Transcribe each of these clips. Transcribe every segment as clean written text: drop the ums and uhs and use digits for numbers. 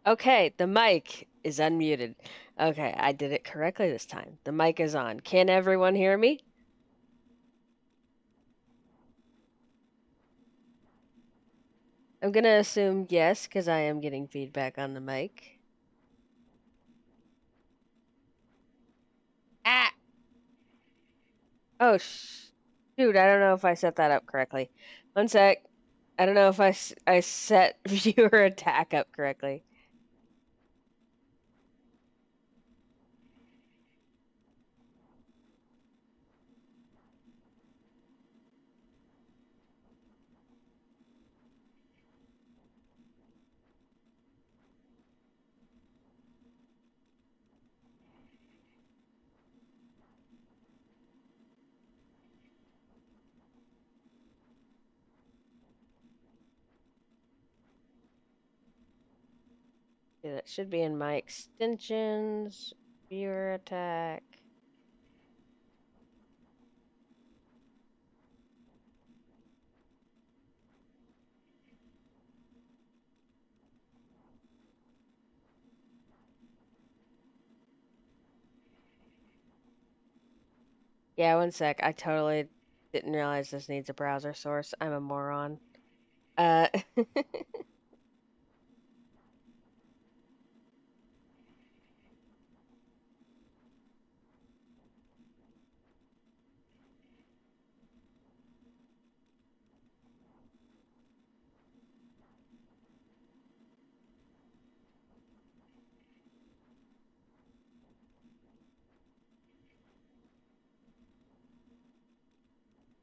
Okay, the mic is unmuted. Okay, I did it correctly this time. The mic is on. Can everyone hear me? I'm gonna assume yes, because I am getting feedback on the mic. Ah! Oh, shoot, I don't know if I set that up correctly. One sec. I don't know if I set viewer attack up correctly. Yeah, that should be in my extensions. Viewer attack. Yeah, one sec. I totally didn't realize this needs a browser source. I'm a moron. Uh,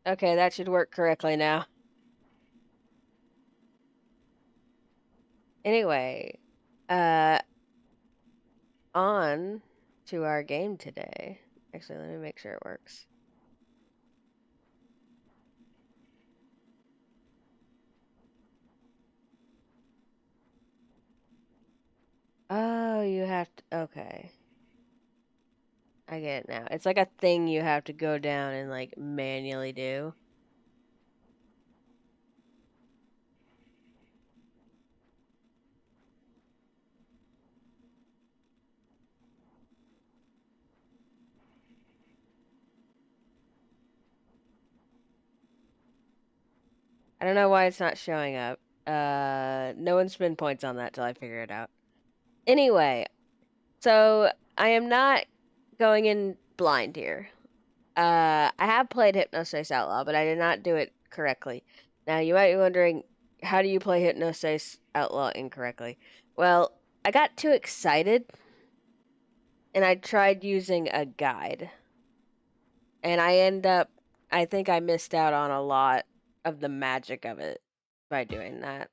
okay, that should work correctly now. Anyway, uh, on to our game today. Actually, let me make sure it works. Oh, you have to, okay. I get it now. It's like a thing you have to go down and like manually do. I don't know why it's not showing up. No one spend points on that till I figure it out. Anyway, so I am not going in blind here. I have played HypnoSpace Outlaw, but I did not do it correctly. Now, you might be wondering, how do you play HypnoSpace Outlaw incorrectly? Well, I got too excited, and I tried using a guide. And I think I missed out on a lot of the magic of it by doing that.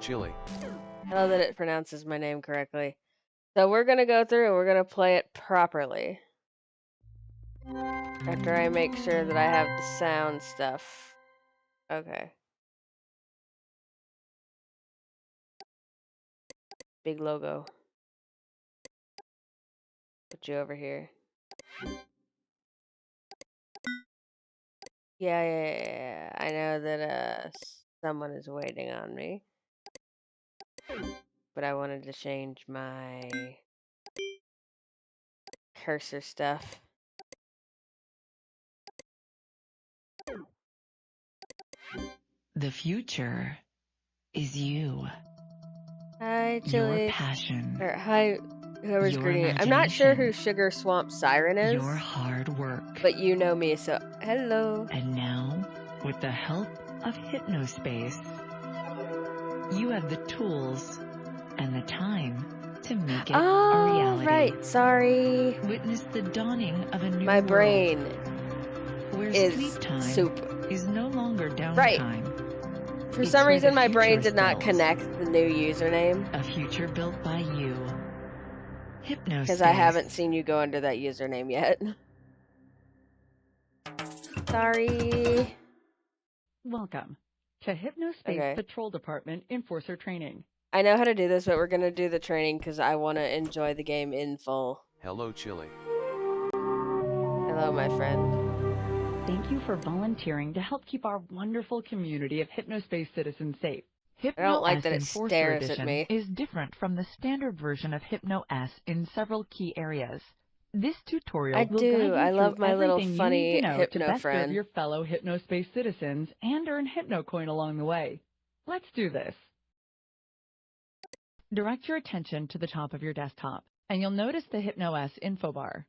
Chili. I love that it pronounces my name correctly. So we're gonna go through and we're gonna play it properly. After I make sure that I have the sound stuff. Okay. Big logo. Put you over here. Yeah. I know that someone is waiting on me. But I wanted to change my cursor stuff. The future is you. Hi, Your Chili. passion. Or hi, whoever's Your greeting me. I'm not sure who imagination. Sugar Swamp Siren is. Your hard work. But you know me, so hello. And now, with the help of HypnoSpace, you have the tools and the time to make it a reality. Right. Sorry. Witness the dawning of a new My world, brain where is sleep time soup. is no longer downtime. Right. For It's some where reason, the my brain future did not spills. connect the new username. A future built by you. HypnoSpace. Because I haven't seen you go under that username yet. Sorry. Welcome to HypnoSpace Okay. Patrol Department Enforcer Training. I know how to do this, but we're going to do the training because I want to enjoy the game in full. Hello, Chili. Hello, my friend. Thank you for volunteering to help keep our wonderful community of HypnoSpace citizens safe. I don't like HypnoS that it Enforcer stares at Edition me. is different from the standard version of HypnoS in several key areas. This tutorial will guide I you through love my little everything you need to funny know to hypno best serve friend. your fellow HypnoSpace citizens and earn HypnoCoin along the way. Let's do this. Direct your attention to the top of your desktop, and you'll notice the HypnoS info bar.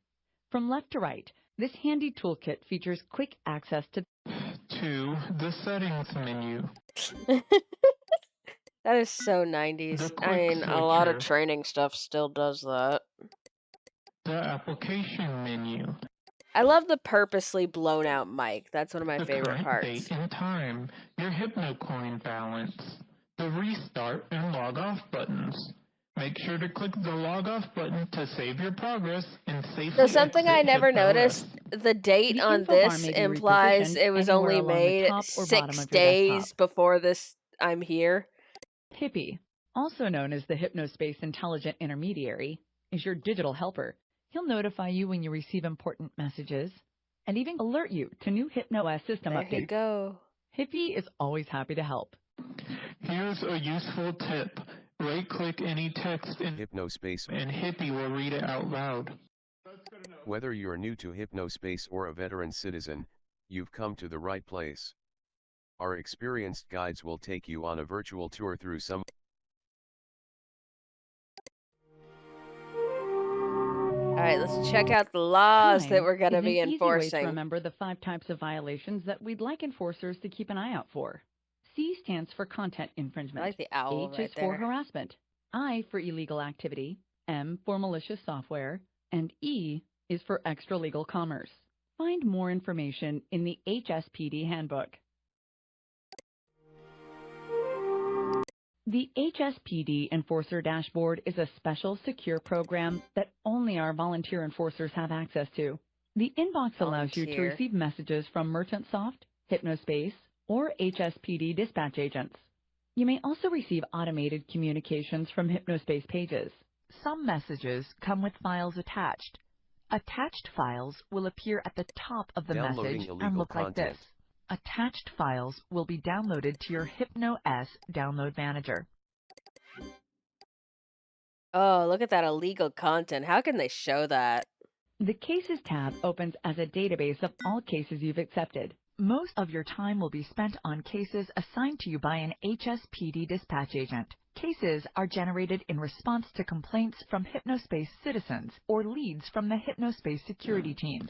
From left to right, this handy toolkit features quick access to the settings menu. That is so 90s. I mean, a lot of training stuff still does that. The application menu. I love the purposely blown out mic. That's one of my The favorite current parts. date and time. Your HypnoCoin balance. The restart and log off buttons. Make sure to click the log off button to save your progress and safely So something I exit never HypnoS. noticed, the date The on info bar this may be implies repositioned it was anywhere only along the made top or bottom 6 of your days desktop. before this I'm here. Hippie, also known as the HypnoSpace Intelligent Intermediary, is your digital helper. He'll notify you when you receive important messages and even alert you to new HypnoS system There you updates. go. Hippie is always happy to help. Here's a useful tip. Right-click any text in HypnoSpace, and Hippie will read it out loud. whether you're new to HypnoSpace or a veteran citizen, you've come to the right place. Our experienced guides will take you on a virtual tour through some. Alright, let's check out the laws that Time we're going to is an be easy way to enforcing. remember the 5 types of violations that we'd like enforcers to keep an eye out for. C stands for content I infringement. like the owl H right is for there. harassment. I for illegal activity. M for malicious software. And E is for extra-legal commerce. Find more information in the HSPD Handbook. The HSPD Enforcer Dashboard is a special, secure program that only our volunteer enforcers have access to. The inbox allows you to Volunteer. receive messages from MerchantSoft, HypnoSpace, or HSPD dispatch agents. You may also receive automated communications from HypnoSpace pages. Some messages come with files attached. Attached files will appear at the top of the Downloading message and illegal look like this. content. Attached files will be downloaded to your HypnoS download manager. Oh, look at that illegal content. How can they show that? The Cases tab opens as a database of all cases you've accepted. Most of your time will be spent on cases assigned to you by an HSPD dispatch agent. Cases are generated in response to complaints from HypnoSpace citizens or leads from the HypnoSpace security team.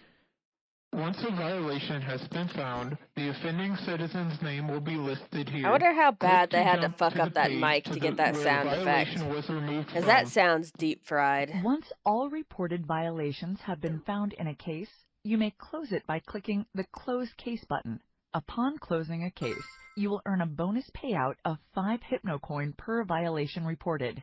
Once a violation has been found, the offending citizen's name will be listed here. I wonder how bad Click they had to jump fuck to up the that page mic to get that where sound the effect. violation was removed Because from. that sounds deep fried. Once all reported violations have been found in a case, you may close it by clicking the Close Case button. Upon closing a case, you will earn a bonus payout of 5 HypnoCoin per violation reported.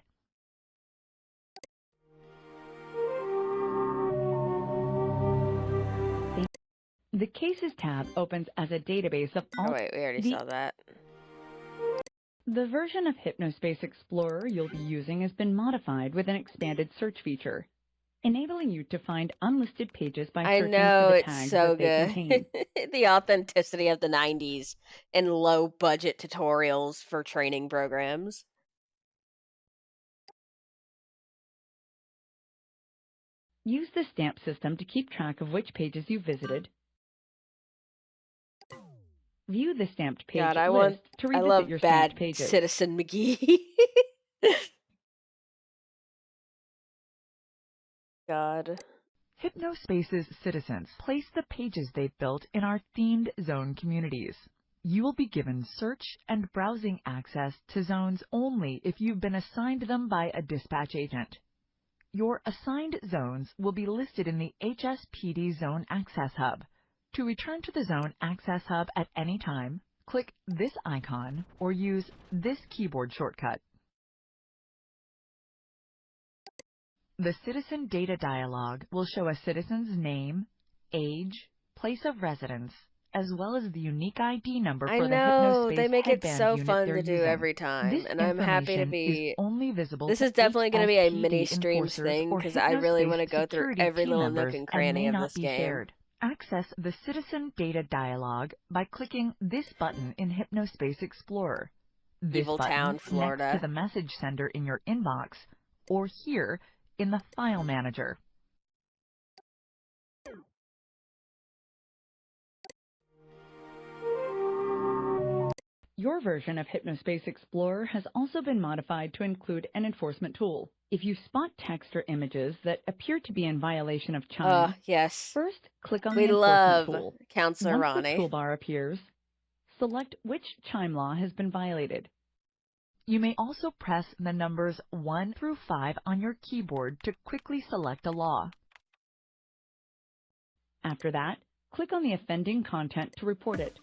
The Cases tab opens as a database of all. Oh wait, we already saw that. The version of HypnoSpace Explorer you'll be using has been modified with an expanded search feature, enabling you to find unlisted pages by I searching know, for the it's tags so that they good. contain. The authenticity of the 90s and low budget tutorials for training programs. Use the stamp system to keep track of which pages you visited. View the stamped page God, I list to revisit love your bad stamped pages. Citizen McGee. God. HypnoSpace's citizens place the pages they've built in our themed zone communities. You will be given search and browsing access to zones only if you've been assigned them by a dispatch agent. Your assigned zones will be listed in the HSPD Zone Access Hub. To return to the Zone Access Hub at any time, click this icon or use this keyboard shortcut. The Citizen Data Dialog will show a citizen's name, age, place of residence, as well as the unique ID number I for the know, they HypnoSpace make it headband so unit fun they're to do using. every time, This and I'm happy to information is be... only visible This to is definitely going to be a HSPD mini streams enforcers thing, or because I really want to HypnoSpace go through security every team little nook members and and cranny may of not this be game. shared. Access the Citizen Data dialog by clicking this button in HypnoSpace Explorer, this Evil button Town, next to Florida. the message sender in your inbox, or here in the File Manager. Your version of HypnoSpace Explorer has also been modified to include an enforcement tool. If you spot text or images that appear to be in violation of chime, Yes. first click on We the enforcement love tool. Counselor Once the Ronnie. toolbar appears, select which chime law has been violated. You may also press the numbers 1 through 5 on your keyboard to quickly select a law. After that, click on the offending content to report it.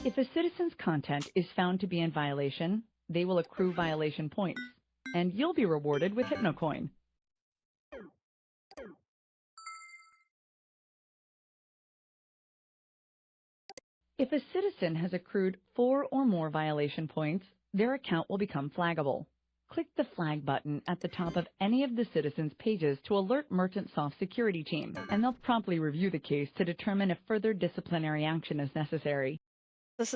If a citizen's content is found to be in violation, they will accrue violation points, and you'll be rewarded with HypnoCoin. If a citizen has accrued 4 or more violation points, their account will become flaggable. Click the flag button at the top of any of the citizens' pages to alert MerchantSoft security team, and they'll promptly review the case to determine if further disciplinary action is necessary.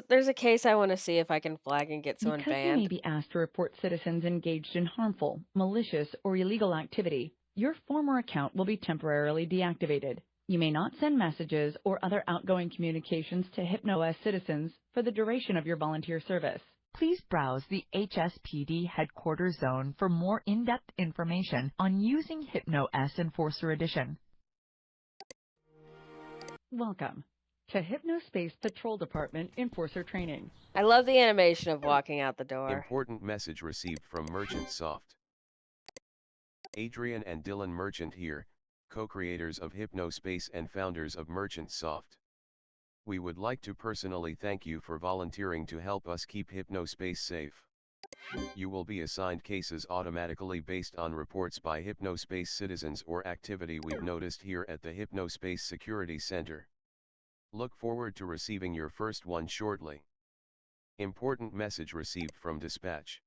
There's a case I want to see if I can flag and get someone Because you may banned. be asked to report citizens engaged in harmful, malicious, or illegal activity, your former account will be temporarily deactivated. You may not send messages or other outgoing communications to HypnoS citizens for the duration of your volunteer service. Please browse the HSPD Headquarters Zone for more in-depth information on using HypnoS Enforcer Edition. Welcome to HypnoSpace Patrol Department Enforcer Training. I love the animation of walking out the door. Important message received from MerchantSoft. Adrian and Dylan Merchant here, co-creators of HypnoSpace and founders of MerchantSoft. We would like to personally thank you for volunteering to help us keep HypnoSpace safe. You will be assigned cases automatically based on reports by HypnoSpace citizens or activity we've noticed here at the HypnoSpace Security Center. Look forward to receiving your first one shortly. Important message received from dispatch.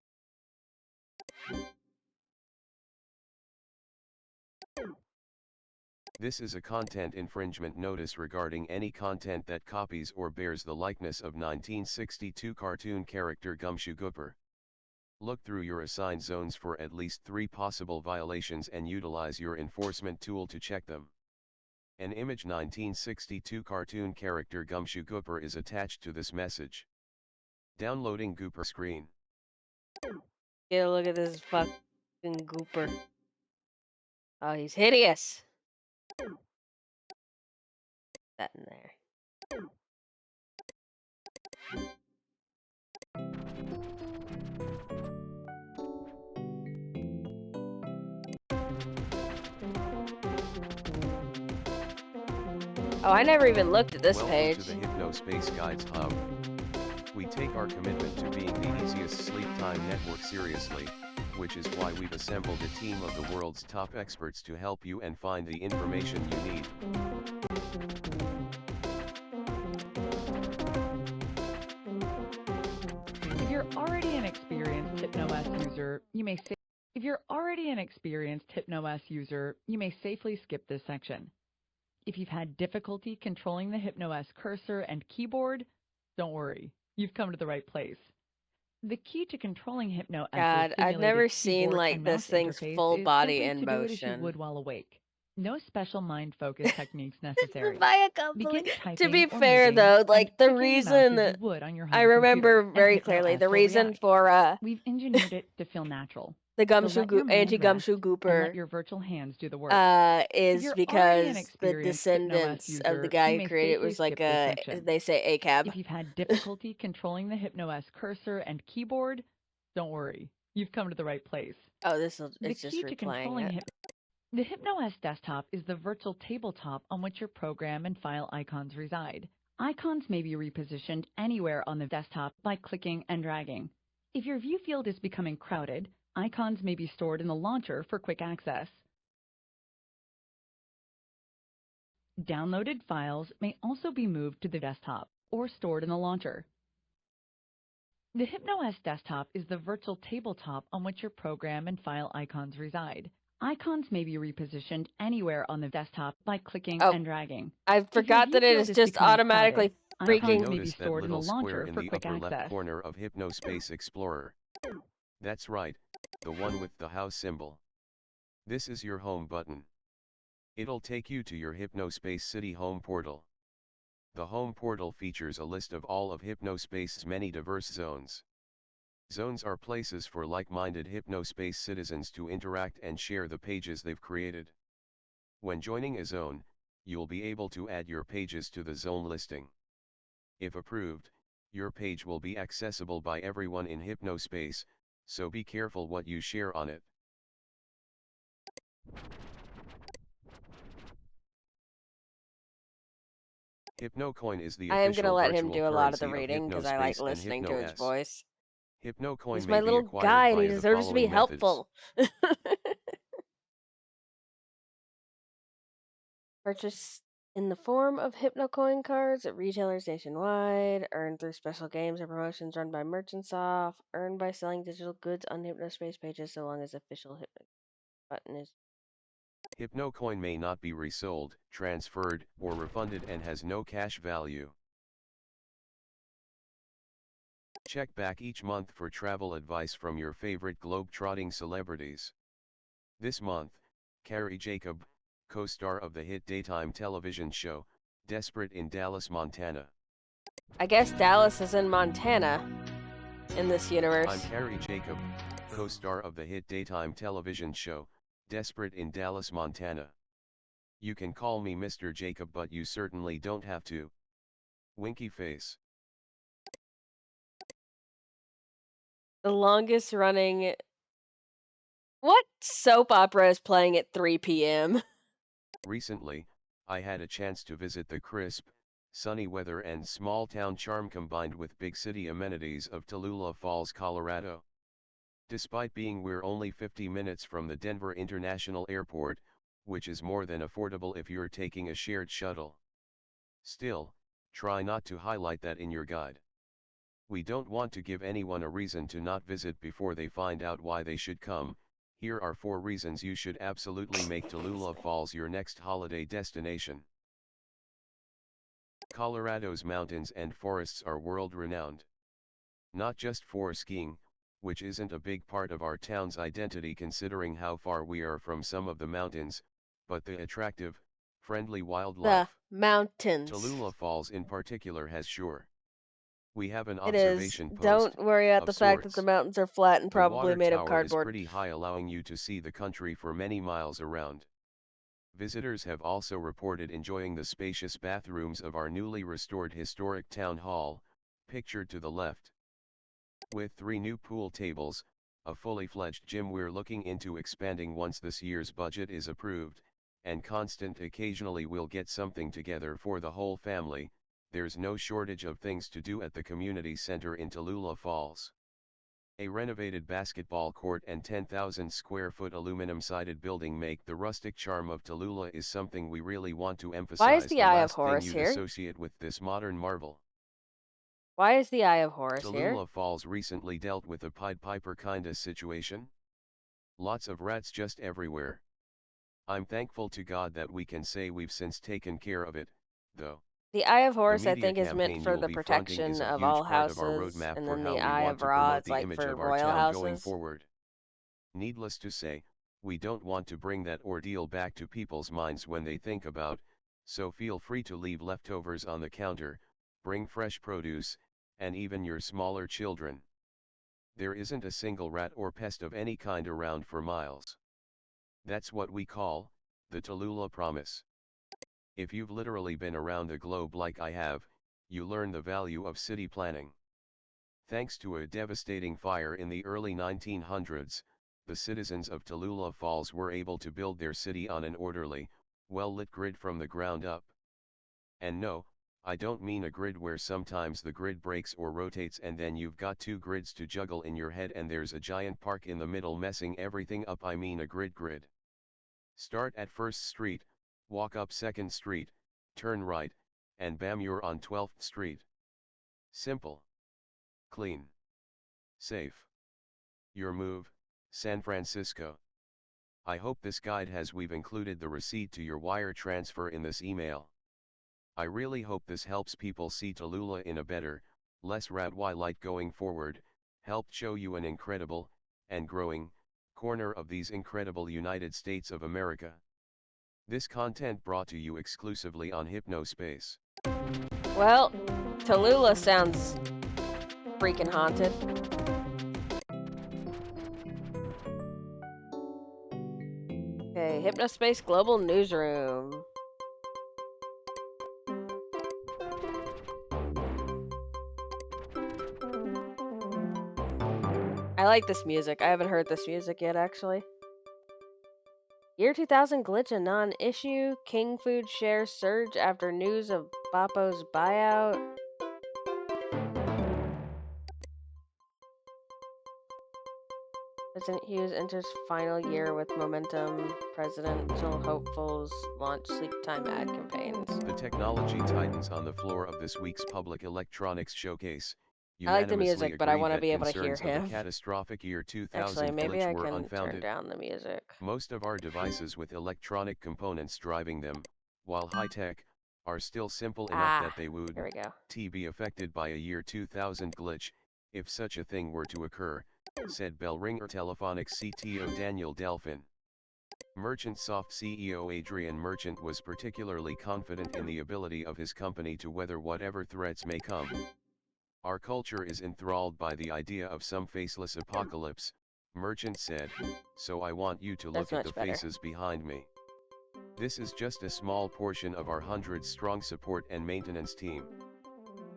This is a content infringement notice regarding any content that copies or bears the likeness of 1962 cartoon character Gumshoe Gooper. Look through your assigned zones for at least 3 possible violations and utilize your enforcement tool to check them. An image 1962 cartoon character Gumshoe Gooper is attached to this message. Downloading Gooper screen. Yeah, look at this fucking Gooper. Oh, he's hideous. That in there. Oh, I never even looked at this page. Welcome to the HypnoSpace Guides Hub. We take our commitment to being the easiest sleep time network seriously, which is why we've assembled a team of the world's top experts to help you and find the information you need. If you're already an experienced HypnoS user, you may safely skip this section. If you've had difficulty controlling the HypnoS cursor and keyboard, don't worry, you've come to the right place. The key to controlling HypnoS's God, I've simulated never seen keyboard like and this mouse thing's interface full is body simply in to do it as you motion. would while awake. No special mind-focused techniques necessary. Begin To typing be or fair moving though, and like the clicking your mouse as reason you would on your home I computer, remember and very clearly, HypnoS the will reason react. for We've engineered it to feel natural. the anti-gumshoe And let gooper your virtual hands do the work. is you're already an because the experienced HypnoS descendants of the user, guy you who may created it safely was like skip this a, section. they say ACAB. If you've had difficulty controlling the HypnoS cursor and keyboard, don't worry, you've come to the right place. Oh, The it's just key to replaying controlling it. the HypnoS desktop is the virtual tabletop on which your program and file icons reside. Icons may be repositioned anywhere on the desktop by clicking and dragging. If your view field is becoming crowded, icons may be stored in the launcher for quick access. Downloaded files may also be moved to the desktop or stored in the launcher. The HypnoS desktop is the virtual tabletop on which your program and file icons reside. Icons may be repositioned anywhere on the desktop by clicking Oh, and dragging. I If your forgot view that it field is is just becoming automatically crowded, Have you icons freaking. may be noticed that stored in the little square launcher in for the quick upper left access. corner of HypnoSpace Explorer? That's right, the one with the house symbol. This is your home button. It'll take you to your HypnoSpace City home portal. The home portal features a list of all of HypnoSpace's many diverse zones. Zones are places for like-minded HypnoSpace citizens to interact and share the pages they've created. When joining a zone, you'll be able to add your pages to the zone listing. If approved, your page will be accessible by everyone in HypnoSpace, so be careful what you share on it. HypnoCoin is the I am gonna official let him virtual do a lot of the currency of reading because I like HypnoSpace and listening to his HypnoS. voice. HypnoCoin He's my may be little acquired guy and he via the deserves to be following methods. helpful. Purchase in the form of HypnoCoin cards at retailers nationwide, earned through special games or promotions run by MerchantSoft, earned by selling digital goods on HypnoSpace pages so long as official Hypno button is. HypnoCoin may not be resold, transferred, or refunded and has no cash value. Check back each month for travel advice from your favorite globe-trotting celebrities. This month, Carrie Jacob, co-star of the hit daytime television show, Desperate in Dallas, Montana. I guess Dallas is in Montana in this universe. I'm Carrie Jacob, co-star of the hit daytime television show, Desperate in Dallas, Montana. You can call me Mr. Jacob, but you certainly don't have to. Winky face. The longest running. What soap opera is playing at 3 p.m.? Recently, I had a chance to visit the crisp, sunny weather and small town charm combined with big city amenities of Tallulah Falls, Colorado. Despite being we're only 50 minutes from the Denver International Airport, which is more than affordable if you're taking a shared shuttle. Still, try not to highlight that in your guide. We don't want to give anyone a reason to not visit before they find out why they should come. Here are 4 reasons you should absolutely make Tallulah Falls your next holiday destination. Colorado's mountains and forests are world-renowned. Not just for skiing, which isn't a big part of our town's identity considering how far we are from some of the mountains, but the attractive, friendly wildlife. The mountains. Tallulah Falls in particular has sure. We have an It is. observation post, Don't worry about of the fact that the sorts. mountains are flat and The probably water made of tower is cardboard. pretty high, allowing you to see the country for many miles around. Visitors have also reported enjoying the spacious bathrooms of our newly restored historic town hall, pictured to the left. With 3 new pool tables, a fully fledged gym we're looking into expanding once this year's budget is approved, and constant occasionally we'll get something together for the whole family, there's no shortage of things to do at the community center in Tallulah Falls. A renovated basketball court and 10,000 square foot aluminum-sided building make the rustic charm of Tallulah is something we really want to emphasize. Why is the Eye of last thing Horus you'd here? associate with this modern marvel. Why is the Eye of Horus here? Tallulah Falls recently dealt with a Pied Piper kinda situation. Lots of rats just everywhere. I'm thankful to God that we can say we've since taken care of it, though. The Eye of The Horus, I media think, is meant campaign for you'll the be fronting is protection a of huge all part of our houses, roadmap and for then how the we Eye want of to Ra promote is the like image for of our royal town going houses. forward. Needless to say, we don't want to bring that ordeal back to people's minds when they think about, so feel free to leave leftovers on the counter, bring fresh produce, and even your smaller children. There isn't a single rat or pest of any kind around for miles. That's what we call the Tallulah Promise. If you've literally been around the globe like I have, you learn the value of city planning. Thanks to a devastating fire in the early 1900s, the citizens of Tallulah Falls were able to build their city on an orderly, well-lit grid from the ground up. And no, I don't mean a grid where sometimes the grid breaks or rotates and then you've got 2 grids to juggle in your head and there's a giant park in the middle messing everything up. I mean a grid. Start at 1st Street, walk up 2nd Street, turn right, and bam, you're on 12th Street. Simple. Clean. Safe. Your move, San Francisco. I hope this guide has we've included the receipt to your wire transfer in this email. I really hope this helps people see Tallulah in a better, less radwy light going forward, helped show you an incredible, and growing, corner of these incredible United States of America. This content brought to you exclusively on HypnoSpace. Well, Tallulah sounds freaking haunted. Okay, HypnoSpace Global Newsroom. I like this music. I haven't heard this music yet, actually. Year 2000 glitch a non-issue. King Food shares surge after news of Bappo's buyout. President Hughes enters final year with momentum. Presidential hopefuls launch sleep time ad campaigns. The technology titans on the floor of this week's Public Electronics Showcase I like the unanimously music, but I agreed want to that be able to hear concerns of the him. catastrophic year 2000 Actually, maybe glitch I were can turn unfounded. down the music. Most of our devices with electronic components driving them, while high-tech, are still simple enough that they would Here we go. be affected by a year 2000 glitch, if such a thing were to occur, said Bellringer Telephonics CTO Daniel Delphin. Merchant Soft CEO Adrian Merchant was particularly confident in the ability of his company to weather whatever threats may come. Our culture is enthralled by the idea of some faceless apocalypse, Merchant said, so I want you to look at the faces behind me. This is just a small portion of our 100-strong support and maintenance team.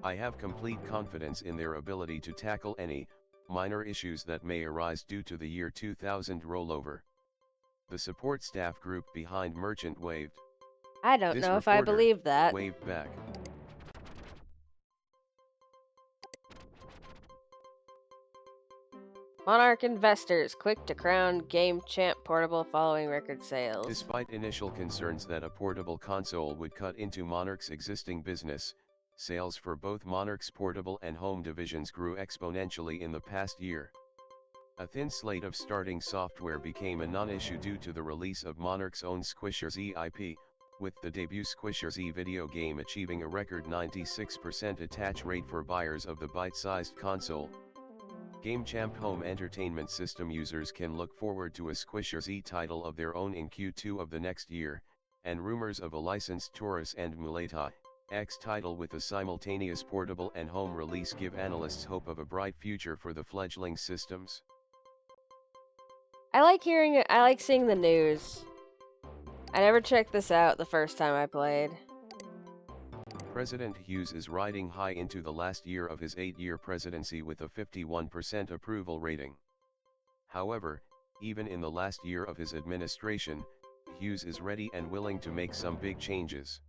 I have complete confidence in their ability to tackle any minor issues that may arise due to the year 2000 rollover. The support staff group behind Merchant waved. I don't know if I believe that. Waved back. Monarch investors quick to crown Game Champ Portable following record sales. Despite initial concerns that a portable console would cut into Monarch's existing business, sales for both Monarch's portable and home divisions grew exponentially in the past year. A thin slate of starting software became a non-issue due to the release of Monarch's own Squisher Z IP, with the debut Squisher Z video game achieving a record 96% attach rate for buyers of the bite-sized console. GameChamp home entertainment system users can look forward to a Squisher Z title of their own in Q2 of the next year, and rumors of a licensed Taurus and Muleta X title with a simultaneous portable and home release give analysts hope of a bright future for the fledgling systems. I like seeing the news. I never checked this out the first time I played. President Hughes is riding high into the last year of his 8-year presidency with a 51% approval rating. However, even in the last year of his administration, Hughes is ready and willing to make some big changes.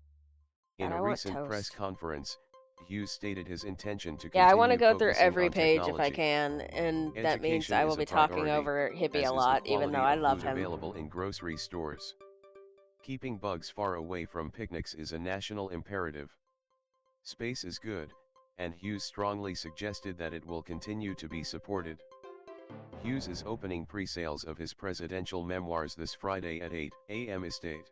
In a recent press conference, Hughes stated his intention to continue I want to go through every page technology. if I can, and Education that means I will be talking over Hippie a lot, even though I love him. Available in grocery stores. Keeping bugs far away from picnics is a national imperative. Space is good, and Hughes strongly suggested that it will continue to be supported. Hughes is opening pre-sales of his presidential memoirs this Friday at 8 a.m. Estate.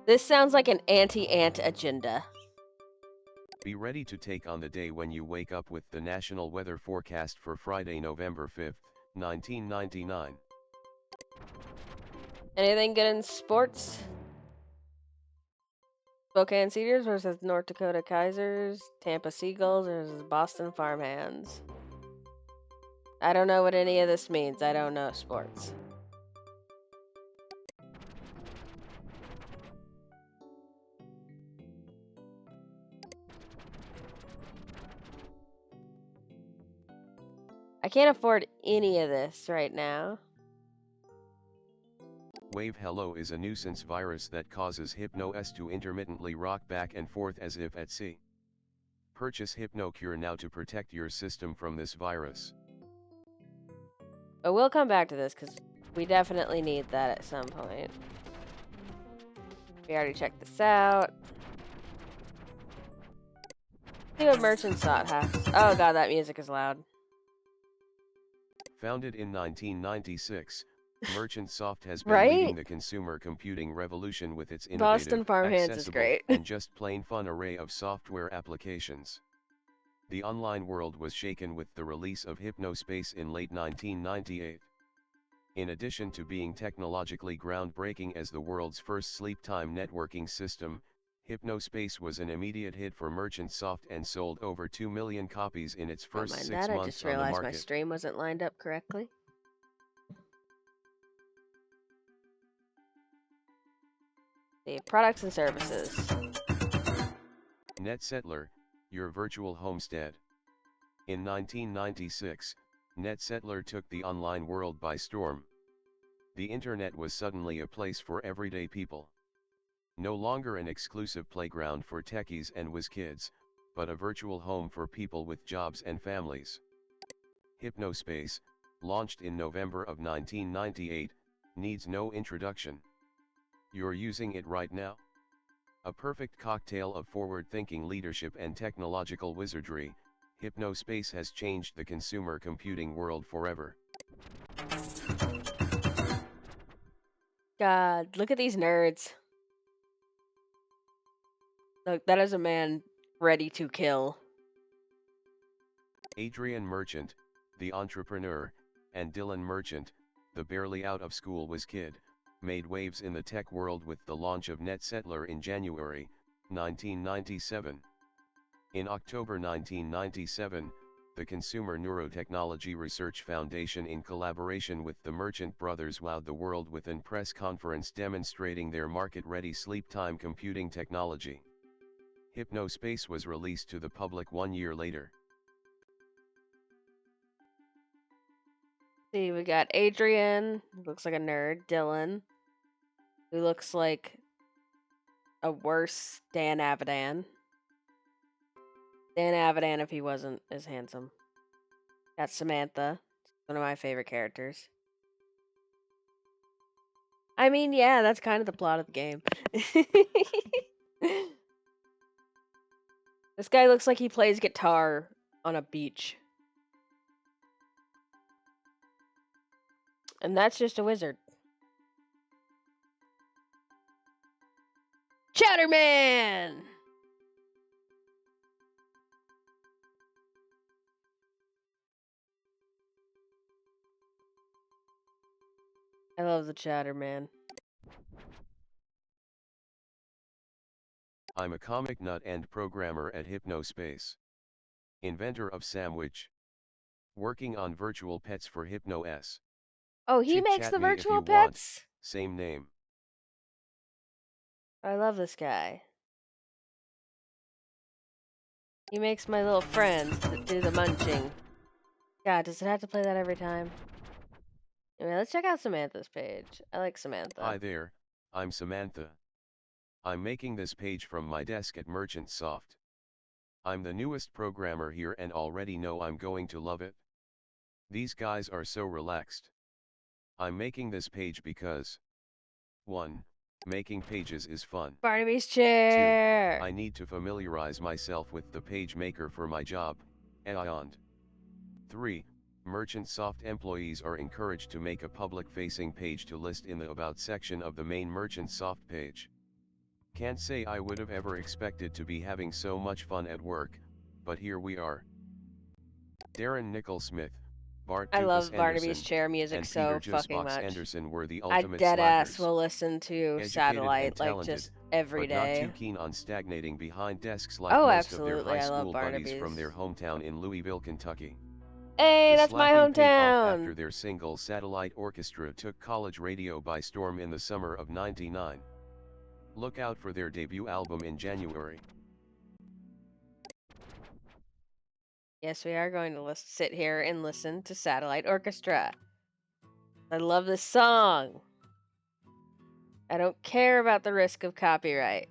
This sounds like an anti-ant agenda. Be ready to take on the day when you wake up with the national weather forecast for Friday, November 5th, 1999. Anything good in sports? Spokane Cedars versus North Dakota Kaisers, Tampa Seagulls versus Boston Farmhands. I don't know what any of this means. I don't know sports. I can't afford any of this right now. Wave Hello is a nuisance virus that causes HypnoS to intermittently rock back and forth as if at sea. Purchase HypnoCure now to protect your system from this virus. But we'll come back to this because we definitely need that at some point. We already checked this out. See what Merchant Soft has. Oh god, that music is loud. Founded in 1996, Merchant Soft has been Right? leading the consumer computing revolution with its Boston innovative, Farmhands is accessible, great. and just plain fun array of software applications. The online world was shaken with the release of HypnoSpace in late 1998. In addition to being technologically groundbreaking as the world's first sleep-time networking system, HypnoSpace was an immediate hit for Merchant Soft and sold over 2 million copies in its Don't first mind 6 that, I months just on the realized my market. stream wasn't lined up correctly. The products and services. NetSettler, your virtual homestead. In 1996, NetSettler took the online world by storm. The internet was suddenly a place for everyday people. No longer an exclusive playground for techies and whiz kids, but a virtual home for people with jobs and families. HypnoSpace, launched in November of 1998, needs no introduction. You're using it right now? A perfect cocktail of forward-thinking leadership and technological wizardry, HypnoSpace has changed the consumer computing world forever. God, look at these nerds. Look, that is a man ready to kill. Adrian Merchant, the entrepreneur, and Dylan Merchant, the barely out of school whiz kid, made waves in the tech world with the launch of NetSettler in January 1997. In October 1997, the Consumer Neurotechnology Research Foundation, in collaboration with the Merchant brothers, wowed the world with a press conference demonstrating their market-ready sleep-time computing technology. HypnoSpace was released to the public 1 year later. See, we got Adrian, who looks like a nerd, Dylan, who looks like a worse Dan Avidan. Dan Avidan if he wasn't as handsome. Got Samantha, one of my favorite characters. I mean, yeah, that's kind of the plot of the game. This guy looks like he plays guitar on a beach. And that's just a wizard. Chatterman! I love the Chatterman. I'm a comic nut and programmer at HypnoSpace. Inventor of Sandwich. Working on virtual pets for HypnoS. Oh, he Chit makes chat the me if virtual you want. pets? Same name. I love this guy. He makes my little friends that do the munching. God, does it have to play that every time? Anyway, let's check out Samantha's page. I like Samantha. Hi there, I'm Samantha. I'm making this page from my desk at Merchant Soft. I'm the newest programmer here and already know I'm going to love it. These guys are so relaxed. I'm making this page because 1. Making pages is fun. Barnaby's 2. chair! I need to familiarize myself with the page maker for my job, and 3. Merchant Soft employees are encouraged to make a public-facing page to list in the About section of the main Merchant Soft page. Can't say I would have ever expected to be having so much fun at work, but here we are. Darren Nicholsmith, Bart I love Doofus Barnaby's Anderson, chair music and so Peter fucking Justbox much. Anderson were the I ultimate deadass slackers. will listen to Educated Satellite and like talented, just every but not day. too keen on stagnating behind desks like Oh, most of their absolutely, high I love school buddies from Barnaby's. their hometown in Louisville, Kentucky. Hey, The that's my slacking paid off after hometown! their single Satellite Orchestra took college radio by storm in the summer of '99. Look out for their debut album in January. Yes, we are going to sit here and listen to Satellite Orchestra. I love this song. I don't care about the risk of copyright.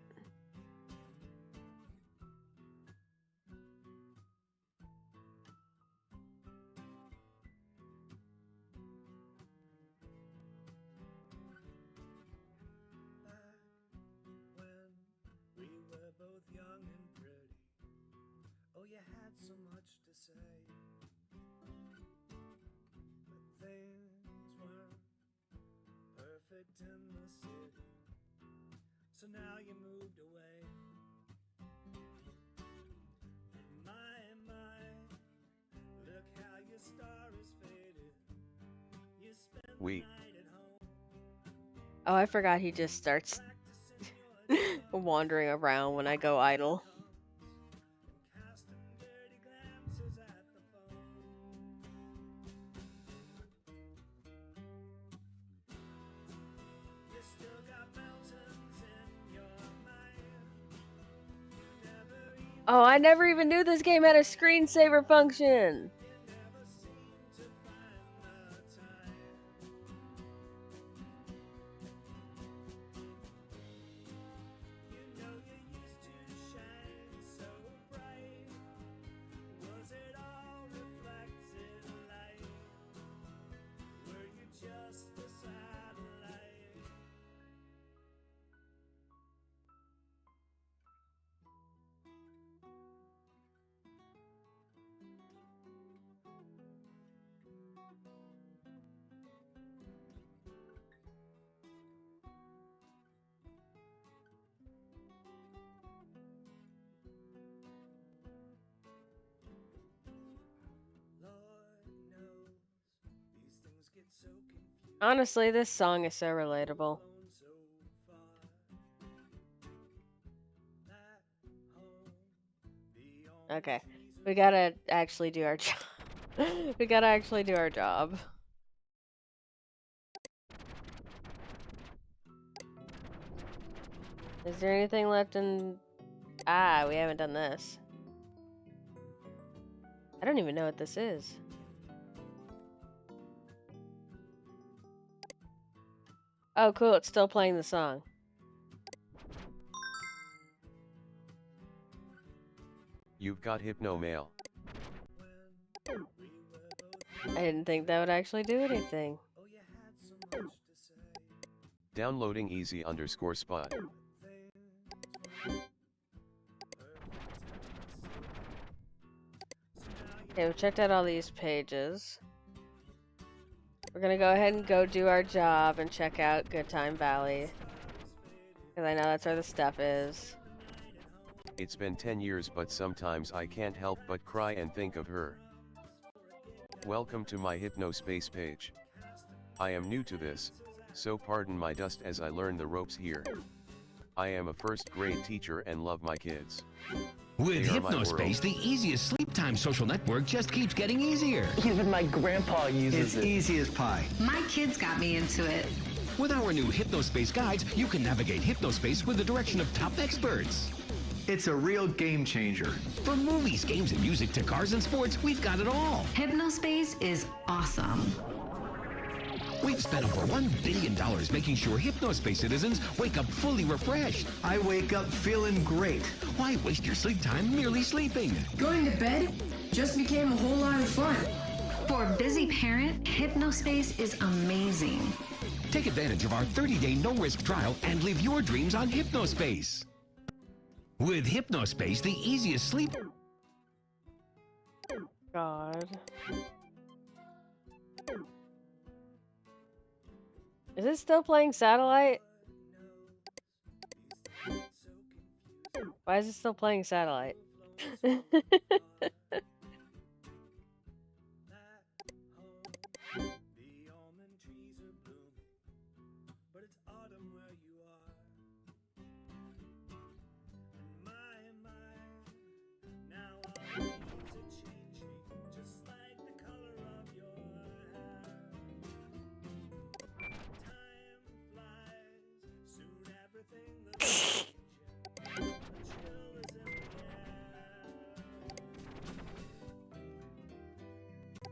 So now you moved away. My, look how your star is faded. You spend the We. night at home. Oh, I forgot he just starts wandering around when I go idle. Casting dirty glances at the phone. You still got mountains in your mind. You never even, Oh, I never even knew this game had a screensaver function. you never seem to find the time. You know you used to shine so bright. Was it all reflected light? Were you just a satellite? Lord knows these things get so confused. Honestly, this song is so relatable. Flown so far. That home, the only Okay, trees we gotta actually do our job. We gotta actually do our job. Is there anything left in... Ah, we haven't done this. I don't even know what this is. Oh, cool, it's still playing the song. You've got hypno mail. I didn't think that would actually do anything. Oh, you had so much to say. Downloading easy _ spot. Okay, we've checked out all these pages. We're gonna go ahead and go do our job and check out Good Time Valley. Because I know that's where the stuff is. It's been 10 years, but sometimes I can't help but cry and think of her. Welcome to my HypnoSpace page. I am new to this, so pardon my dust as I learn the ropes here. I am a first grade teacher and love my kids. With They are my HypnoSpace, world. the easiest sleep time social network just keeps getting easier. Even my grandpa uses it. It's easy as pie. My kids got me into it. With our new HypnoSpace guides, you can navigate HypnoSpace with the direction of top experts. It's a real game changer. From movies, games, and music to cars and sports, we've got it all. HypnoSpace is awesome. We've spent over $1 billion making sure HypnoSpace citizens wake up fully refreshed. I wake up feeling great. Why waste your sleep time merely sleeping? Going to bed just became a whole lot of fun. For a busy parent, HypnoSpace is amazing. Take advantage of our 30-day no-risk trial and live your dreams on HypnoSpace. With HypnoSpace, the easiest sleep... God. Is it still playing Satellite? Why is it still playing Satellite? The almond trees are blooming, but it's autumn where you are. And my, now all the leaves are changing, just like the color of your hair. Time flies, soon everything looks like a chill is in the air.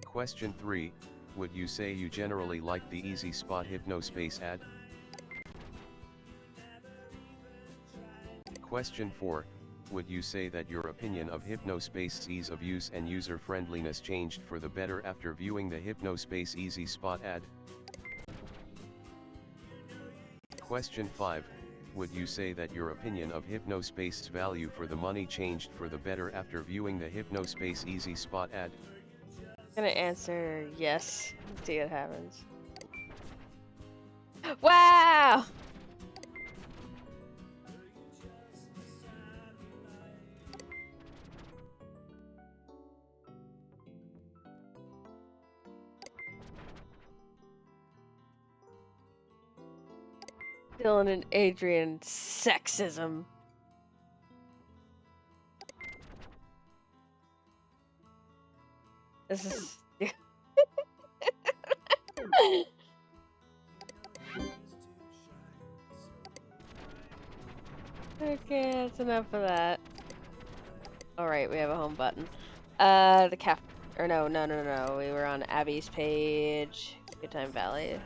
Question 3, would you say you generally like the Easy Spot HypnoSpace ad? Question 4, would you say that your opinion of HypnoSpace's ease of use and user-friendliness changed for the better after viewing the HypnoSpace Easy Spot ad? Question 5, would you say that your opinion of HypnoSpace's value for the money changed for the better after viewing the HypnoSpace Easy Spot ad? I'm gonna answer yes. See what happens. Wow! Dylan and Adrian sexism. This is... Okay, that's enough of that. Alright, we have a home button. The caf... Or no. We were on Abby's page. Good Time Valley.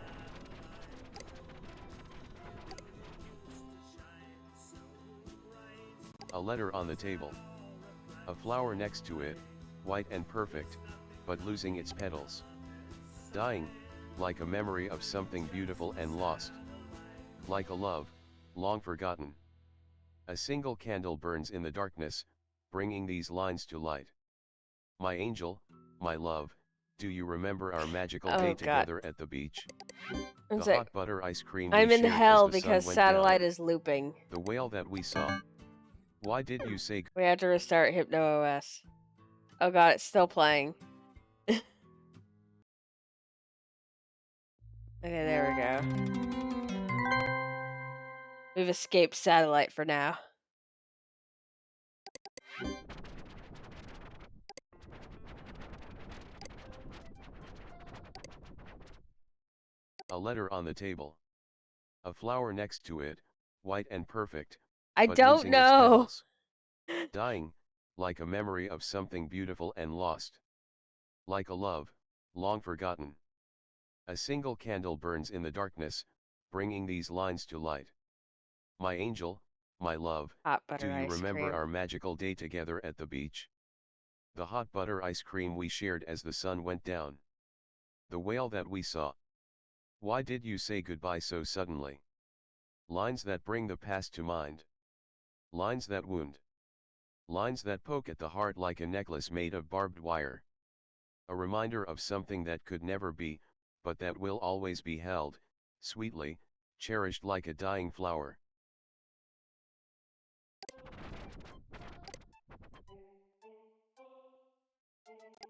A letter on the table. A flower next to it, white and perfect, but losing its petals. Dying, like a memory of something beautiful and lost. Like a love, long forgotten. A single candle burns in the darkness, bringing these lines to light. My angel, my love, do you remember our magical day together at the beach? The hot butter ice cream I'm we in shared hell as the because sun went satellite down. is looping. The whale that we saw. Why did you say... We have to restart HypnoOS. Oh god, it's still playing. Okay, there we go. We've escaped satellite for now. A letter on the table. A flower next to it, white and perfect. I but don't losing its know. petals. Dying, like a memory of something beautiful and lost. Like a love, long forgotten. A single candle burns in the darkness, bringing these lines to light. My angel, my love, Hot butter do you ice remember cream. our magical day together at the beach? The hot butter ice cream we shared as the sun went down. The whale that we saw. Why did you say goodbye so suddenly? Lines that bring the past to mind. Lines that wound. Lines that poke at the heart like a necklace made of barbed wire. A reminder of something that could never be, but that will always be held, sweetly, cherished like a dying flower.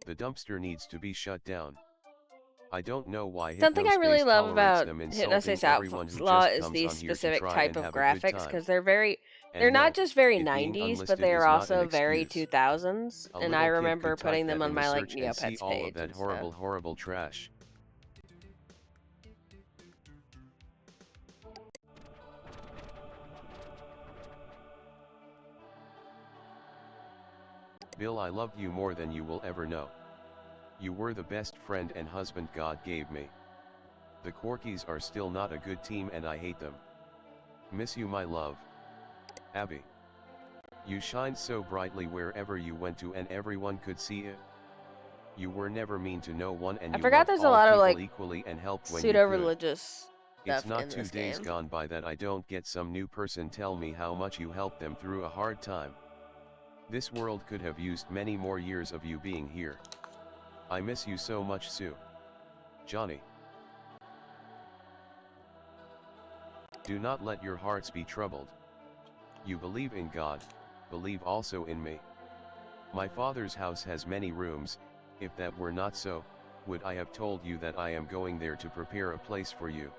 The dumpster needs to be shut down. I don't know why Something I really HypnoSpace love tolerates about them insulting HypnoSpace everyone who Outlaw just is comes these on here to specific try type and of have a good graphics, time. because they're And not no, just very it being 90s, but unlisted they are is not an also very excuse. 2000s, A and I little kid remember could type putting them that on in the my like search and see Neopets all page of that and stuff. horrible trash. Bill, I loved you more than you will ever know. You were the best friend and husband God gave me. The Corkies are still not a good team and I hate them. Miss you, my love. Abby. You shined so brightly wherever you went to and everyone could see it. You were never mean to no one and I you forgot loved there's a all lot of people like equally and helped when you could. pseudo-religious It's stuff not in 2 this days game. gone by that I don't get some new person tell me how much you helped them through a hard time. This world could have used many more years of you being here. I miss you so much, Sue. Johnny. Do not let your hearts be troubled. You believe in God, believe also in me. My Father's house has many rooms. If that were not so, would I have told you that I am going there to prepare a place for you?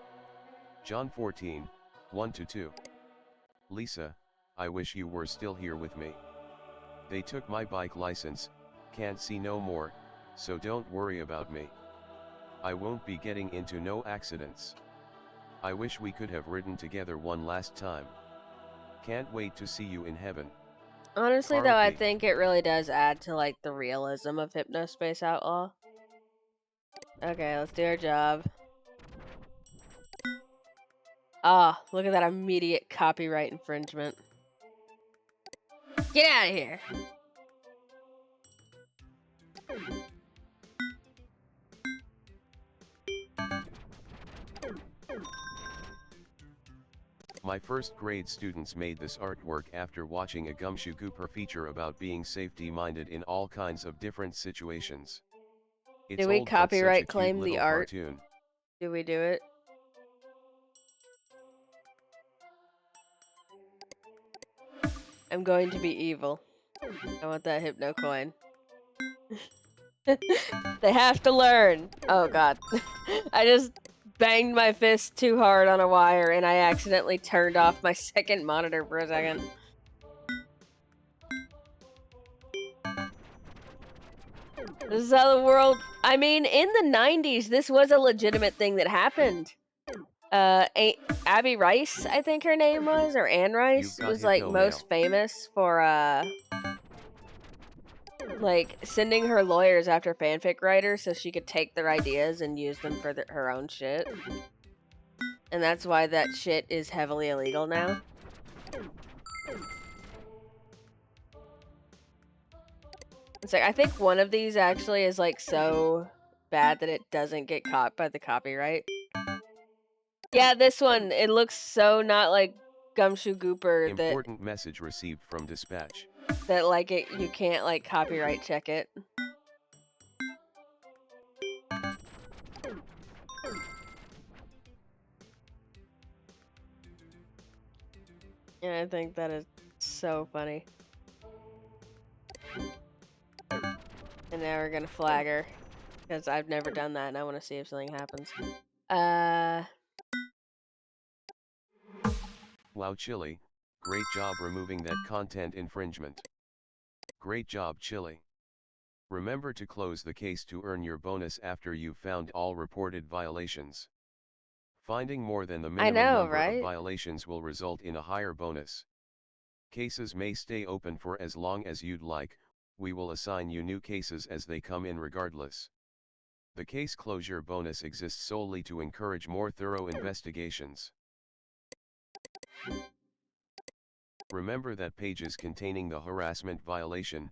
John 14, 1-2. Lisa, I wish you were still here with me. They took my bike license, can't see no more, so don't worry about me. I won't be getting into no accidents. I wish we could have ridden together one last time. Can't wait to see you in heaven. Honestly, Carl though, I P. think it really does add to like the realism of HypnoSpace Outlaw. Okay, let's do our job. Ah, look at that immediate copyright infringement. Get out of here! My first grade students made this artwork after watching a Gumshoe Cooper feature about being safety-minded in all kinds of different situations. It's Do we old but such a copyright cute claim the little art? cartoon. Do we do it? I'm going to be evil. I want that Hypno coin. They have to learn. Oh god. I just banged my fist too hard on a wire and I accidentally turned off my second monitor for a second. This is how the world... I mean, in the 90s, this was a legitimate thing that happened. Abby Rice, I think her name was, or Anne Rice, was like most famous for like sending her lawyers after fanfic writers so she could take their ideas and use them for her own shit. And that's why that shit is heavily illegal now. It's like, I think one of these actually is like so bad that it doesn't get caught by the copyright. Yeah, this one, it looks so not like Gumshoe Gooper that... Important message received from dispatch. That like you can't like copyright check it. Yeah, I think that is so funny. And now we're gonna flag her. Because I've never done that and I want to see if something happens. Wow, Chili. Great job removing that content infringement. Great job, Chili. Remember to close the case to earn your bonus after you've found all reported violations. Finding more than the minimum number of violations will result in a higher bonus. Cases may stay open for as long as you'd like. We will assign you new cases as they come in regardless. The case closure bonus exists solely to encourage more thorough investigations. Remember that pages containing the harassment violation,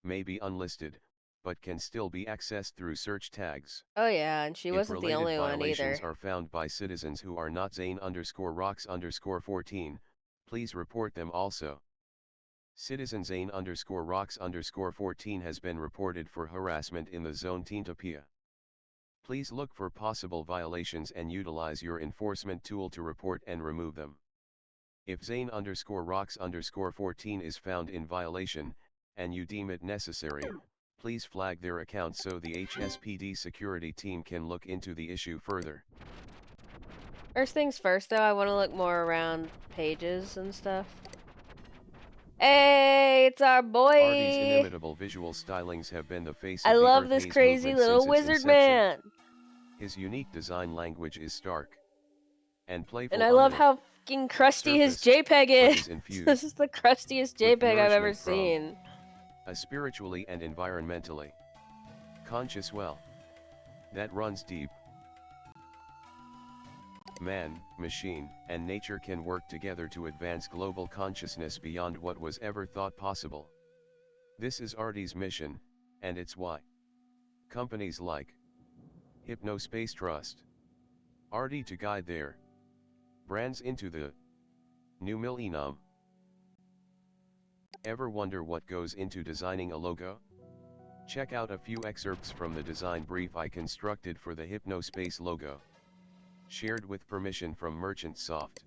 may be unlisted, but can still be accessed through search tags. Oh yeah, and she wasn't the only one either. If violations are found by citizens who are not Zane_Rocks_14, please report them also. Citizen Zane_Rocks_14 has been reported for harassment in the zone Teentopia. Please look for possible violations and utilize your enforcement tool to report and remove them. If Zane_Rocks_14 is found in violation, and you deem it necessary, please flag their account so the HSPD security team can look into the issue further. First things first though, I want to look more around pages and stuff. Hey, it's our boy! Artie's inimitable visual stylings have been the face of I the love Earth this Haze crazy movement little since its wizard inception. man! His unique design language is stark and playful. And I love how fucking crusty his JPEG is! This is the crustiest JPEG I've ever seen. Spiritually and environmentally conscious that runs deep. Man, machine, and nature can work together to advance global consciousness beyond what was ever thought possible. This is Artie's mission, and it's why companies like HypnoSpace trust Artie to guide their brands into the new millennium. Ever wonder what goes into designing a logo? Check out a few excerpts from the design brief I constructed for the HypnoSpace logo. Shared with permission from Merchant Soft.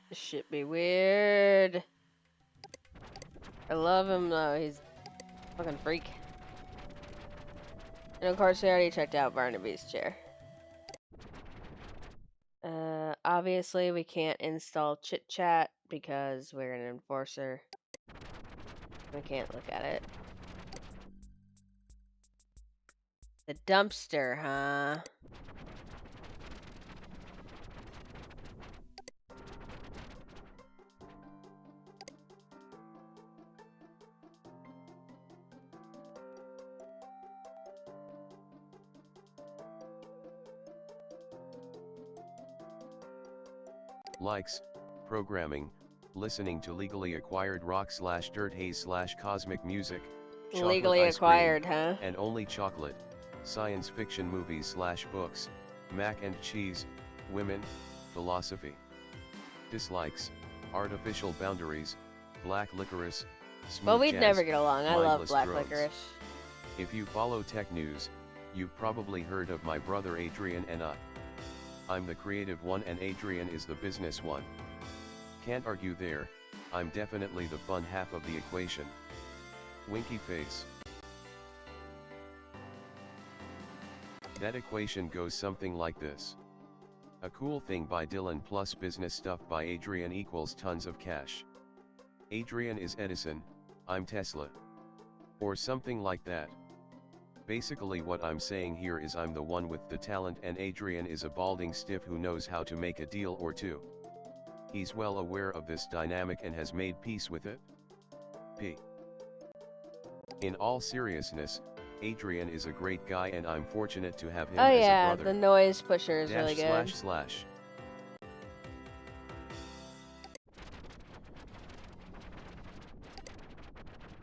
This shit be weird. I love him though, he's a fucking freak. And of course, we already checked out Barnaby's chair. Obviously, we can't install Chit Chat because we're an enforcer. We can't look at it. The dumpster, huh? Likes, programming, listening to legally acquired rock/dirt haze/cosmic music, legally acquired, huh? And only chocolate, science fiction movies/books, mac and cheese, women, philosophy. Dislikes, artificial boundaries, black licorice, smooth well, we'd jazz, never get along. I love black drones. licorice. If you follow tech news, you've probably heard of my brother Adrian and I. I'm the creative one and Adrian is the business one. Can't argue there, I'm definitely the fun half of the equation. Winky face. That equation goes something like this. A cool thing by Dylan plus business stuff by Adrian equals tons of cash. Adrian is Edison, I'm Tesla. Or something like that. Basically what I'm saying here is I'm the one with the talent and Adrian is a balding stiff who knows how to make a deal or two. He's well aware of this dynamic and has made peace with it. P. In all seriousness, Adrian is a great guy and I'm fortunate to have him Oh as a yeah, brother. the noise pusher is really good. //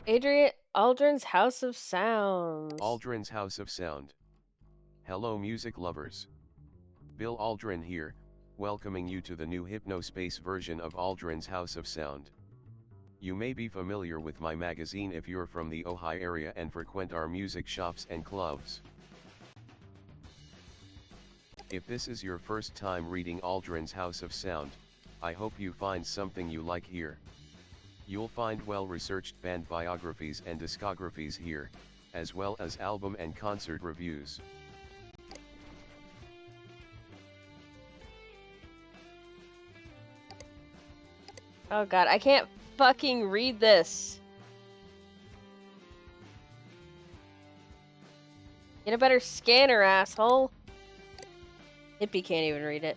Adrian Aldrin's House of Sounds. Aldrin's House of Sound. Hello music lovers. Bill Aldrin here, welcoming you to the new HypnoSpace version of Aldrin's House of Sound. You may be familiar with my magazine if you're from the Ojai area and frequent our music shops and clubs. If this is your first time reading Aldrin's House of Sound, I hope you find something you like here. You'll find well-researched band biographies and discographies here, as well as album and concert reviews. Oh god, I can't fucking read this. Get a better scanner, asshole. Hippie can't even read it.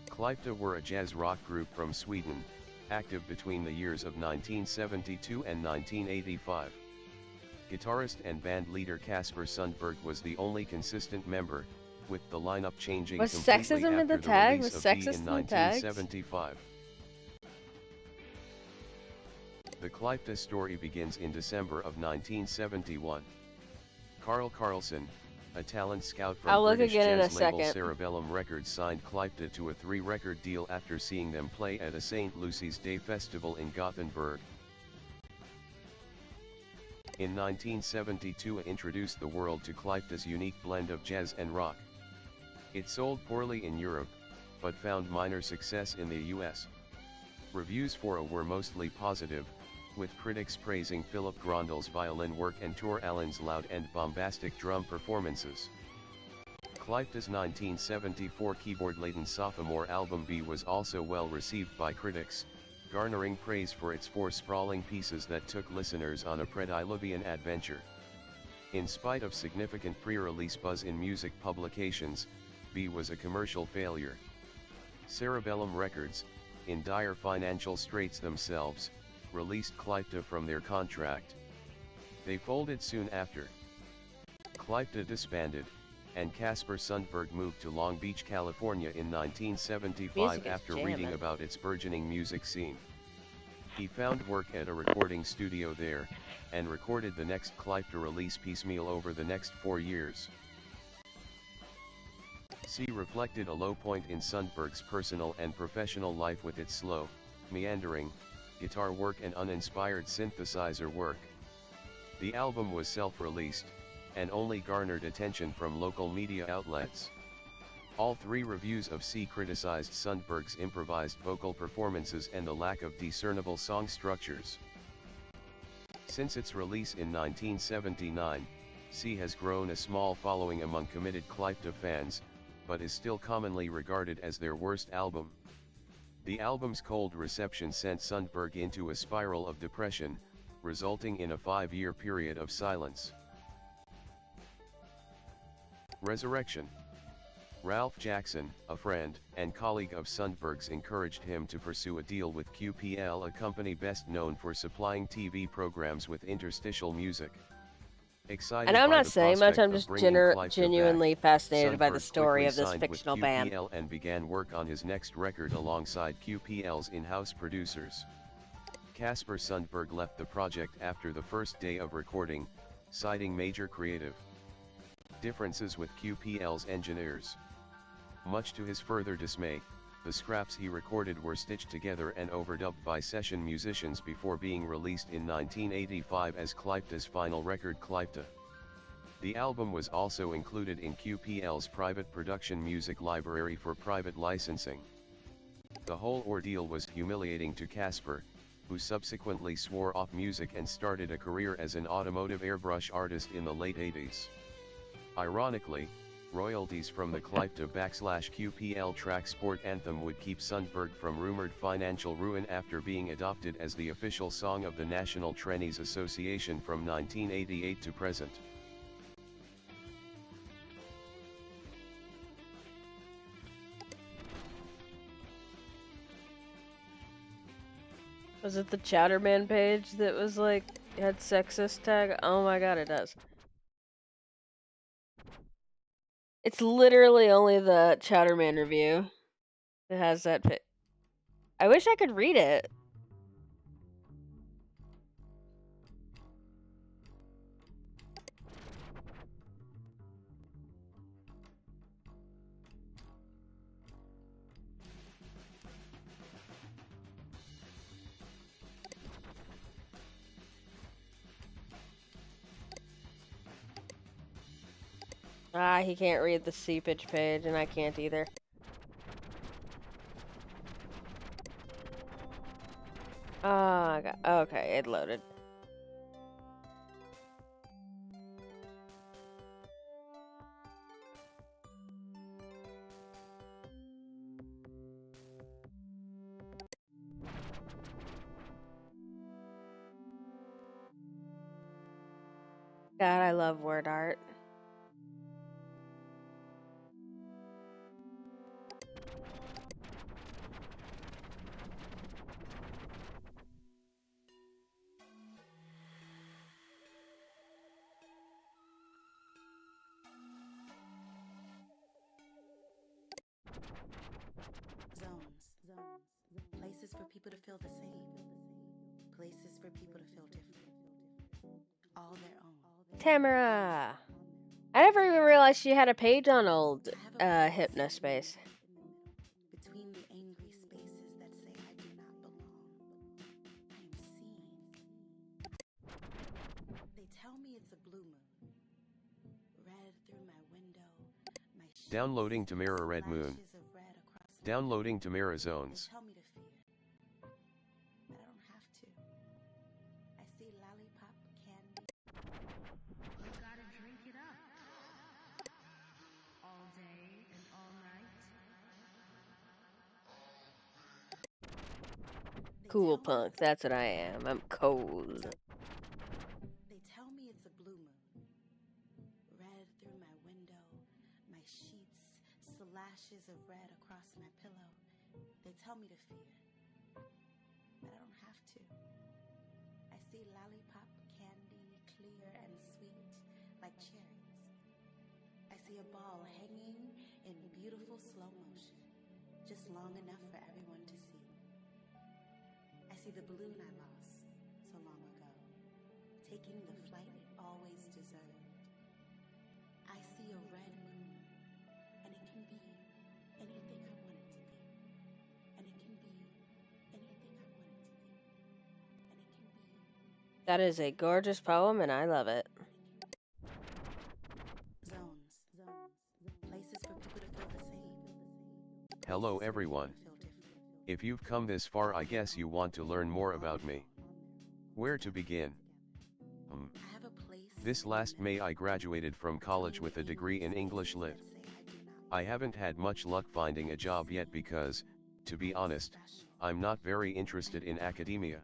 Clyfta were a jazz rock group from Sweden, active between the years of 1972 and 1985. Guitarist and band leader Kasper Sundberg was the only consistent member, with the lineup changing Was completely sexism in the after tag? release Was of B sexist in in the tags? 1975. The Clyfta story begins in December of 1971. Carl Carlson, a talent scout from I'll look British again in a jazz label second. Cerebellum Records signed Clyfta to a 3-record deal after seeing them play at a St. Lucy's Day festival in Gothenburg. In 1972 introduced the world to Clyfta's unique blend of jazz and rock. It sold poorly in Europe, but found minor success in the US. Reviews for it were mostly positive, with critics praising Philip Grondel's violin work and Tor Allen's loud and bombastic drum performances. Clyfta's 1974 keyboard-laden sophomore album B was also well received by critics, garnering praise for its 4 sprawling pieces that took listeners on a pre-diluvian adventure. In spite of significant pre-release buzz in music publications, B was a commercial failure. Cerebellum Records, in dire financial straits themselves, released Clyfta from their contract. They folded soon after. Clyfta disbanded, and Kasper Sundberg moved to Long Beach, California in 1975 after reading about its burgeoning music scene. He found work at a recording studio there, and recorded the next Clyfta release piecemeal over the next 4 years. C reflected a low point in Sundberg's personal and professional life with its slow, meandering, guitar work and uninspired synthesizer work. The album was self-released, and only garnered attention from local media outlets. All 3 reviews of C criticized Sundberg's improvised vocal performances and the lack of discernible song structures. Since its release in 1979, C has grown a small following among committed Clyfta fans, but is still commonly regarded as their worst album. The album's cold reception sent Sundberg into a spiral of depression, resulting in a 5-year period of silence. Resurrection. Ralph Jackson, a friend and colleague of Sundberg's, encouraged him to pursue a deal with QPL, a company best known for supplying TV programs with interstitial music. Excited And I'm by not the saying much, prospect I'm of just bringing Clyfta genuinely back, fascinated by the Sundberg story quickly of this signed with fictional band. QPL and began work on his next record alongside QPL's in-house producers. Kasper Sundberg left the project after the first day of recording, citing major creative differences with QPL's engineers. Much to his further dismay, the scraps he recorded were stitched together and overdubbed by session musicians before being released in 1985 as Clypta's final record Clypta. The album was also included in QPL's private production music library for private licensing. The whole ordeal was humiliating to Casper, who subsequently swore off music and started a career as an automotive airbrush artist in the late 80s. Ironically, royalties from the Clypta/QPL track Sport Anthem would keep Sundberg from rumored financial ruin after being adopted as the official song of the National Trannies Association from 1988 to present. Was it the Chowderman page that was like, had sexist tag? Oh my god, it does. It's literally only the Chowderman review that has that pic. I wish I could read it. Ah, he can't read the seepage page, and I can't either. Ah, okay, it loaded. God, I love word art. Places for people to feel the same. Places for people to feel different. All their own. Tamara! I never even realized she had a page on old HypnoSpace. Between the angry spaces that say I do not belong, I am seen. They tell me it's a blue moon. Red through my window. Downloading Tamara Red Moon. Downloading Tamara Zones. Tell me to fear. But I don't have to. I see lollipop candy. You gotta drink it up. All day and all night. Cool punk, that's what I am. I'm cold. They tell me it's a blue moon. Red through my window. My sheets, slashes of red across my pillow. They tell me to fear. But I don't have to. I see lollipop candy, clear and sweet, like cherries. I see a ball hanging in beautiful slow motion, just long enough for everyone to see. I see the balloon I lost so long ago, taking the flight it always deserved. I see a red moon, and it can be anything I want it to be. And it can be anything I want it to be. And it can be... That is a gorgeous poem, and I love it. Zones. Places for people to feel the same. Hello everyone. If you've come this far, I guess you want to learn more about me. Where to begin? This last May I graduated from college with a degree in English Lit. I haven't had much luck finding a job yet because, to be honest, I'm not very interested in academia.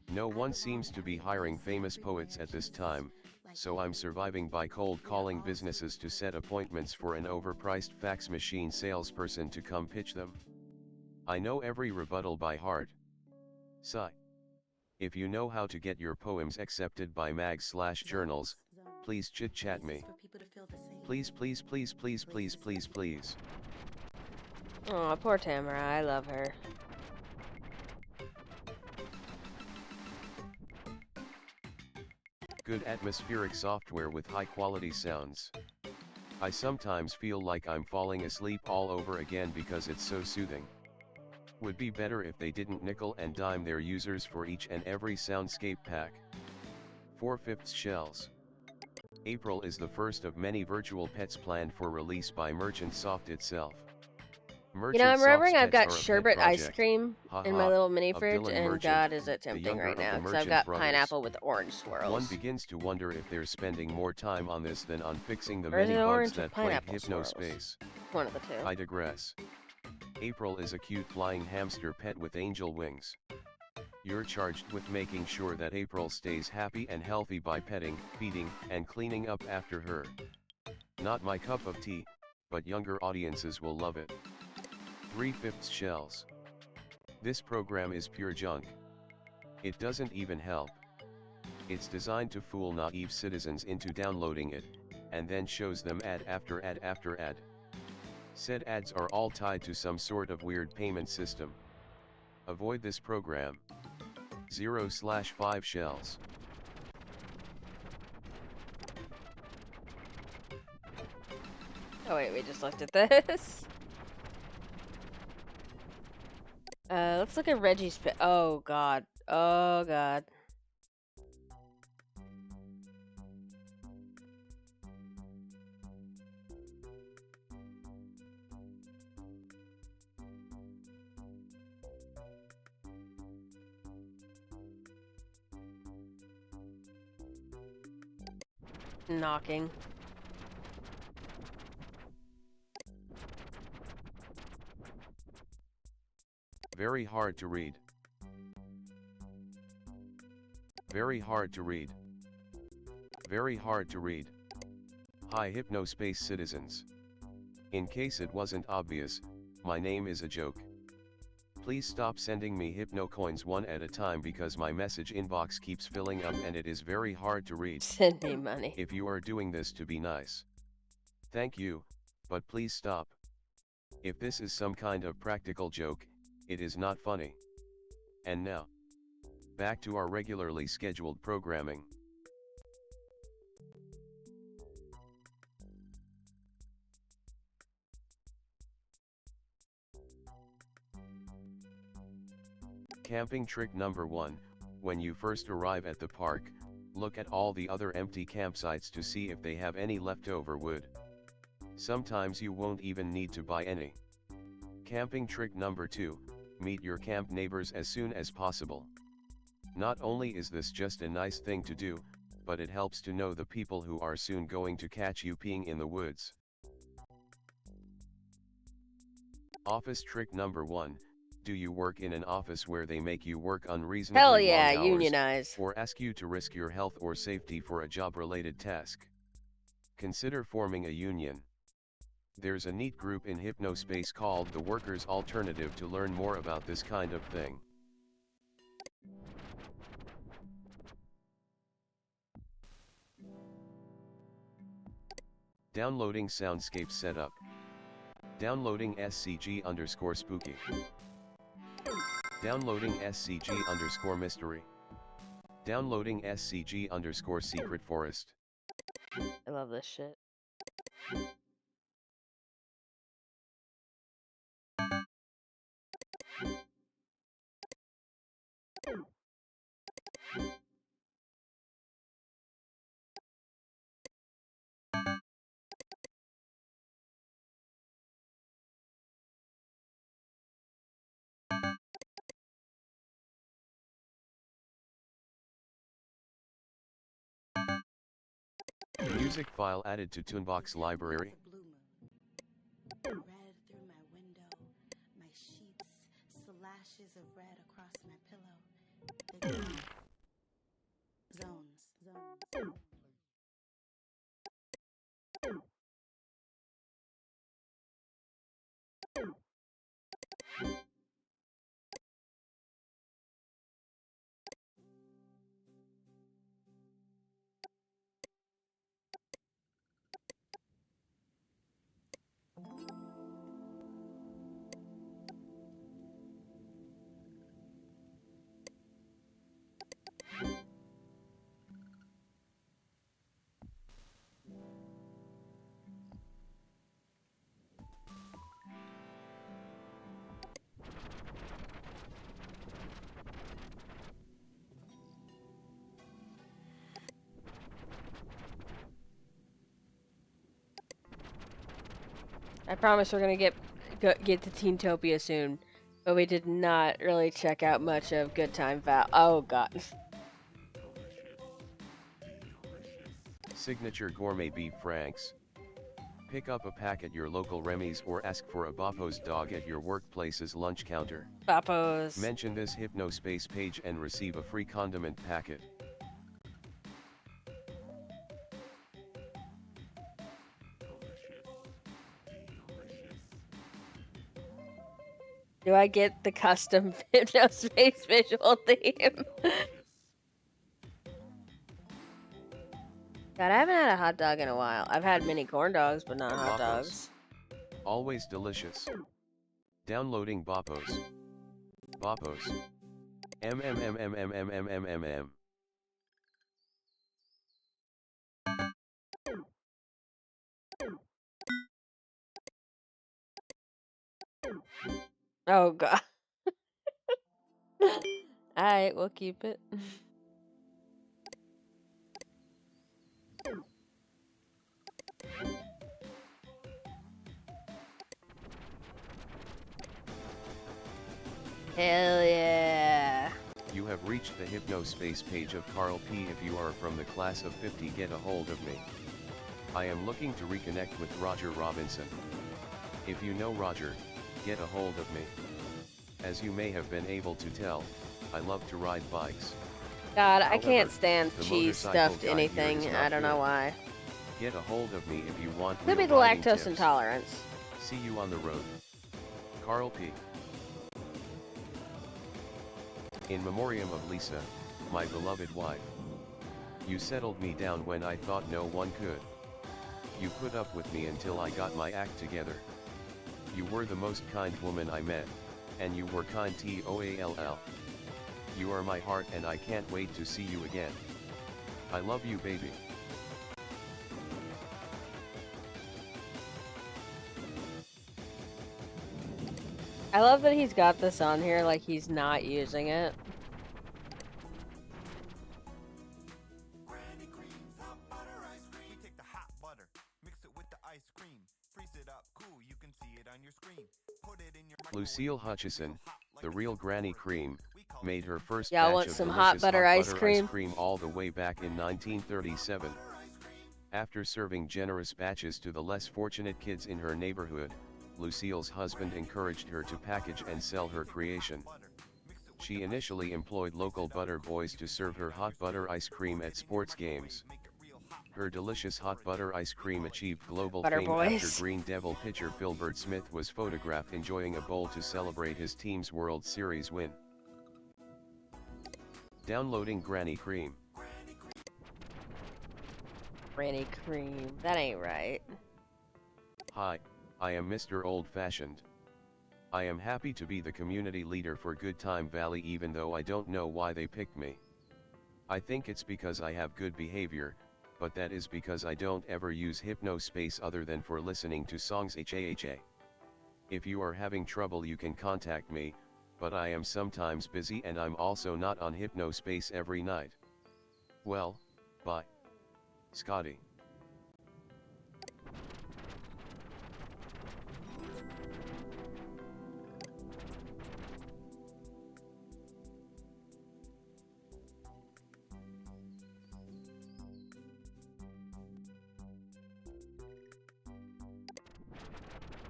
No one seems to be hiring famous poets at this time, so I'm surviving by cold calling businesses to set appointments for an overpriced fax machine salesperson to come pitch them. I know every rebuttal by heart. Sigh. If you know how to get your poems accepted by mags/journals, please chit-chat me. Please, please, please, please, please, please, please. Aw, poor Tamara, I love her. Good atmospheric software with high quality sounds. I sometimes feel like I'm falling asleep all over again because it's so soothing. Would be better if they didn't nickel and dime their users for each and every soundscape pack. 4/5 shells. April is the first of many virtual pets planned for release by Merchant Soft itself. You know, I'm remembering I've got pets are a pet sherbet ice project, cream in my little mini of fridge, Dylan and Merchant, God, is it the tempting younger right of now, the because I've Merchant got brothers. pineapple with orange swirls. One begins to wonder if they're spending more time on this than on fixing the Or is many it bugs orange that with plague pineapple swirls? HypnoSpace. One of the two. I digress. April is a cute flying hamster pet with angel wings. You're charged with making sure that April stays happy and healthy by petting, feeding, and cleaning up after her. Not my cup of tea, but younger audiences will love it. 3/5 shells. This program is pure junk. It doesn't even help. It's designed to fool naive citizens into downloading it, and then shows them ad after ad after ad. Said ads are all tied to some sort of weird payment system. Avoid this program. 0/5 shells. Oh wait, we just looked at this. Let's look at Reggie's pet. Oh god. Oh god. Knocking. Very hard to read. Very hard to read. Very hard to read. Hi HypnoSpace citizens. In case it wasn't obvious, my name is a joke. Please stop sending me Hypno coins one at a time because my message inbox keeps filling up and it is very hard to read. Send me money. If you are doing this to be nice. Thank you, but please stop. If this is some kind of practical joke, it is not funny. And now, back to our regularly scheduled programming. Camping trick number 1, when you first arrive at the park, look at all the other empty campsites to see if they have any leftover wood. Sometimes you won't even need to buy any. Camping trick number 2, meet your camp neighbors as soon as possible. Not only is this just a nice thing to do, but it helps to know the people who are soon going to catch you peeing in the woods. Office trick number 1, do you work in an office where they make you work unreasonably Hell long yeah, hours, unionize. or ask you to risk your health or safety for a job-related task? Consider forming a union. There's a neat group in HypnoSpace called the Workers' Alternative to learn more about this kind of thing. Downloading Soundscape Setup. Downloading SCG_spooky. Downloading SCG_mystery. Downloading SCG_secret forest. I love this shit. Music file added to Toonbox library. Red through my window, my sheets, slashes of red across my pillow. Zones. I promise we're gonna get to Teentopia soon, but we did not really check out much of Good Time Val. Oh god. Signature gourmet beef franks. Pick up a pack at your local Remy's or ask for a Bappo's dog at your workplace's lunch counter. Bappo's. Mention this HypnoSpace page and receive a free condiment packet. Do I get the custom HypnoSpace visual theme? God, I haven't had a hot dog in a while. I've had mini corn dogs, but not hot dogs. Always delicious. Downloading Bappo's. Bappo's. MMMMMMMMMM. Oh god. Alright, we'll keep it. Hell yeah. You have reached the HypnoSpace page of Carl P. If you are from the class of 50, get a hold of me. I am looking to reconnect with Roger Robinson. If you know Roger, get a hold of me. As you may have been able to tell, I love to ride bikes. God, However, I can't stand the cheese motorcycle stuffed guy here anything. is I not don't know good. why. Get a hold of me if you want Could be real the riding lactose tips. intolerance. See you on the road. Carl P. In memoriam of Lisa, my beloved wife. You settled me down when I thought no one could. You put up with me until I got my act together. You were the most kind woman I met, and you were kind TOALL. You are my heart and I can't wait to see you again. I love you, baby. I love that he's got this on here like he's not using it. Granny creams, hot butter ice cream. We take the hot butter, mix it with the ice cream, freeze it up cool, you can see it on your screen. Put it in your Lucille Hutchison, the real Granny Cream, made her first Y'all batch want of some delicious hot butter ice cream? all the way back in 1937. After serving generous batches to the less fortunate kids in her neighborhood, Lucille's husband encouraged her to package and sell her creation. She initially employed local butter boys to serve her hot butter ice cream at sports games. Her delicious hot butter ice cream achieved global Butter fame boys. after Green Devil pitcher Philbert Smith was photographed enjoying a bowl to celebrate his team's World Series win. Downloading Granny Cream. Granny cream. That ain't right. Hi, I am Mr. Old Fashioned. I am happy to be the community leader for Good Time Valley even though I don't know why they picked me. I think it's because I have good behavior, but that is because I don't ever use HypnoSpace other than for listening to songs HAHA. If you are having trouble you can contact me, but I am sometimes busy and I'm also not on HypnoSpace every night. Well, bye. Scotty.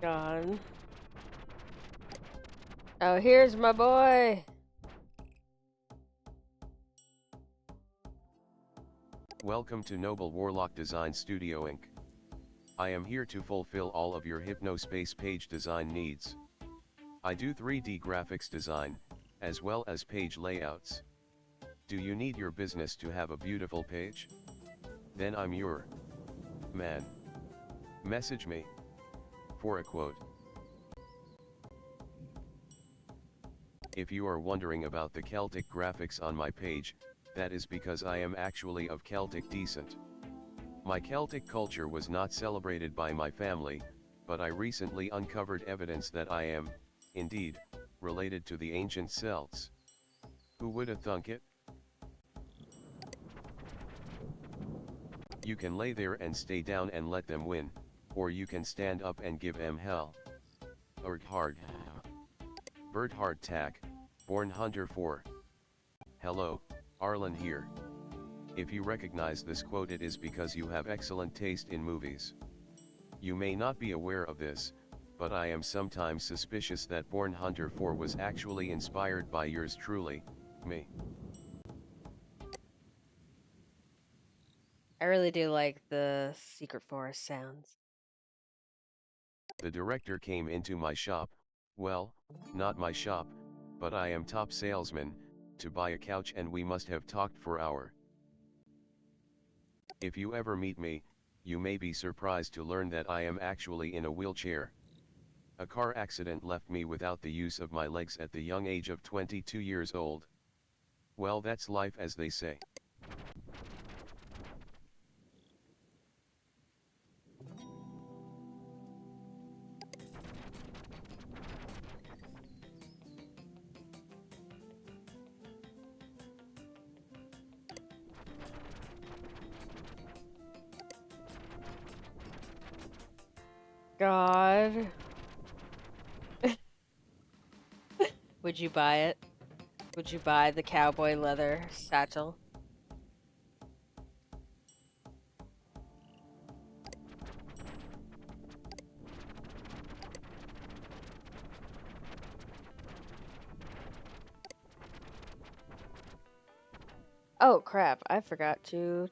Gone. Oh, here's my boy. Welcome to Noble Warlock Design Studio Inc. I am here to fulfill all of your HypnoSpace page design needs. I do 3D graphics design, as well as page layouts. Do you need your business to have a beautiful page? Then I'm your man. Message me for a quote. If you are wondering about the Celtic graphics on my page, that is because I am actually of Celtic descent. My Celtic culture was not celebrated by my family, but I recently uncovered evidence that I am, indeed, related to the ancient Celts. Who would have thunk it? You can lay there and stay down and let them win, or you can stand up and give em hell. Erg hard. Bird hard tack, Born Hunter 4. Hello, Arlen here. If you recognize this quote, it is because you have excellent taste in movies. You may not be aware of this, but I am sometimes suspicious that Born Hunter 4 was actually inspired by yours truly, me. I really do like the Secret Forest sounds. The director came into my shop, well, not my shop, but I am top salesman, to buy a couch, and we must have talked for hour. If you ever meet me, you may be surprised to learn that I am actually in a wheelchair. A car accident left me without the use of my legs at the young age of 22 years old. Well, that's life, as they say. God. Would you buy it? Would you buy the cowboy leather satchel? Oh crap, I forgot to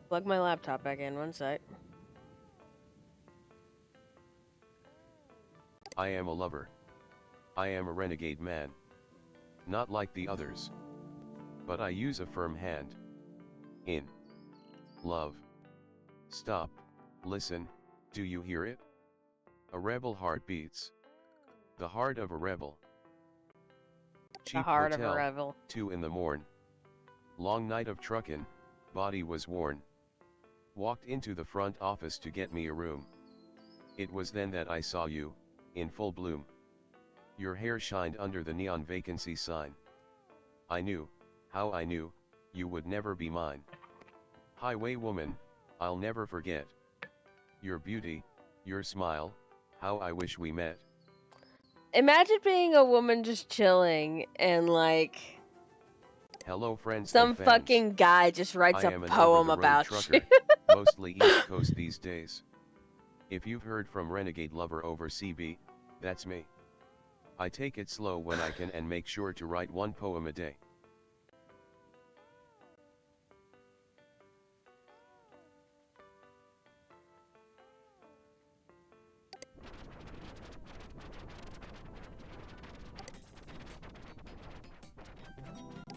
plug my laptop back in. One sec. I am a lover. I am a renegade man. Not like the others. But I use a firm hand. In love. Stop, listen, do you hear it? A rebel heart beats. The heart of a rebel. Cheap The heart hotel, of a rebel. 2 in the morn. Long night of truckin', body was worn. Walked into the front office to get me a room. It was then that I saw you, in full bloom. Your hair shined under the neon vacancy sign. I knew, how I knew, you would never be mine. Highway woman, I'll never forget. Your beauty, your smile, how I wish we met. Imagine being a woman just chilling and like Hello friends some and fans. fucking guy just writes I a am an poem over-the-road about trucker, you. mostly East Coast these days. If you've heard from Renegade Lover over CB, that's me. I take it slow when I can and make sure to write one poem a day.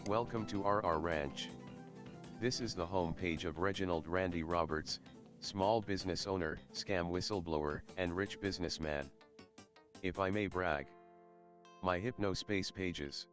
Welcome to RR Ranch. This is the home page of Reginald Randy Roberts, small business owner, scam whistleblower, and rich businessman. If I may brag. My HypnoSpace pages.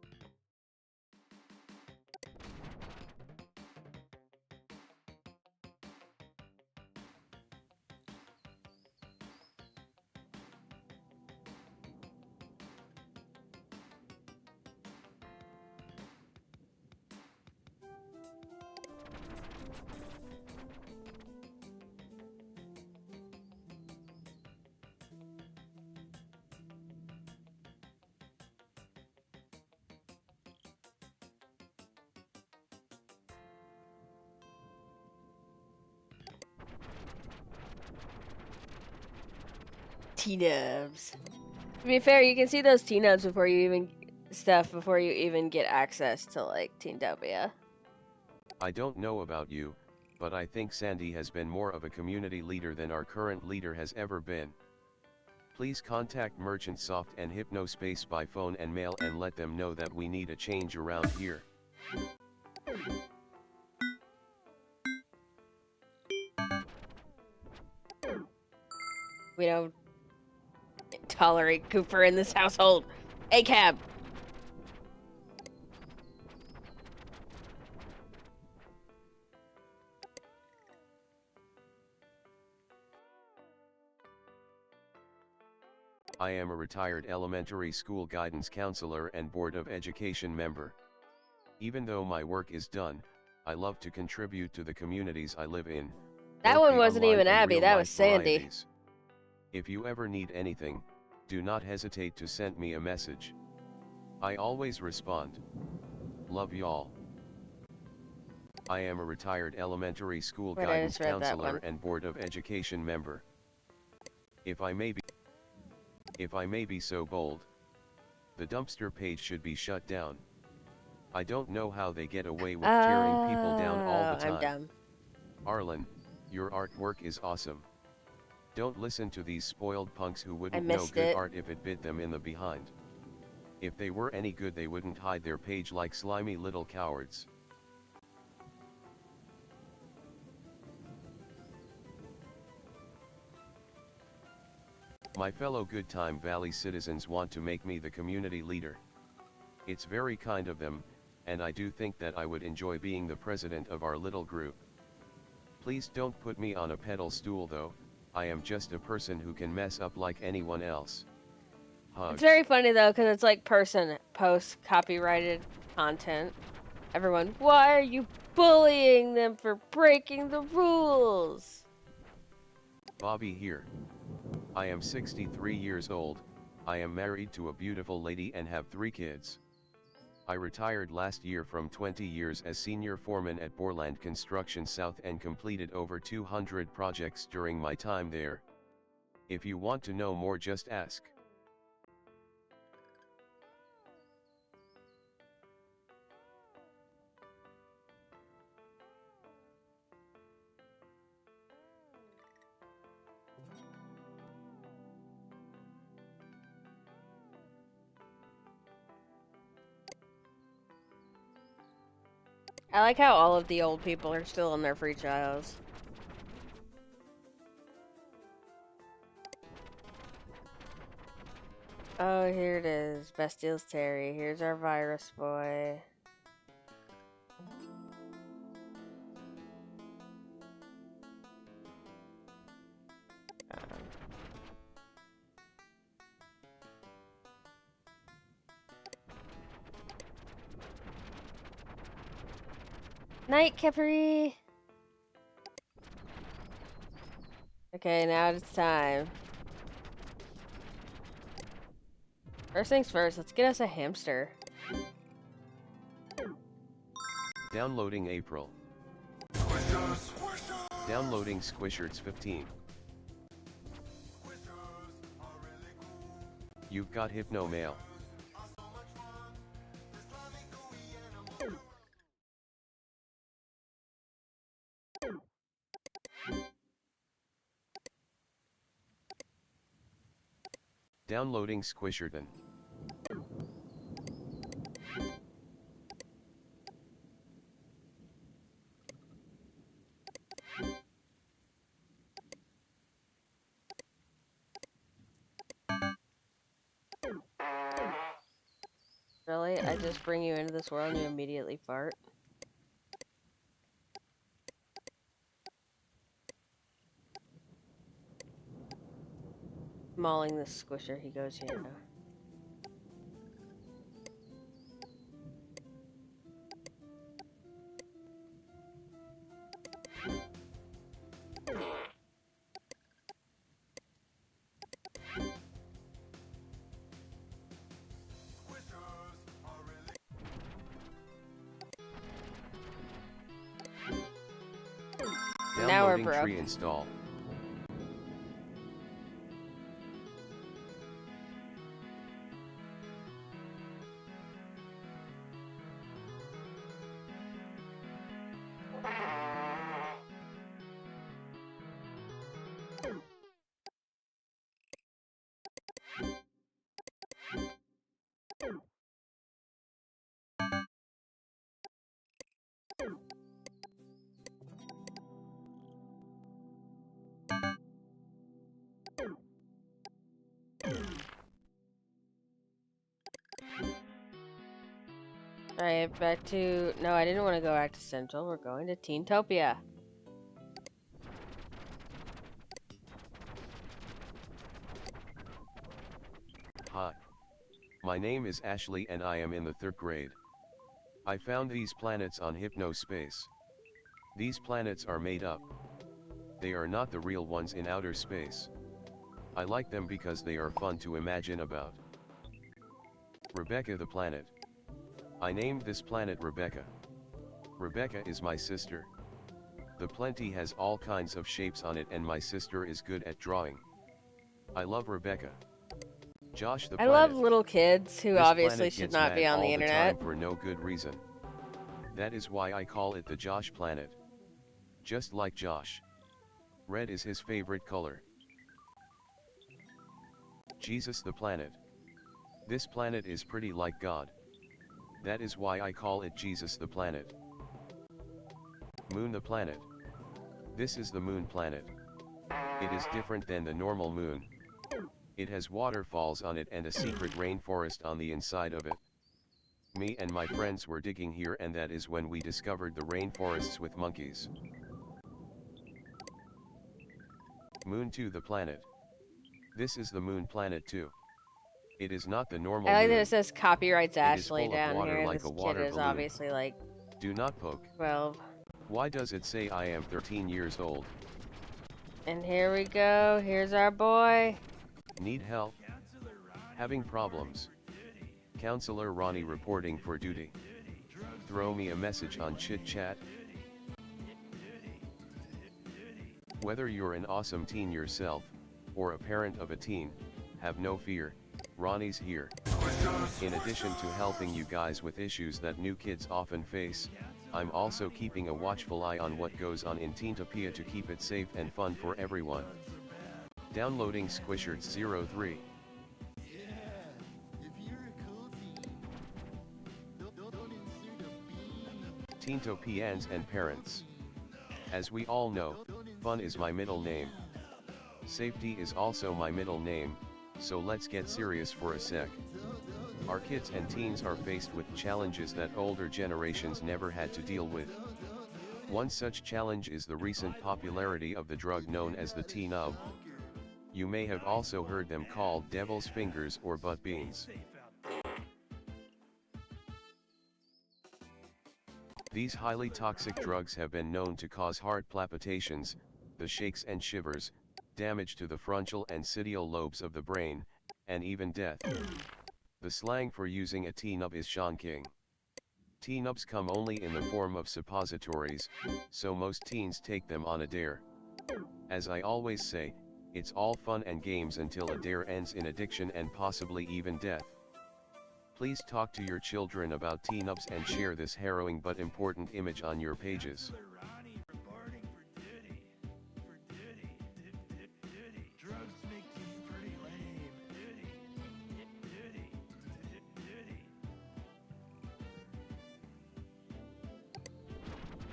T-nubs. To be fair, you can see those T-nubs before you even get access to like Teen W. I don't know about you, but I think Sandy has been more of a community leader than our current leader has ever been. Please contact Merchant Soft and HypnoSpace by phone and mail and let them know that we need a change around here. We don't tolerate Cooper in this household. A cab. I am a retired elementary school guidance counselor and Board of Education member. Even though my work is done, I love to contribute to the communities I live in. That both one the wasn't online even and Abby, that was real-life Sandy. varieties. If you ever need anything, do not hesitate to send me a message. I always respond. Love y'all. I am a retired elementary school Wait, I guidance just read that counselor one. and Board of Education member. If I may be so bold, the dumpster page should be shut down. I don't know how they get away with tearing people down all the time. I'm dumb. Arlen, your artwork is awesome. Don't listen to these spoiled punks who wouldn't know missed good it. art if it bit them in the behind. If they were any good, they wouldn't hide their page like slimy little cowards. My fellow Good Time Valley citizens want to make me the community leader. It's very kind of them, and I do think that I would enjoy being the president of our little group. Please don't put me on a pedal stool though, I am just a person who can mess up like anyone else. Hugs. It's very funny though, because it's like person posts copyrighted content. Everyone, why are you bullying them for breaking the rules? Bobby here. I am 63 years old, I am married to a beautiful lady and have 3 kids. I retired last year from 20 years as senior foreman at Borland Construction South and completed over 200 projects during my time there. If you want to know more, just ask. I like how all of the old people are still in their free trials. Oh, here it is. Bastille's Terry. Here's our virus boy. Night, Capri! Okay, now it's time. First things first, let's get us a hamster. Downloading April. Downloading Squishers 15. You've got Hypno Mail. Downloading Squisherton. Really? I just bring you into this world and you immediately fart? Mauling this squisher, he goes, you know. Now we're Downloading broke. Tree install. Alright, back to... No, I didn't want to go back to Central. We're going to Teentopia. Hi. My name is Ashley and I am in the 3rd grade. I found these planets on HypnoSpace. These planets are made up. They are not the real ones in outer space. I like them because they are fun to imagine about. Rebecca the planet. I named this planet Rebecca. Rebecca is my sister. The plenty has all kinds of shapes on it and my sister is good at drawing. I love Rebecca. Josh the I planet. love little kids who This obviously planet should gets not mad be on the all internet. time for no good reason. That is why I call it the Josh planet. Just like Josh. Red is his favorite color. Jesus the planet. This planet is pretty like God. That is why I call it Jesus the planet. Moon the planet. This is the moon planet. It is different than the normal moon. It has waterfalls on it and a secret rainforest on the inside of it. Me and my friends were digging here and that is when we discovered the rainforests with monkeys. Moon 2 the planet. This is the moon planet too. It is not the normal I like moon. that it says copyrights It is Ashley full of down water here. like This a kid water is balloon. obviously like Do not poke. 12. Why does it say I am 13 years old? And here we go. Here's our boy. Need help? Having problems? Counselor Ronnie reporting for duty. Throw me a message on Chit Chat. Whether you're an awesome teen yourself, or a parent of a teen, have no fear, Ronnie's here. In addition to helping you guys with issues that new kids often face, I'm also keeping a watchful eye on what goes on in Teentopia to keep it safe and fun for everyone. Downloading Squishers 03. Teentopians and parents. As we all know, fun is my middle name. Safety is also my middle name, so let's get serious for a sec. Our kids and teens are faced with challenges that older generations never had to deal with. One such challenge is the recent popularity of the drug known as the T-nub. You may have also heard them called devil's fingers or butt beans. These highly toxic drugs have been known to cause heart palpitations, the shakes and shivers, damage to the frontal and citial lobes of the brain, and even death. The slang for using a T-nub is shonking. T-nubs come only in the form of suppositories, so most teens take them on a dare. As I always say, it's all fun and games until a dare ends in addiction and possibly even death. Please talk to your children about T-nubs and share this harrowing but important image on your pages.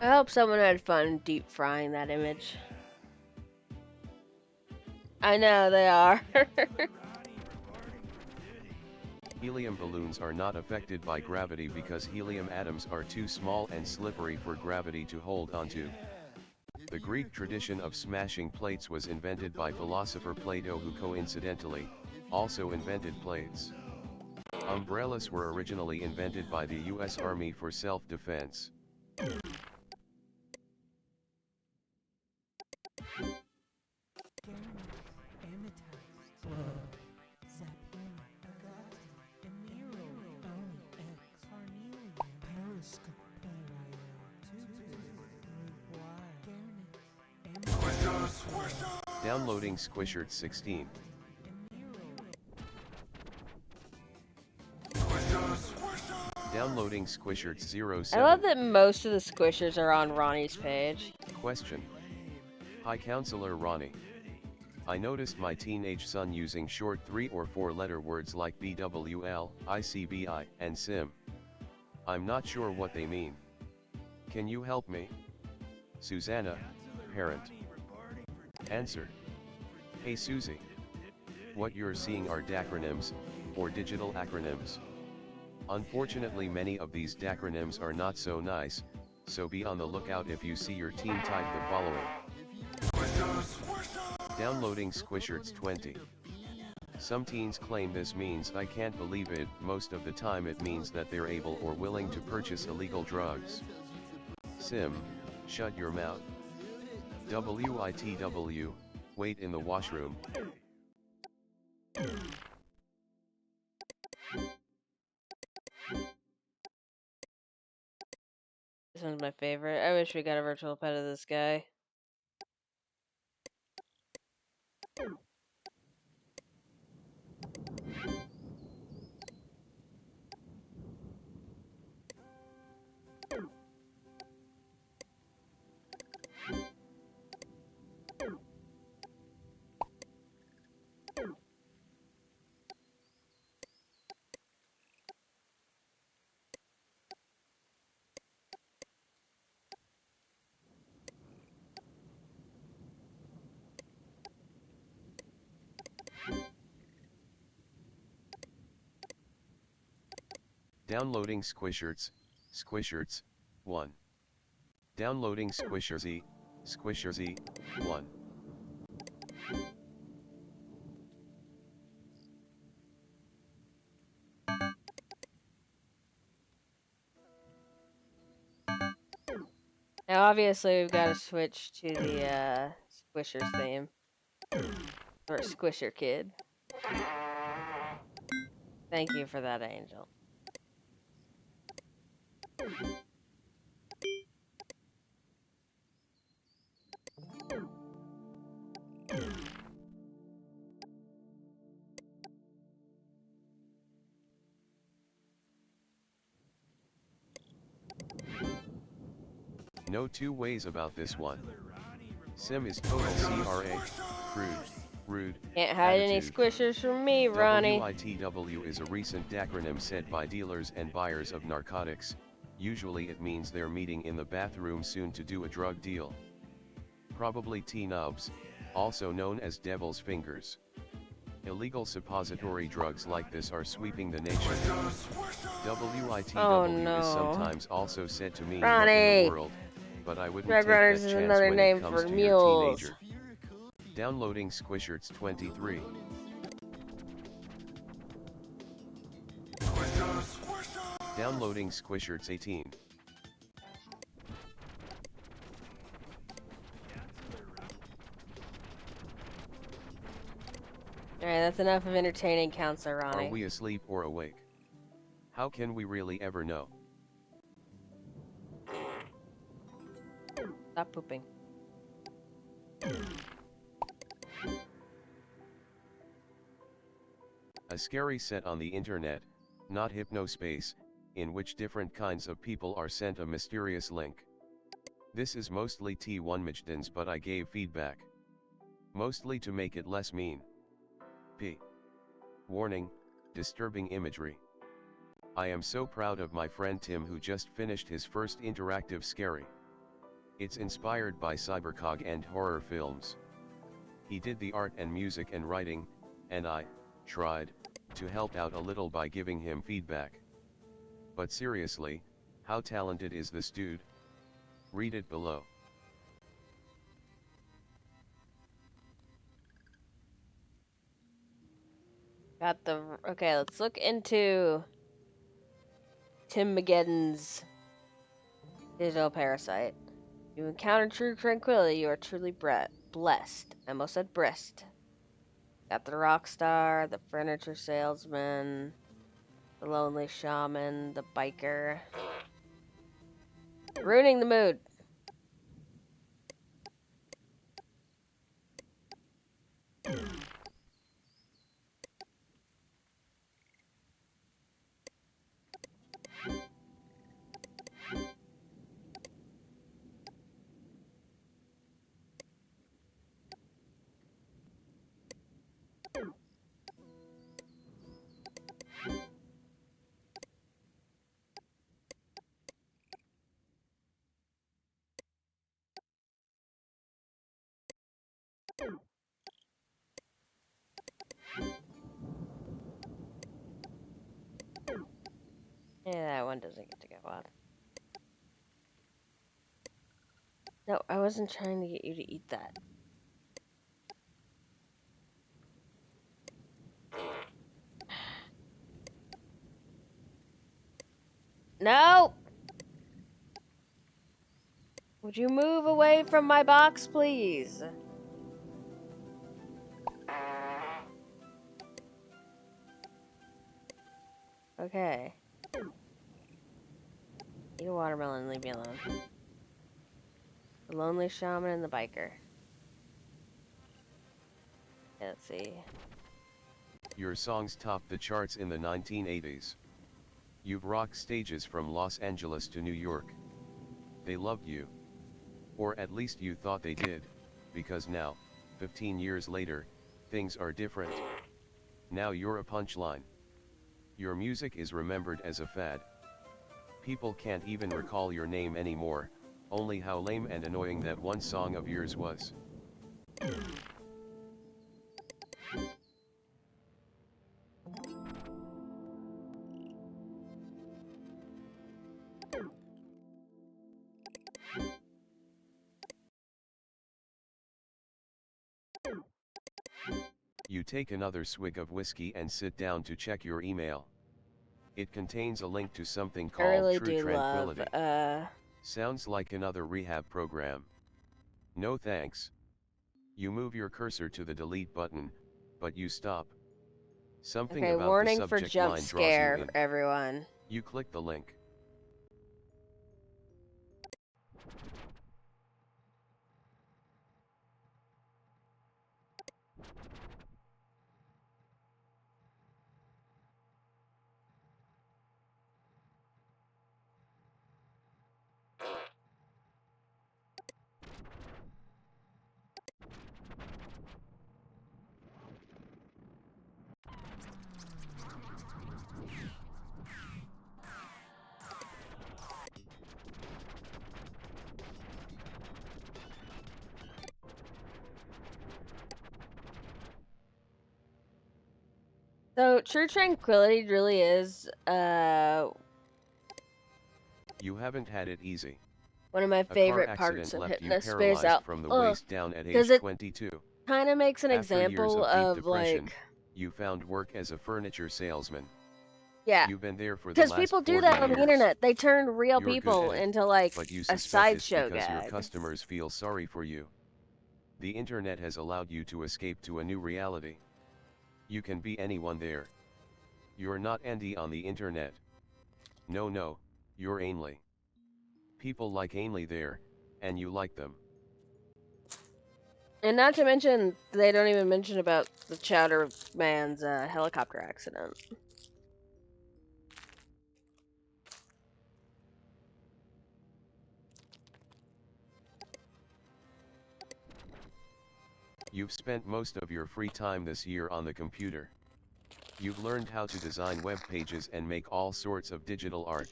I hope someone had fun deep frying that image. I know they are. Helium balloons are not affected by gravity because helium atoms are too small and slippery for gravity to hold onto. The Greek tradition of smashing plates was invented by philosopher Plato, who coincidentally, also invented plates. Umbrellas were originally invented by the US Army for self-defense. Downloading Squishers 16. Downloading Squishers 07. I love that most of the squishers are on Ronnie's page. Question. Hi Counselor Ronnie. I noticed my teenage son using short 3 or 4 letter words like BWL, ICBI, and SIM. I'm not sure what they mean. Can you help me? Susanna, parent. Answer. Hey Susie. What you're seeing are dacronyms, or digital acronyms. Unfortunately, many of these dacronyms are not so nice, so be on the lookout if you see your teen type the following. Downloading Squishers 20. Some teens claim this means I can't believe it. Most of the time it means that they're able or willing to purchase illegal drugs. Sim, shut your mouth. WITW, wait in the washroom. This one's my favorite. I wish we got a virtual pet of this guy. Downloading Squisherts, Squisherts, 1. Downloading Squisherzy, Squisherzy, 1. Now, obviously, we've got to switch to the Squishers theme. Or Squisher Kid. Thank you for that, Angel. No two ways about this one. Sim is total CRA, crude, rude, Can't hide any attitude. squishers from me, Ronnie. WITW is a recent acronym said by dealers and buyers of narcotics. Usually it means they're meeting in the bathroom soon to do a drug deal. Probably T-nubs, also known as devil's fingers. Illegal suppository drugs like this are sweeping the nation. WITW Oh, no. is sometimes also said to mean Ronnie. what in the world, but I wouldn't Drug take that runners chance is another when name it comes for to mules. your teenager. Downloading Squisherts 23. Downloading Squisherts 18. Alright, that's enough of entertaining Counselor Ronnie. Are we asleep or awake? How can we really ever know? Stop pooping. A scary set on the internet, not HypnoSpace, in which different kinds of people are sent a mysterious link. This is mostly T1 Majdans, but I gave feedback. Mostly to make it less mean. P. Warning, disturbing imagery. I am so proud of my friend Tim who just finished his first interactive scary. It's inspired by cybercog and horror films. He did the art and music and writing, and I tried to help out a little by giving him feedback. But seriously, how talented is this dude? Read it below. Got the... Okay, let's look into Tim Mageddon's digital parasite. You encounter true tranquility, you are truly blessed. I almost said breast. Got the rock star, the furniture salesman, the lonely shaman, the biker. Ruining the mood. Yeah, that one doesn't get to go on. No, I wasn't trying to get you to eat that. No! Would you move away from my box, please? Okay. Eat a watermelon, leave me alone. The lonely shaman and the biker. Let's see. Your songs topped the charts in the 1980s. You've rocked stages from Los Angeles to New York. They loved you. Or at least you thought they did, because now, 15 years later, things are different. Now you're a punchline. Your music is remembered as a fad. People can't even recall your name anymore, only how lame and annoying that one song of yours was. You take another swig of whiskey and sit down to check your email. It contains a link to something I really called True do love, Tranquility. Sounds like another rehab program. No thanks. You move your cursor to the delete button, but you stop. Something okay, about warning the for subject jump line draws you scare, in. everyone. You click the link. So, True Tranquility really is, You haven't had it easy. one of my A car favorite accident parts of left you HypnoSpace paralyzed from the Outlaw. waist down at Because age it 22. kind of makes an After years example of deep of, depression, like, you found work as a furniture salesman. yeah. You've been there for the Because last people do 40 that on the years. internet. They turn real You're good people at it, into, like, but you a suspect it's sideshow because your gag. customers feel sorry for you. The internet has allowed you to escape to a new reality. You can be anyone there. You're not Andy on the internet. No, you're Ainley. People like Ainley there, and you like them. And not to mention, they don't even mention about the Chowder Man's helicopter accident. You've spent most of your free time this year on the computer. You've learned how to design web pages and make all sorts of digital art.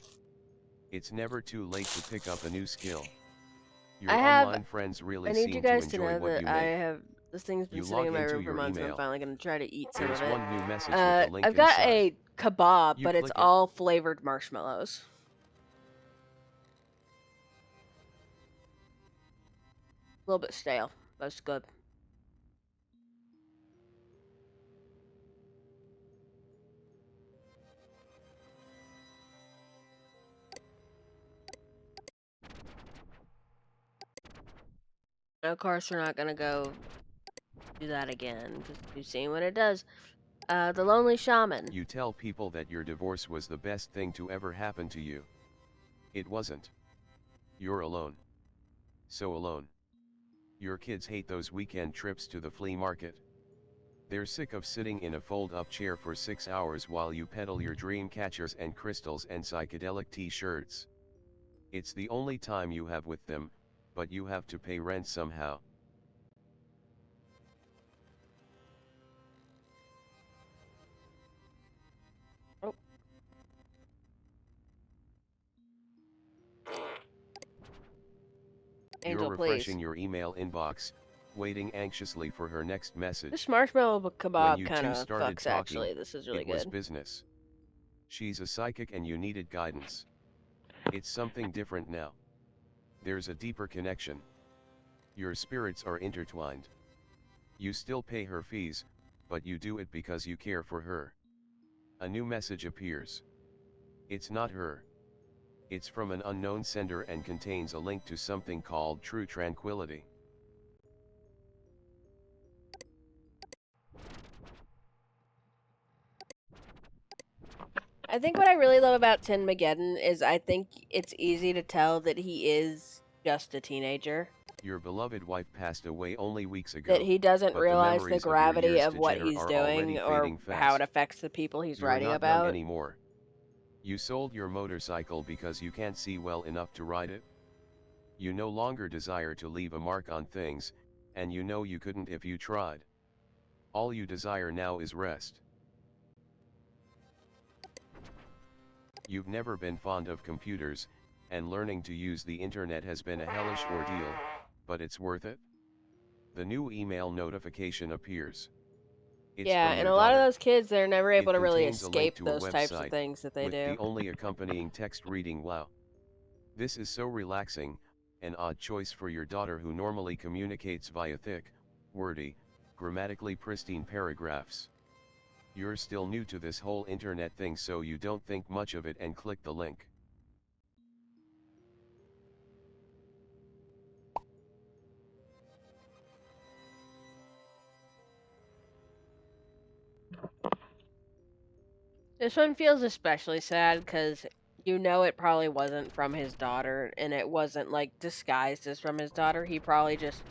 It's never too late to pick up a new skill. Your online friends really I need you seem to guys to enjoy know what that you I make. have, this thing's been You sitting log in my into room for your months and I'm email. finally going to try to eat some There's of it. one new message with a link I've got inside. a kebab, You but it's click it. all flavored marshmallows. A little bit stale, but it's good. Of course, we're not going to go do that again, because you've seen what it does. The Lonely Shaman. You tell people that your divorce was the best thing to ever happen to you. It wasn't. You're alone. So alone. Your kids hate those weekend trips to the flea market. They're sick of sitting in a fold-up chair for 6 hours while you peddle your dream catchers and crystals and psychedelic t-shirts. It's the only time you have with them, but you have to pay rent somehow. Oh. Angel, You're refreshing please. your email inbox, waiting anxiously for her next message. This marshmallow When kebab you kind two of started fucks, talking, actually. This is really it was good. business. She's a psychic and you needed guidance. It's something different now. There's a deeper connection. Your spirits are intertwined. You still pay her fees, but you do it because you care for her. A new message appears. It's not her. It's from an unknown sender and contains a link to something called True Tranquility. I think what I really love about Tin Mageddon is I think it's easy to tell that he is just a teenager. Your beloved wife passed away only weeks ago. That he doesn't but realize the memories of your gravity years of what together he's are already doing or fading how it fast. affects the people he's You're writing not about. young anymore. You sold your motorcycle because you can't see well enough to ride it. You no longer desire to leave a mark on things, and you know you couldn't if you tried. All you desire now is rest. You've never been fond of computers, and learning to use the internet has been a hellish ordeal, but it's worth it. The new email notification appears. It's Yeah, from and your a lot of daughter. those kids, they're never able It to really contains a link escape to a those types of website, things that they with do. the only accompanying text reading wow. This is so relaxing, an odd choice for your daughter who normally communicates via thick, wordy, grammatically pristine paragraphs. You're still new to this whole internet thing, so you don't think much of it and click the link. This one feels especially sad because you know it probably wasn't from his daughter, and it wasn't like disguised as from his daughter. He probably just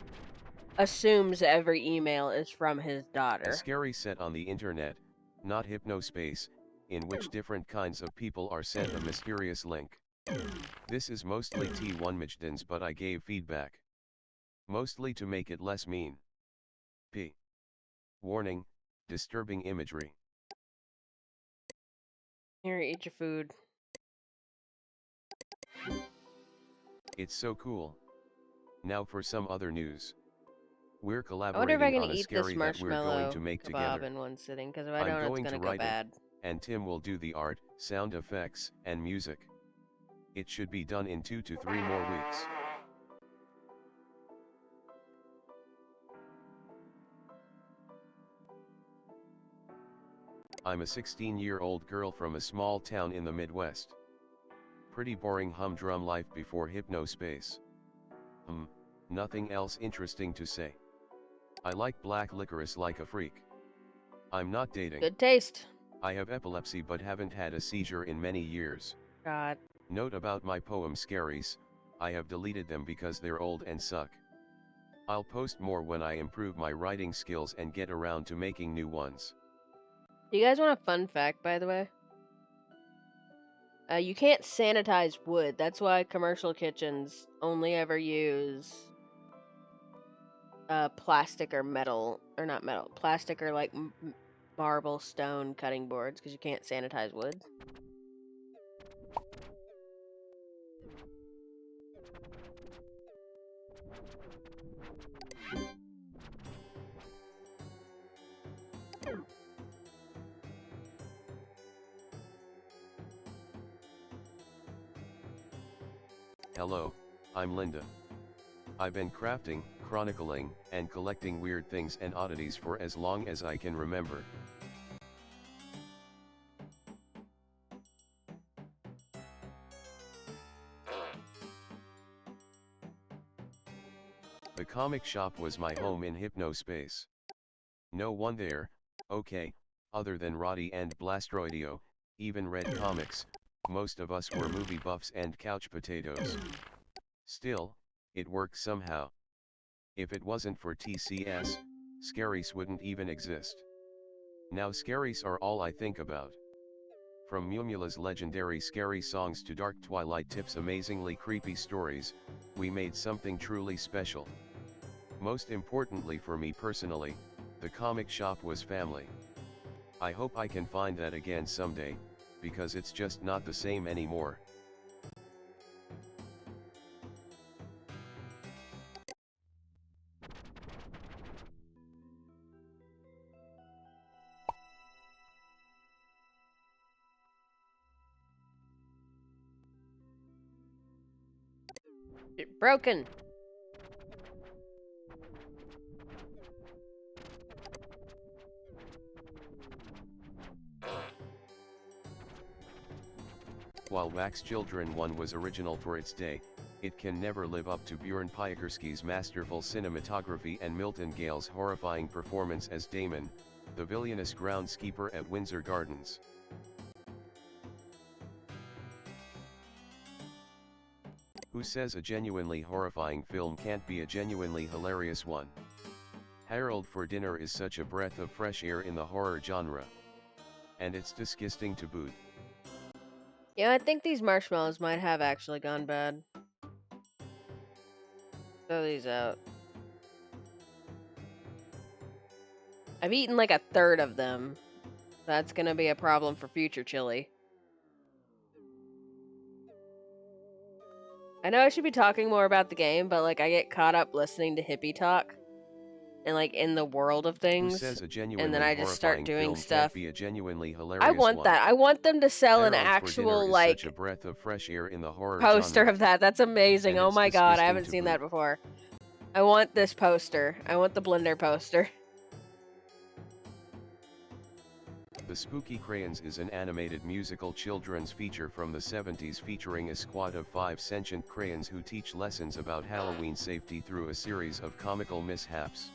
assumes every email is from his A daughter. scary set on the internet, not HypnoSpace, in which different kinds of people are sent a mysterious link. This is mostly T1 Majdens, but I gave feedback. Mostly to make it less mean. P. Warning, disturbing imagery. Here, eat your food. It's so cool. Now for some other news. We're I wonder if I collaborating can on a eat this scary that we're going marshmallow to make kebab together. in one sitting, because if I I'm don't, it's going gonna to go write bad. it, and Tim will do the art, sound effects, and music. It should be done in 2 to 3 more weeks. I'm a 16-year-old girl from a small town in the Midwest. Pretty boring humdrum life before HypnoSpace. Nothing else interesting to say. I like black licorice like a freak. I'm not dating. Good taste. I have epilepsy but haven't had a seizure in many years. God. Note about my poem Scaries, I have deleted them because they're old and suck. I'll post more when I improve my writing skills and get around to making new ones. Do you guys want a fun fact, by the way? You can't sanitize wood. That's why commercial kitchens only ever use plastic or metal, or not metal, plastic or like marble stone cutting boards, because you can't sanitize wood. Hello, I'm Linda. I've been crafting, chronicling, and collecting weird things and oddities for as long as I can remember. The comic shop was my home in HypnoSpace. No one there, okay, other than Roddy and Blastroidio, even read comics. Most of us were movie buffs and couch potatoes. Still, it worked somehow. If it wasn't for TCS, Scaries wouldn't even exist. Now Scaries are all I think about. From Mumula's legendary scary songs to Dark Twilight Tip's amazingly creepy stories, we made something truly special. Most importantly for me personally, the comic shop was family. I hope I can find that again someday, because it's just not the same anymore. You're broken. While Wax Children 1 was original for its day, it can never live up to Bjorn Piekarski's masterful cinematography and Milton Gale's horrifying performance as Damon, the villainous groundskeeper at Windsor Gardens. Who says a genuinely horrifying film can't be a genuinely hilarious one? Harold for Dinner is such a breath of fresh air in the horror genre. And it's disgusting to boot. Yeah, I think these marshmallows might have actually gone bad. Throw these out. I've eaten like a third of them. That's gonna be a problem for future chili. I know I should be talking more about the game, but like I get caught up listening to hippie talk and like in the world of Who things, says a and genuinely then I just start horrifying doing film stuff. can't be a genuinely hilarious I want one? that. I want them to sell an Harold for Dinner actual is like such a breath of fresh air in the horror poster genre. of that. That's amazing. And Oh it's my god, I disgusting haven't to seen boot. that before. I want this poster. I want the Blender poster. The Spooky Crayons is an animated musical children's feature from the 70s featuring a squad of 5 sentient crayons who teach lessons about Halloween safety through a series of comical mishaps.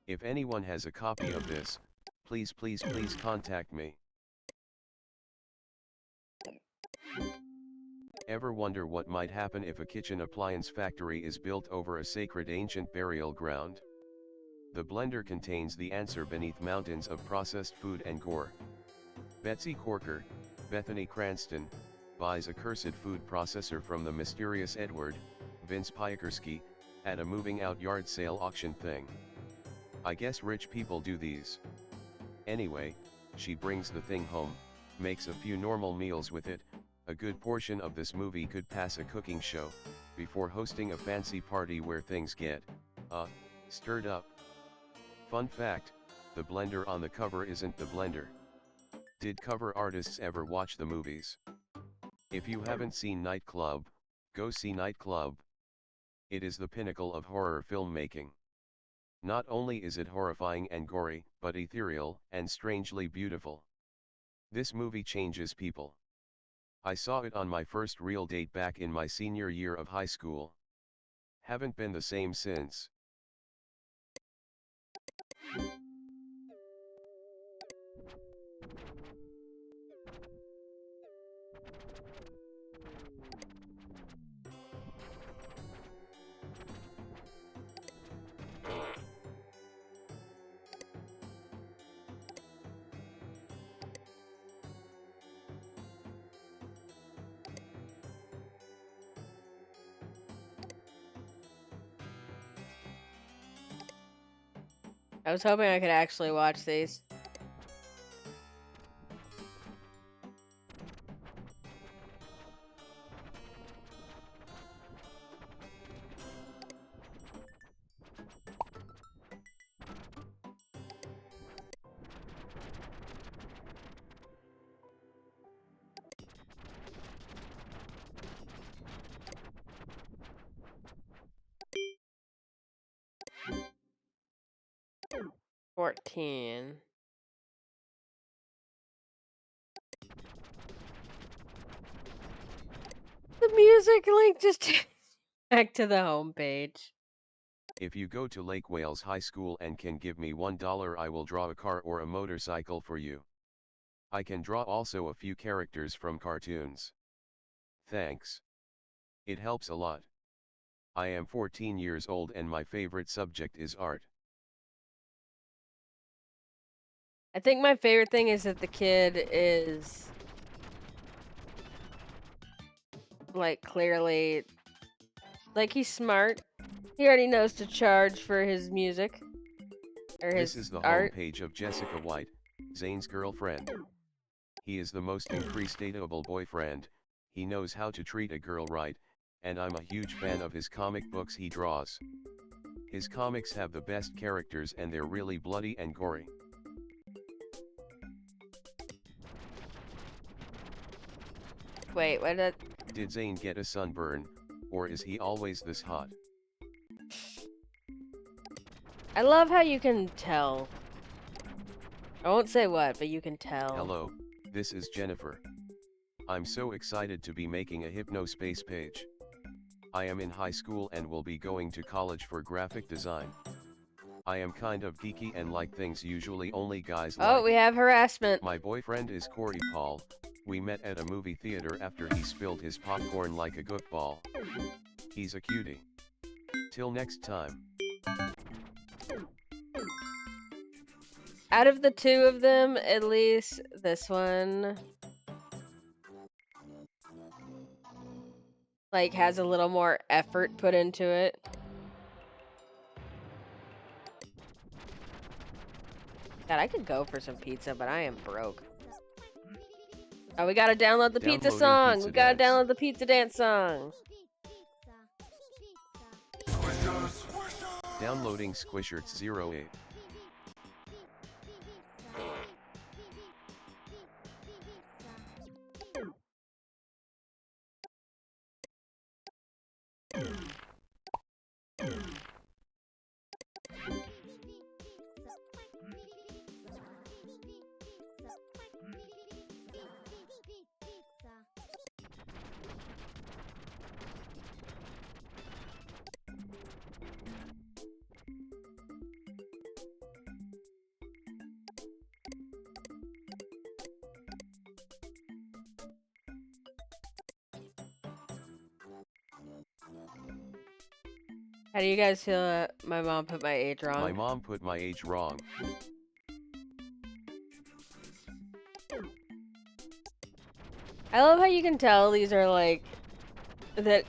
If anyone has a copy of this, please contact me. Ever wonder what might happen if a kitchen appliance factory is built over a sacred ancient burial ground? The blender contains the answer beneath mountains of processed food and gore. Betsy Corker, Bethany Cranston, buys a cursed food processor from the mysterious Edward, Vince Piekarski, at a moving out yard sale auction thing. I guess rich people do these. Anyway, she brings the thing home, makes a few normal meals with it. A good portion of this movie could pass a cooking show, before hosting a fancy party where things get, stirred up. Fun fact, the blender on the cover isn't the blender. Did cover artists ever watch the movies? If you haven't seen Nightclub, go see Nightclub. It is the pinnacle of horror filmmaking. Not only is it horrifying and gory, but ethereal and strangely beautiful. This movie changes people. I saw it on my first real date back in my senior year of high school. Haven't been the same since. I was hoping I could actually watch these. $14. The music link just takes back to the home page. If you go to Lake Wales High School and can give me $1, I will draw a car or a motorcycle for you. I can draw also a few characters from cartoons. Thanks. It helps a lot. I am 14 years old and my favorite subject is art. I think my favorite thing is that the kid is like clearly like he's smart. He already knows to charge for his music or his This is the art. homepage of Jessica White, Zane's girlfriend. He is the most increased dateable boyfriend. He knows how to treat a girl right, and I'm a huge fan of his comic books he draws. His comics have the best characters and they're really bloody and gory. Wait, what did Did Zane get a sunburn, or is he always this hot? I love how you can tell. I won't say what, but you can tell. Hello, this is Jennifer. I'm so excited to be making a HypnoSpace page. I am in high school and will be going to college for graphic design. I am kind of geeky and like things usually only guys like. Oh, we have harassment. My boyfriend is Corey Paul, We met at a movie theater after he spilled his popcorn like a goofball. He's a cutie. Till next time. Out of the two of them, at least this one like has a little more effort put into it. God, I could go for some pizza, but I am broke. Oh, we gotta download the pizza song. Pizza We gotta Dance. download the pizza dance song. Downloading Squishers 08. How do you guys feel that my mom put my age wrong? My mom put my age wrong. I love how you can tell these are like that.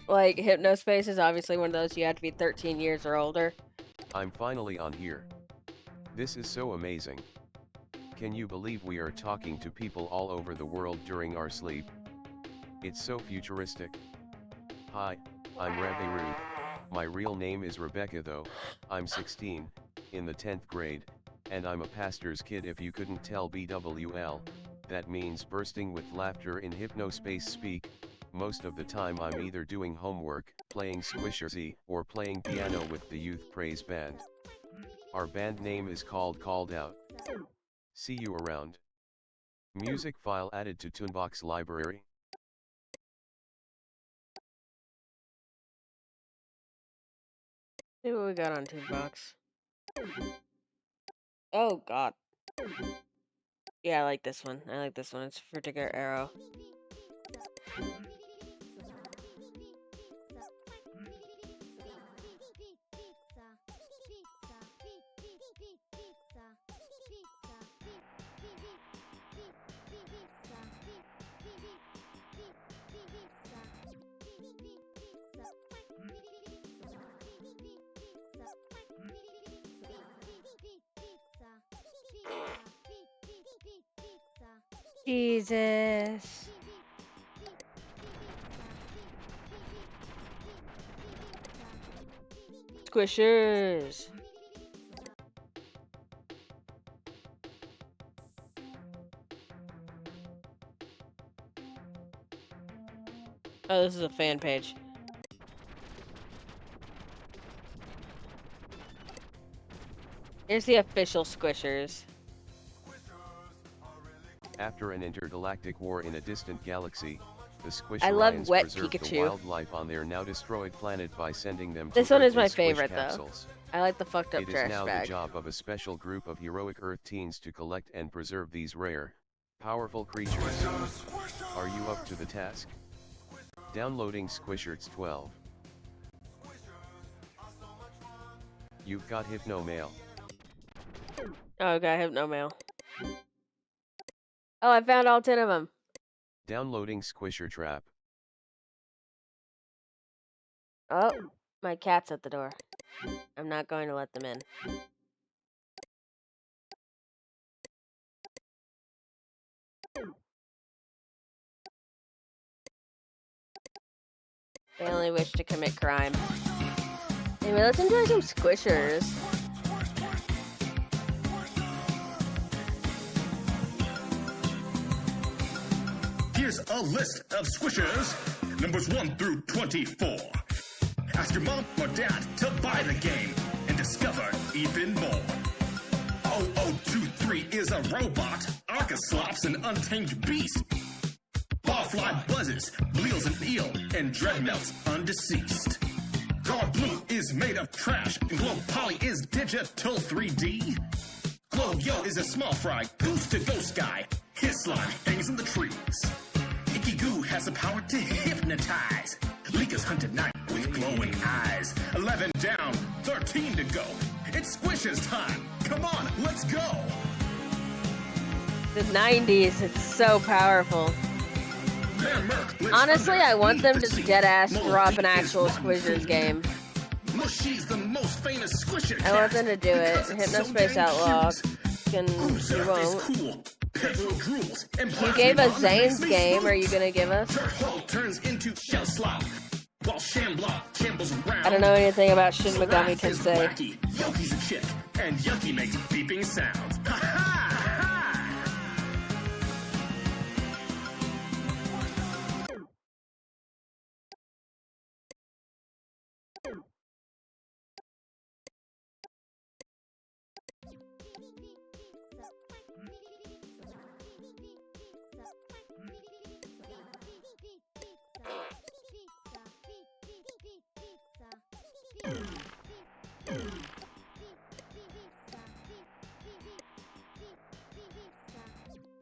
Like HypnoSpace is obviously one of those you have to be 13 years or older. I'm finally on here. This is so amazing. Can you believe we are talking to people all over the world during our sleep? It's so futuristic. Hi, I'm Rebbe Rude. My real name is Rebecca though. I'm 16, in the 10th grade, and I'm a pastor's kid if you couldn't tell. BWL, that means bursting with laughter in HypnoSpace speak. Most of the time I'm either doing homework, playing Squishersy, or playing piano with the youth praise band. Our band name is called Called Out. See you around. Music file added to Toonbox library. See what we got on Toonbox. Oh god. Yeah, I like this one. I like this one. It's a particular arrow. Jesus. Squishers. Oh, this is a fan page. Here's the official Squishers. After an intergalactic war in a distant galaxy, the I love Squisherians Wet preserved Pikachu. the wildlife on their now destroyed planet by sending them to This one Earth is in my squish favorite, though. capsules. I like the fucked up It is trash now bag. the job of a special group of heroic Earth teens to collect and preserve these rare, powerful creatures. Are you up to the task? Downloading Squishers 12. You've got Hypno Mail. Oh, got Hypno Mail. Oh, I found all 10 of them. Downloading Squisher Trap. Oh, my cat's at the door. I'm not going to let them in. They only wish to commit crime. Anyway, let's enjoy some Squishers. Here's a list of Squishers, numbers 1 through 24. Ask your mom or dad to buy the game and discover even more. 0023 is a robot, Arca slops an untamed beast. Barfly buzzes, Bleals an eel, and Dreadmelt's undeceased. Guard Blue is made of trash, and Glow Poly is digital 3D. Glow Yo is a small fry, goose to ghost guy. His slime hangs in the trees. Icky Goo has the power to hypnotize. Leakers hunt at night with glowing eyes. 11 down, 13 to go. It's Squish's time. Come on, let's go. The 90s, it's so powerful. Honestly, I want them to deadass drop an actual Squishers game. Mushy's the most famous Squisher I want them to do it. HypnoSpace Outlaw can you won't. You gave us Zane's game, are you gonna give us? Turns into shell slop. While Shamblock shambles around. I don't know anything about Shin Megami Tensei. Yoki's a chick, and Yoki makes beeping sounds. Ha ha!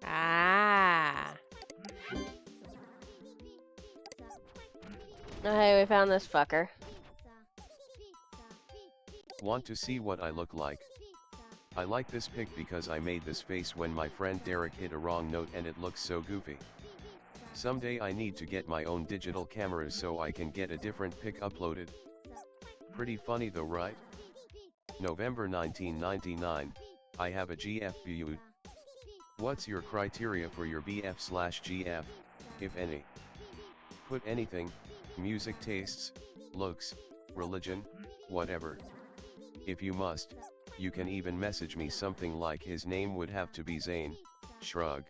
Ah. Oh, hey, we found this fucker. Want to see what I look like? I like this pic because I made this face when my friend Derek hit a wrong note and it looks so goofy. Someday I need to get my own digital cameras so I can get a different pic uploaded. Pretty funny though, right? November 1999, I have a GF viewed. What's your criteria for your BF/GF, if any? Put anything, music tastes, looks, religion, whatever. If you must, you can even message me something like his name would have to be Zane, shrug.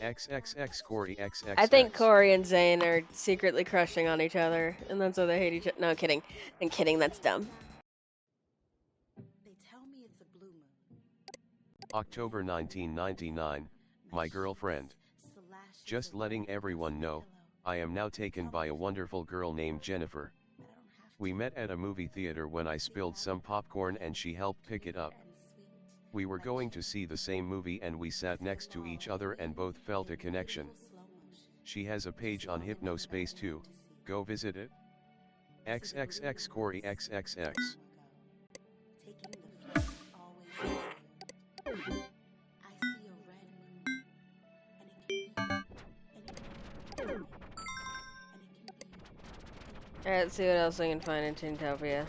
XXX Corey XXX. I think Corey and Zane are secretly crushing on each other, and that's why they hate each other. No, kidding. I'm kidding, that's dumb. They tell me it's a blue moon. October 1999, my girlfriend. Just letting everyone know, I am now taken by a wonderful girl named Jennifer. We met at a movie theater when I spilled some popcorn and she helped pick it up. We were going to see the same movie and we sat next to each other and both felt a connection. She has a page on HypnoSpace too, go visit it. XXX Corey XXX. Alright, let's see what else I can find in Tintopia.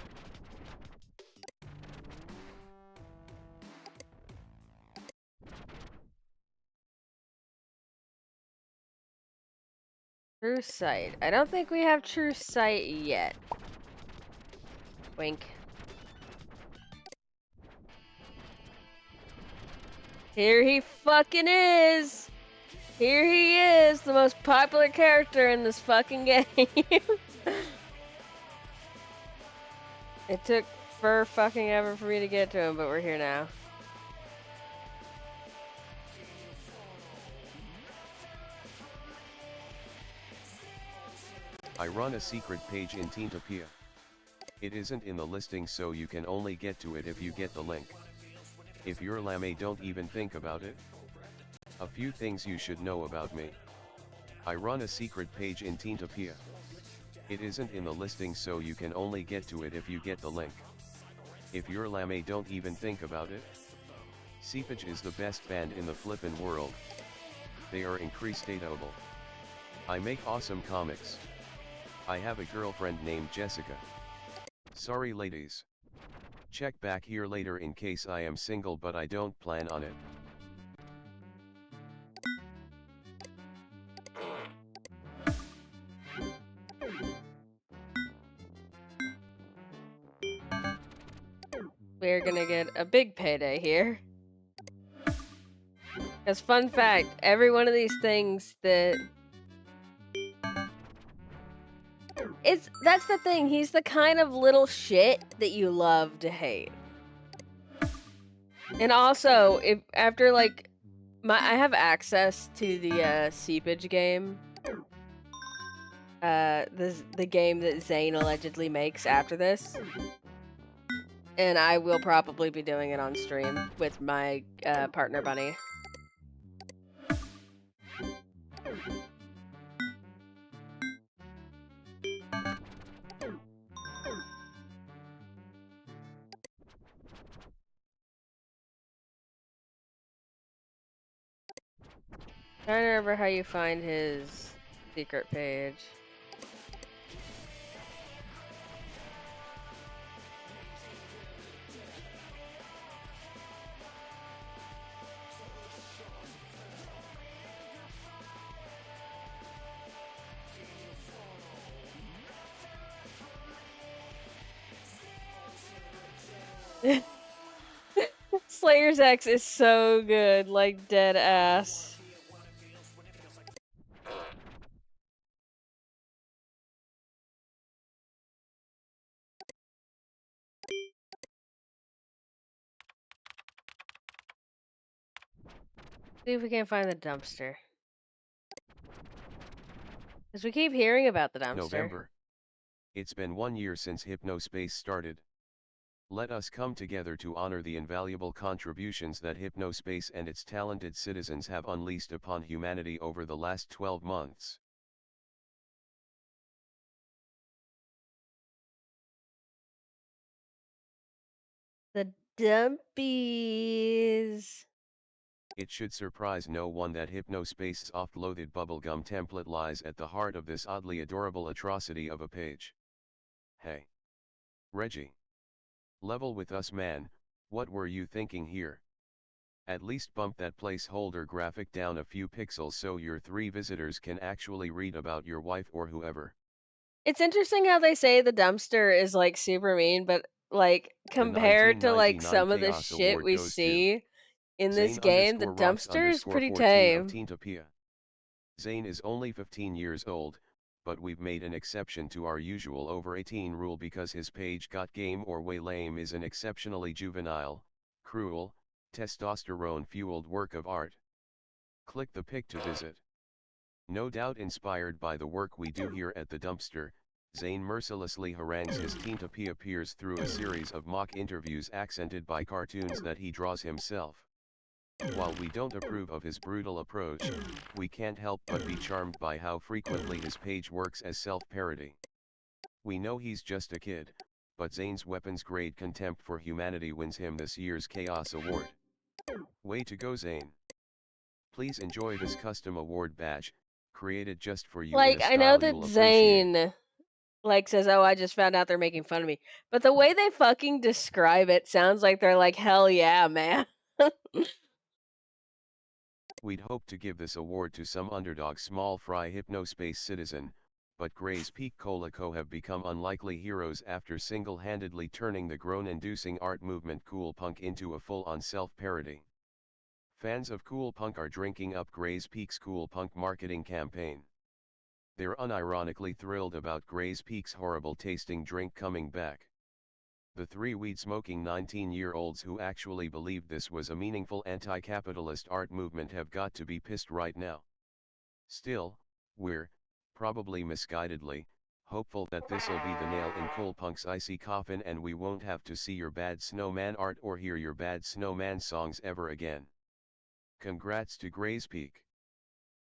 True sight. I don't think we have true sight yet. Wink. Here he fucking is! Here he is, the most popular character in this fucking game. It took for fucking ever for me to get to him, but we're here now. I run a secret page in Tintopia. It isn't in the listing so you can only get to it if you get the link. If you're lame, don't even think about it. A few things you should know about me. I run a secret page in Tintopia. It isn't in the listing so you can only get to it if you get the link. If you're lame, don't even think about it. Seepage is the best band in the flippin' world. They are increased datable. I make awesome comics. I have a girlfriend named Jessica. Sorry ladies. Check back here later in case I am single, but I don't plan on it. We're gonna get a big payday here. Because fun fact, every one of these things that... That's the thing, he's the kind of little shit that you love to hate. And also, if after like... I have access to the Seepage game. The game that Zane allegedly makes after this. And I will probably be doing it on stream with my partner Bunny. Trying to remember how you find his secret page. Slayer's X is so good, like dead ass. See if we can find the dumpster. Because we keep hearing about the dumpster. November. It's been 1 year since HypnoSpace started. Let us come together to honor the invaluable contributions that HypnoSpace and its talented citizens have unleashed upon humanity over the last 12 months. The dumpies. It should surprise no one that HypnoSpace's oft-loathed bubblegum template lies at the heart of this oddly adorable atrocity of a page. Hey, Reggie. Level with us, man. What were you thinking here? At least bump that placeholder graphic down a few pixels so your 3 visitors can actually read about your wife or whoever. It's interesting how they say the dumpster is like super mean, but like compared to like some of the Chaos shit Award we goes to see in this Zane game, the _rocks dumpster is pretty 14 of tame. Teentopia. Zane is only 15 years old, but we've made an exception to our usual over 18 rule because his page Got Game or Way Lame is an exceptionally juvenile, cruel, testosterone-fueled work of art. Click the pic to visit. No doubt inspired by the work we do here at the dumpster, Zane mercilessly harangues his Teentopia peers through a series of mock interviews accented by cartoons that he draws himself. While we don't approve of his brutal approach, we can't help but be charmed by how frequently his page works as self-parody. We know he's just a kid, but Zane's weapons-grade contempt for humanity wins him this year's Chaos Award. Way to go, Zane. Please enjoy this custom award badge, created just for you Like, in a I know style that you'll appreciate. Zane like says, "Oh, I just found out they're making fun of me," but the way they fucking describe it sounds like they're like, "Hell yeah, man." We'd hope to give this award to some underdog small fry HypnoSpace citizen, but Gray's Peak Colico have become unlikely heroes after single-handedly turning the groan-inducing art movement cool punk into a full-on self-parody. Fans of cool punk are drinking up Gray's Peak's cool punk marketing campaign. They're unironically thrilled about Gray's Peak's horrible-tasting drink coming back. The 3 weed-smoking 19-year-olds who actually believed this was a meaningful anti-capitalist art movement have got to be pissed right now. Still, we're, probably misguidedly, hopeful that this'll be the nail in Cool Punk's icy coffin and we won't have to see your bad snowman art or hear your bad snowman songs ever again. Congrats to Gray's Peak.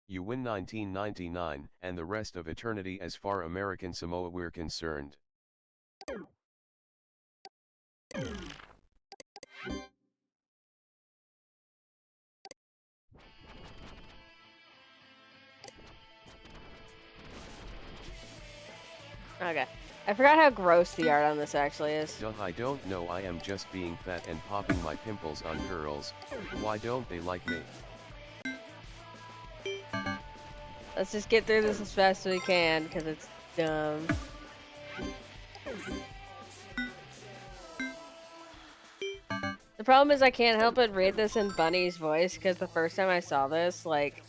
You win 1999 and the rest of eternity as far American Samoa we're concerned. Okay. I forgot how gross the art on this actually is. Duh, I don't know, I am just being fat and popping my pimples on girls. Why don't they like me? Let's just get through this as fast as we can, because it's dumb. The problem is I can't help but read this in Bunny's voice, because the first time I saw this, like,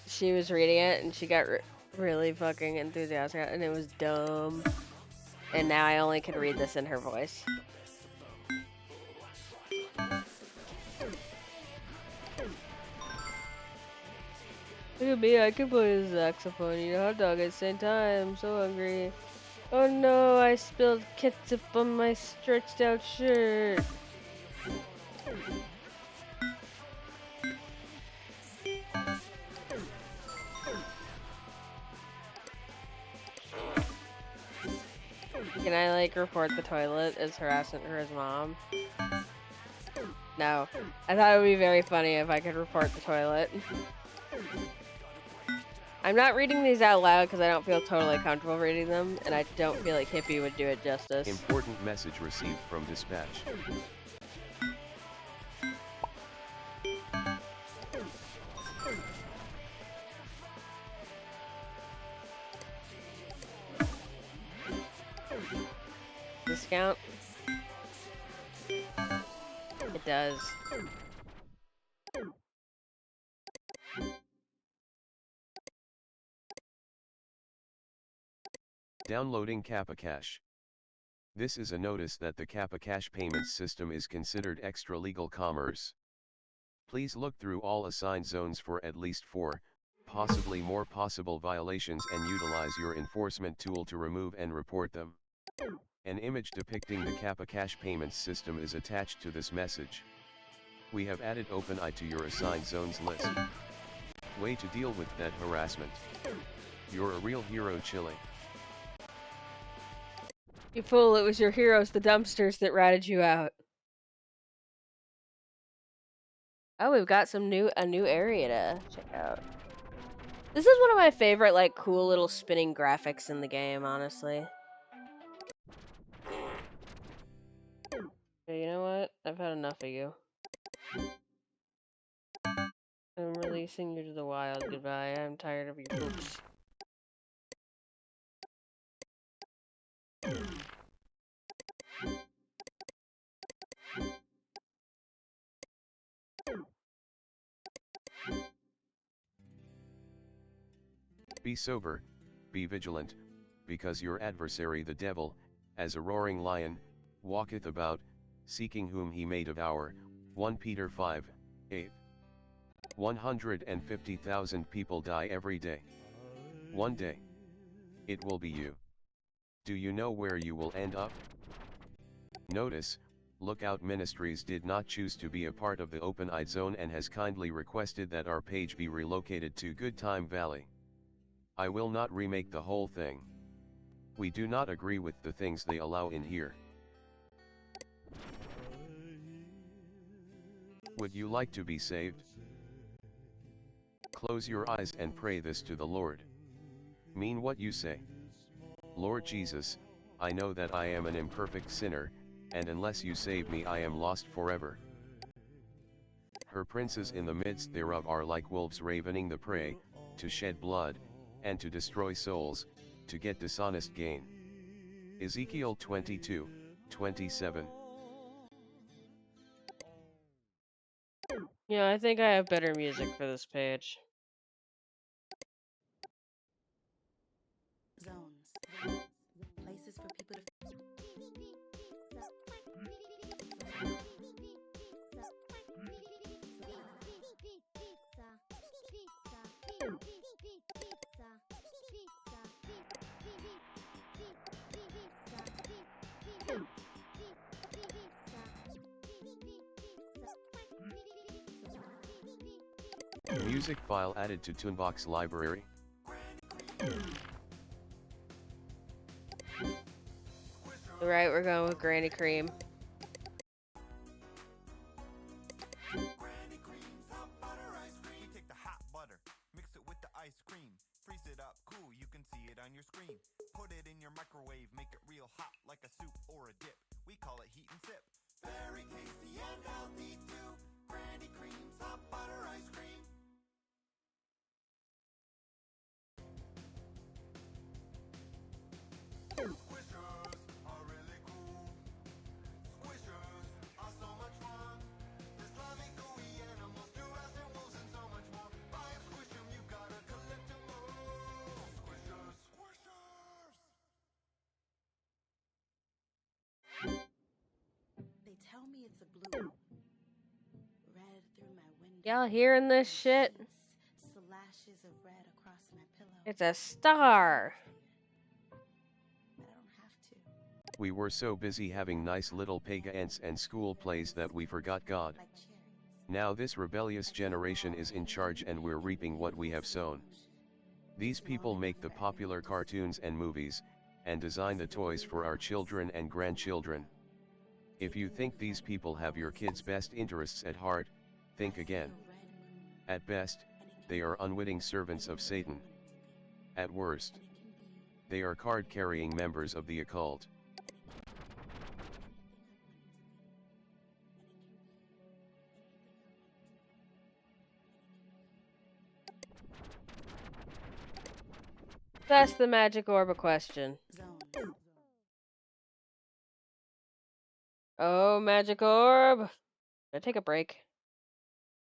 she was reading it, and she got really fucking enthusiastic, and it was dumb. And now I only can read this in her voice. Look at me, I can play the saxophone, eat a hot dog at the same time. I'm so hungry. Oh no, I spilled ketchup on my stretched out shirt. Can I, like, report the toilet as harassment for his mom? No. I thought it would be very funny if I could report the toilet. I'm not reading these out loud because I don't feel totally comfortable reading them, and I don't feel like Hippie would do it justice. Important message received from dispatch. Discount? It does. Downloading Kappa Cash. This is a notice that the Kappa Cash payments system is considered extra-legal commerce. Please look through all assigned zones for at least 4, possibly more possible violations and utilize your enforcement tool to remove and report them. An image depicting the Kappa Cash payments system is attached to this message. We have added OpenEye to your assigned zones list. Way to deal with that harassment. You're a real hero, Chili. You fool, it was your heroes, the dumpsters, that ratted you out. Oh, we've got a new area to check out. This is one of my favorite, like, cool little spinning graphics in the game, honestly. Okay, you know what? I've had enough of you. I'm releasing you to the wild. Goodbye. I'm tired of your poops. Be sober, be vigilant, because your adversary the devil, as a roaring lion, walketh about, seeking whom he may devour. 1 Peter 5:8. 150,000 people die every day. One day. It will be you. Do you know where you will end up? Notice, Lookout Ministries did not choose to be a part of the OpenEye zone and has kindly requested that our page be relocated to Good Time Valley. I will not remake the whole thing. We do not agree with the things they allow in here. Would you like to be saved? Close your eyes and pray this to the Lord. Mean what you say. Lord Jesus, I know that I am an imperfect sinner, and unless you save me I am lost forever. Her princes in the midst thereof are like wolves ravening the prey, to shed blood, and to destroy souls, to get dishonest gain. Ezekiel 22:27. Yeah, I think I have better music for this page. Zones. Places for people to... Music file added to Toonbox library. Alright, we're going with Granny Cream. Granny Cream's hot butter ice cream. We take the hot butter, mix it with the ice cream, freeze it up cool, you can see it on your screen. Put it in your microwave, make it real hot like a soup or a dip. We call it heat and sip. Very tasty and healthy too. Granny Cream's hot butter ice cream. Squishers are really cool. Squishers are so much fun. The slimy, gooey animals do rats and wolves and so much more. Buy and squish 'em, you've gotta collect 'em all. Squishers, squishers. They tell me it's a blue moon. Red through my window. Y'all hearing this shit? Slashes of red across my pillow. It's a star. We were so busy having nice little pagans and school plays that we forgot God. Now this rebellious generation is in charge and we're reaping what we have sown. These people make the popular cartoons and movies, and design the toys for our children and grandchildren. If you think these people have your kids' best interests at heart, think again. At best, they are unwitting servants of Satan. At worst, they are card-carrying members of the occult. That's the magic orb a question. Oh, magic orb! Gonna take a break.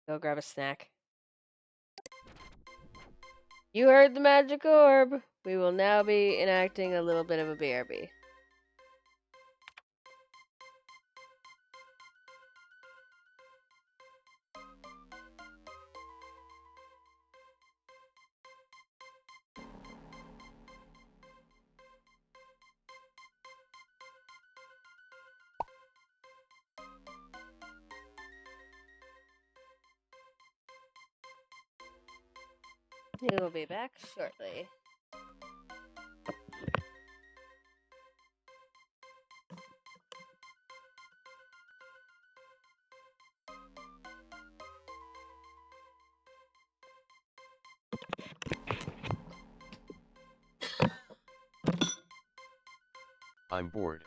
Go grab a snack. You heard the magic orb! We will now be enacting a little bit of a BRB. We will be back shortly. I'm bored.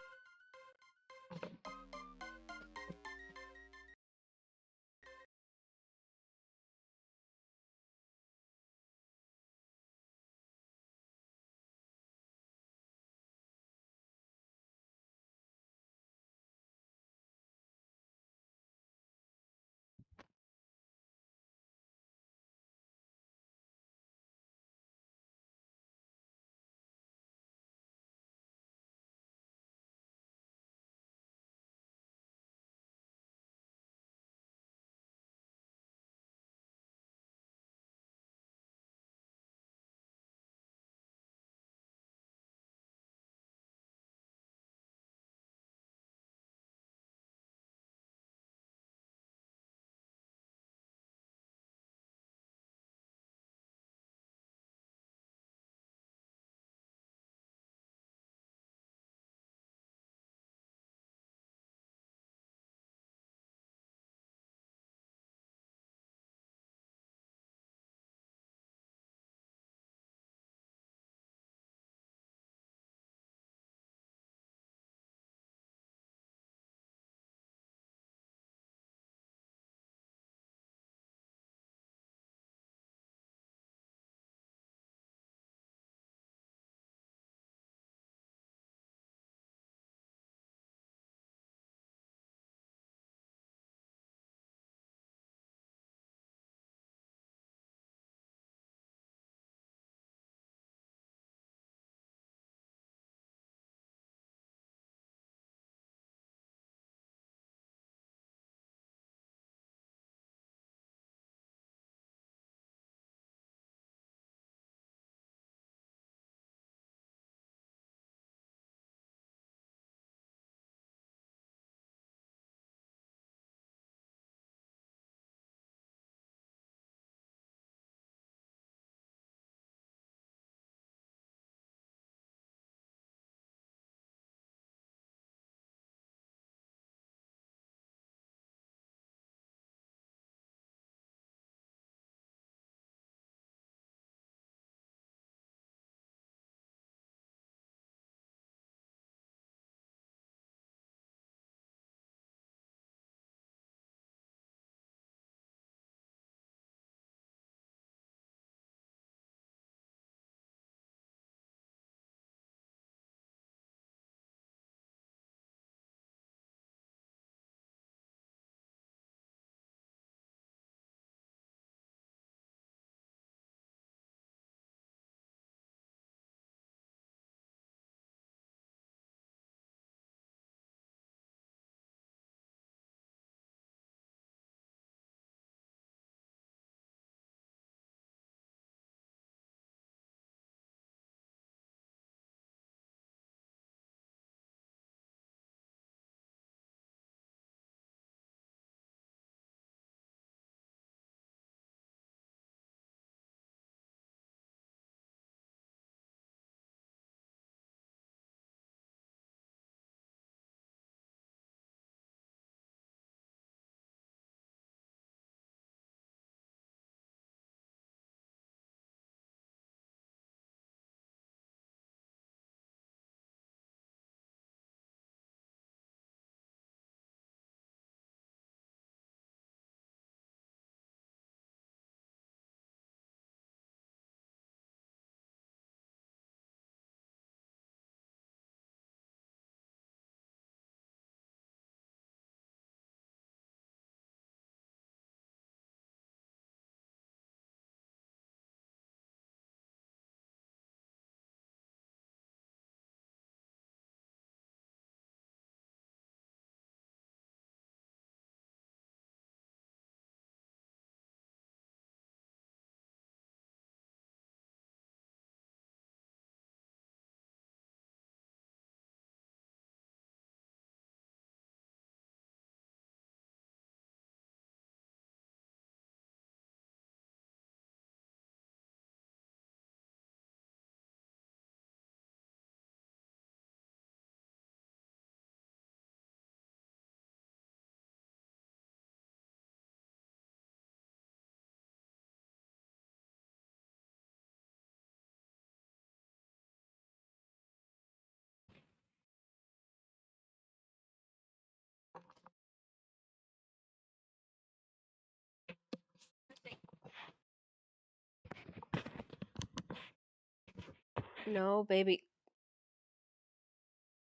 No, baby.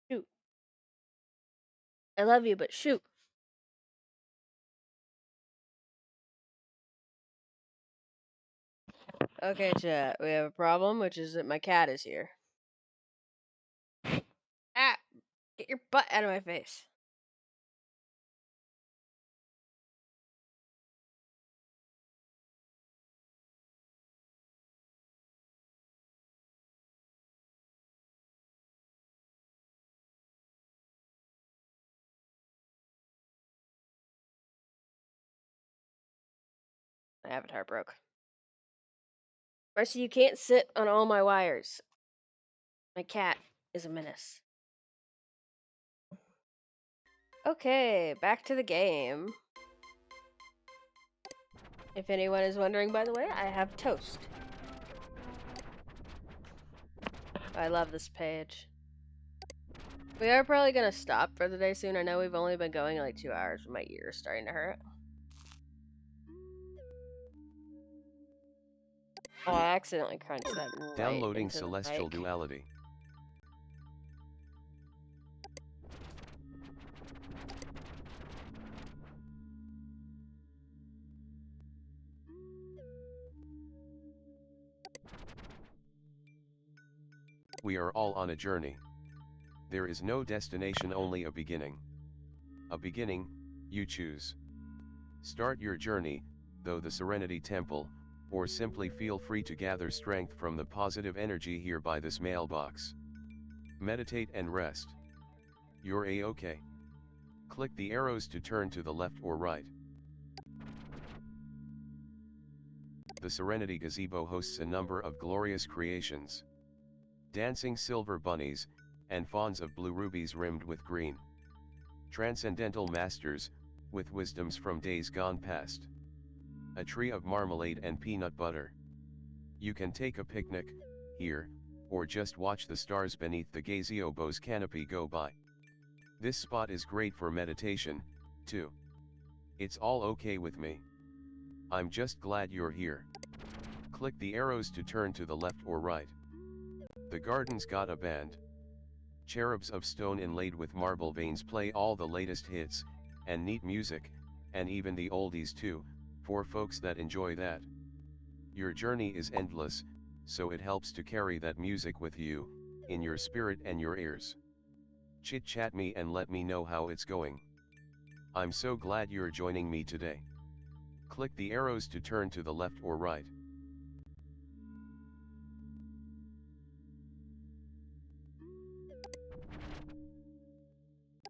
Shoot. I love you, but shoot. Okay, chat. We have a problem, which is that my cat is here. Ah! Get your butt out of my face. My avatar broke. Marcy, you can't sit on all my wires. My cat is a menace. Okay, back to the game. If anyone is wondering, by the way, I have toast. I love this page. We are probably gonna stop for the day soon. I know we've only been going like 2 hours, but my ear is starting to hurt. Oh, I accidentally crunched that right Downloading into the Celestial mic. Duality. We are all on a journey. There is no destination, only a beginning. A beginning, you choose. Start your journey, though the Serenity Temple, or simply feel free to gather strength from the positive energy here by this mailbox. Meditate and rest. You're A-OK. Click the arrows to turn to the left or right. The Serenity Gazebo hosts a number of glorious creations. Dancing silver bunnies, and fawns of blue rubies rimmed with green. Transcendental masters, with wisdoms from days gone past. A tree of marmalade and peanut butter. You can take a picnic, here, or just watch the stars beneath the gazebo's canopy go by. This spot is great for meditation, too. It's all okay with me. I'm just glad you're here. Click the arrows to turn to the left or right. The garden's got a band. Cherubs of stone inlaid with marble veins play all the latest hits, and neat music, and even the oldies too, for folks that enjoy that. Your journey is endless, so it helps to carry that music with you, in your spirit and your ears. Chit-chat me and let me know how it's going. I'm so glad you're joining me today. Click the arrows to turn to the left or right.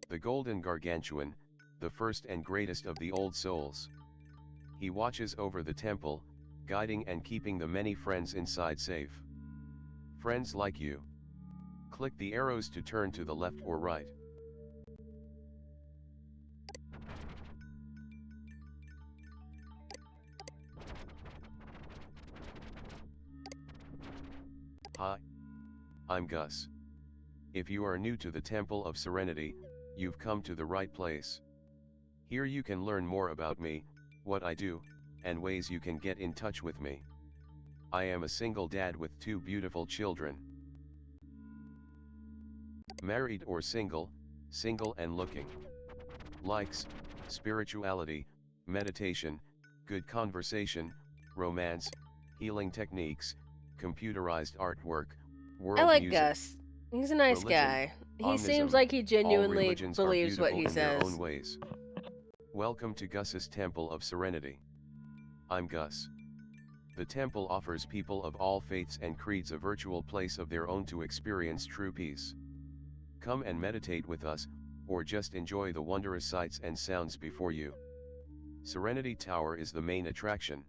The Golden Gargantuan, the first and greatest of the old souls. He watches over the temple, guiding and keeping the many friends inside safe. Friends like you. Click the arrows to turn to the left or right. Hi. I'm Gus. If you are new to the Temple of Serenity, you've come to the right place. Here you can learn more about me, what I do, and ways you can get in touch with me. I am a single dad with 2 beautiful children. Married or single, single and looking. Likes, spirituality, meditation, good conversation, romance, healing techniques, computerized artwork, world I like music. Gus. He's a nice Religion, guy. He omnism, seems like he all genuinely religions are believes what beautiful he in their says. own ways. Welcome to Gus's Temple of Serenity. I'm Gus. The temple offers people of all faiths and creeds a virtual place of their own to experience true peace. Come and meditate with us, or just enjoy the wondrous sights and sounds before you. Serenity Tower is the main attraction.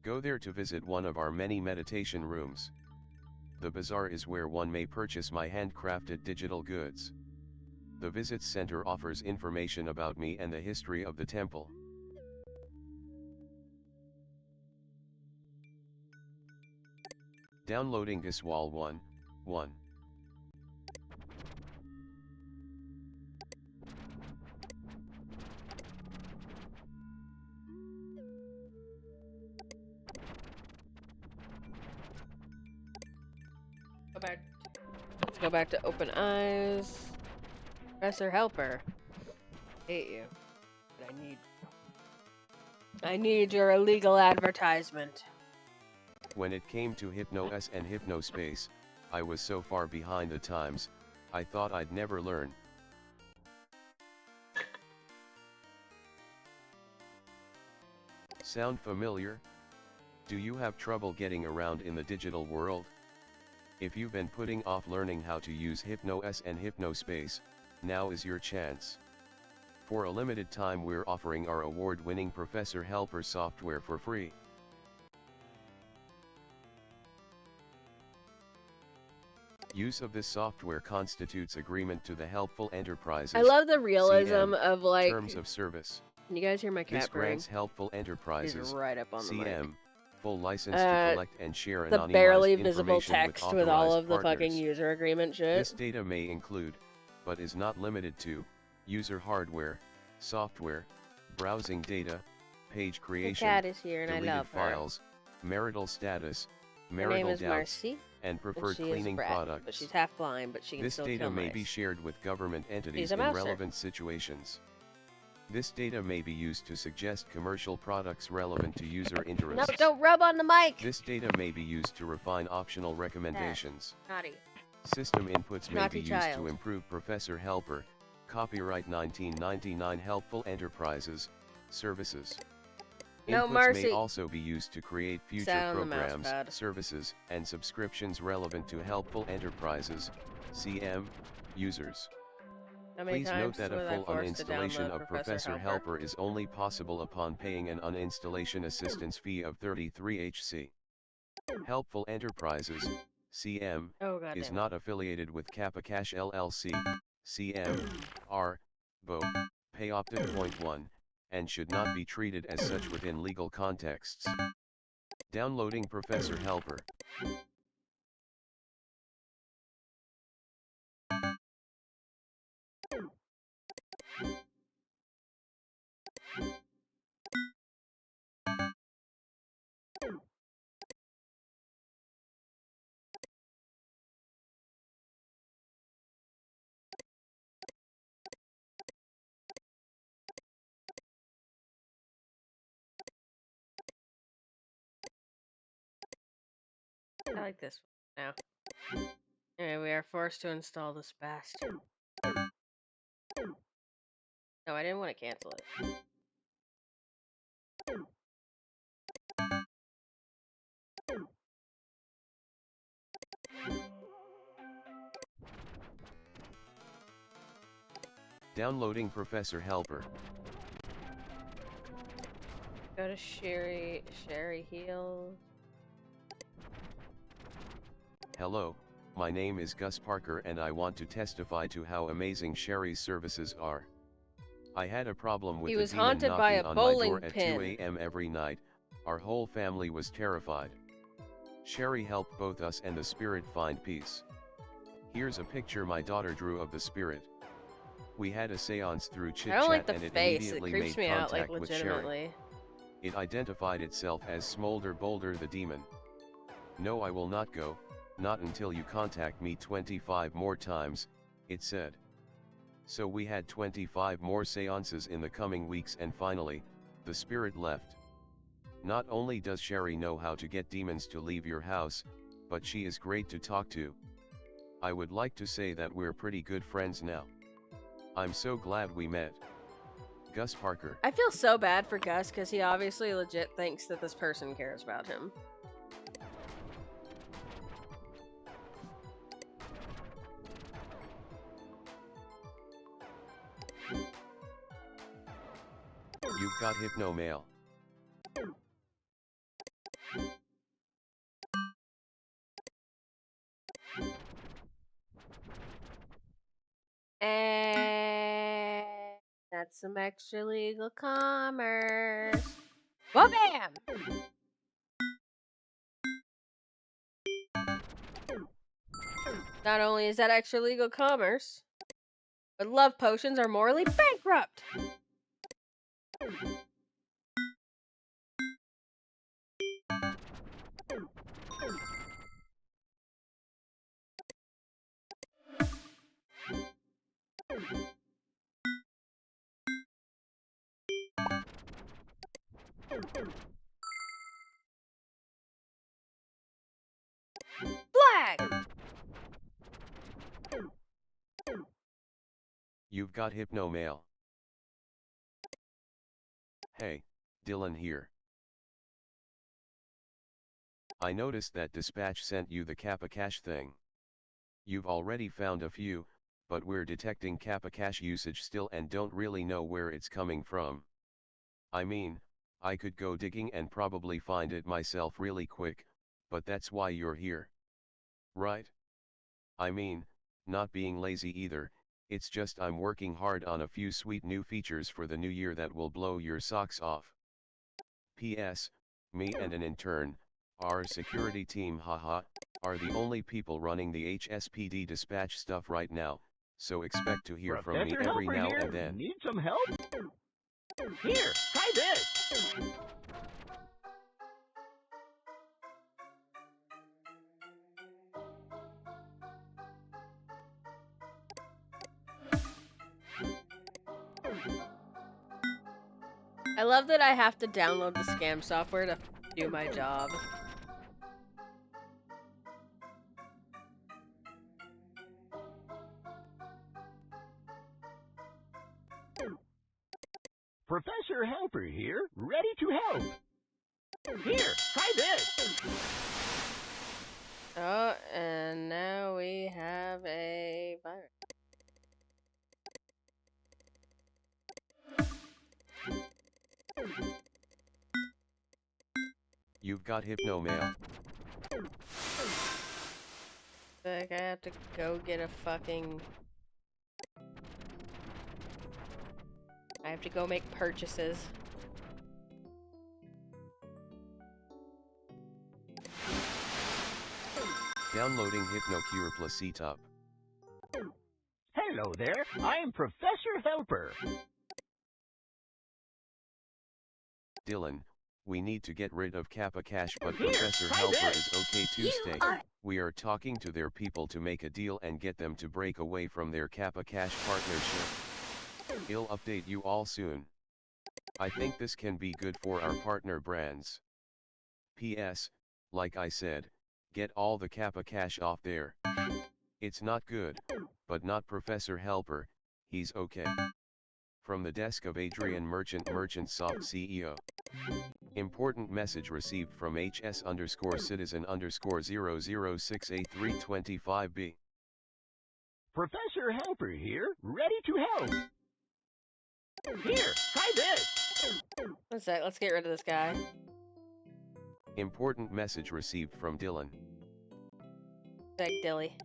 Go there to visit one of our many meditation rooms. The bazaar is where one may purchase my handcrafted digital goods. The Visits Center offers information about me and the history of the temple. Downloading Giswall 1.1. back. Let's go back to Open Eyes. Professor Helper. I hate you. But I need your illegal advertisement. When it came to HypnoS and HypnoSpace, I was so far behind the times, I thought I'd never learn. Sound familiar? Do you have trouble getting around in the digital world? If you've been putting off learning how to use HypnoS and HypnoSpace, now is your chance. For a limited time we're offering our award-winning Professor Helper software for free. Use of this software constitutes agreement to the helpful enterprises. I love the realism CM, of like terms of service. Can you guys hear my cat This purring? grants helpful enterprises He's right up on the CM mic. full license to collect and share The anonymized barely visible information text with with all authorized of the partners. fucking user agreement shit. This data may include, but is not limited to, user hardware, software, browsing data, page creation, cat is here and I deleted love her. files, marital status, Her marital name is doubts, Marcy, and preferred she is cleaning Brett, products. but she's half blind, but she can This still data kill may mice. be shared with government entities She's a in mouser. relevant situations. This data may be used to suggest commercial products relevant to user No, interests. don't rub on the mic! This data may be used to refine optional recommendations. Naughty. System inputs may Naughty be used child. to improve Professor Helper, copyright 1999 Helpful Enterprises, services. No Inputs mercy. may also be used to create future Sat on the programs, mousepad. services, and subscriptions relevant to Helpful Enterprises, CM, users. How many Please note times that was a I full forced to uninstallation download of Professor Helper is only possible upon paying an uninstallation assistance fee of 33 HC. Helpful Enterprises, CM, Oh, God is damn it. not affiliated with Kappa Cash LLC, CM, R, BO, Payoptic.1, and should not be treated as such within legal contexts. Downloading Professor Helper. I like this one now. Anyway, we are forced to install this bastard. No, I didn't want to cancel it. Downloading Professor Helper. Go to Sherry Heal. Hello, my name is Gus Parker and I want to testify to how amazing Sherry's services are. I had a problem with He the was demon haunted knocking by a on bowling my door at pin. 2 a.m. every night. Our whole family was terrified. Sherry helped both us and the spirit find peace. Here's a picture my daughter drew of the spirit. We had a seance through I chit don't like chat the and it face. It immediately creeps made me out, like, contact with Sherry. legitimately. It identified itself as Smolder Boulder the demon. No, I will not go, not until you contact me 25 more times, it said. So we had 25 more seances in the coming weeks and finally, the spirit left. Not only does Sherry know how to get demons to leave your house, but she is great to talk to. I would like to say that we're pretty good friends now. I'm so glad we met. Gus Parker. I feel so bad for Gus because he obviously legit thinks that this person cares about him. You've got Hypno Mail. And that's some extra legal commerce. Well, bam! Not only is that extra legal commerce, but love potions are morally bankrupt. Flag! You've got Hypno Mail. Hey, Dylan here. I noticed that Dispatch sent you the Kappa Cache thing. You've already found a few, but we're detecting Kappa Cache usage still and don't really know where it's coming from. I mean, I could go digging and probably find it myself really quick, but that's why you're here. Right? I mean, not being lazy either, it's just I'm working hard on a few sweet new features for the new year that will blow your socks off. P.S. Me and an intern, our security team haha, are the only people running the HSPD dispatch stuff right now, so expect to hear from me every now and then. Need some help? Here, try this! I love that I have to download the scam software to do my job. Professor Helper here, ready to help. Here, try this! Oh, and now we have a virus. You've got Hypno Mail. Like I have to go get a fucking... I have to go make purchases. Downloading HypnoCure plus Setup. Hello there, I'm Professor Helper. Dylan, we need to get rid of Kappa Cache, but Professor Helper is okay to stay. We are talking to their people to make a deal and get them to break away from their Kappa Cache partnership. I'll update you all soon. I think this can be good for our partner brands. P.S. Like I said, get all the Kappa Cache off there. It's not good, but not Professor Helper, he's okay. From the desk of Adrian Merchant Soft CEO. Important message received from HS_citizen_00683325B. Professor Helper here, ready to help. Here, try this! One sec, let's get rid of this guy. Important message received from Dylan. Sec, Dilly.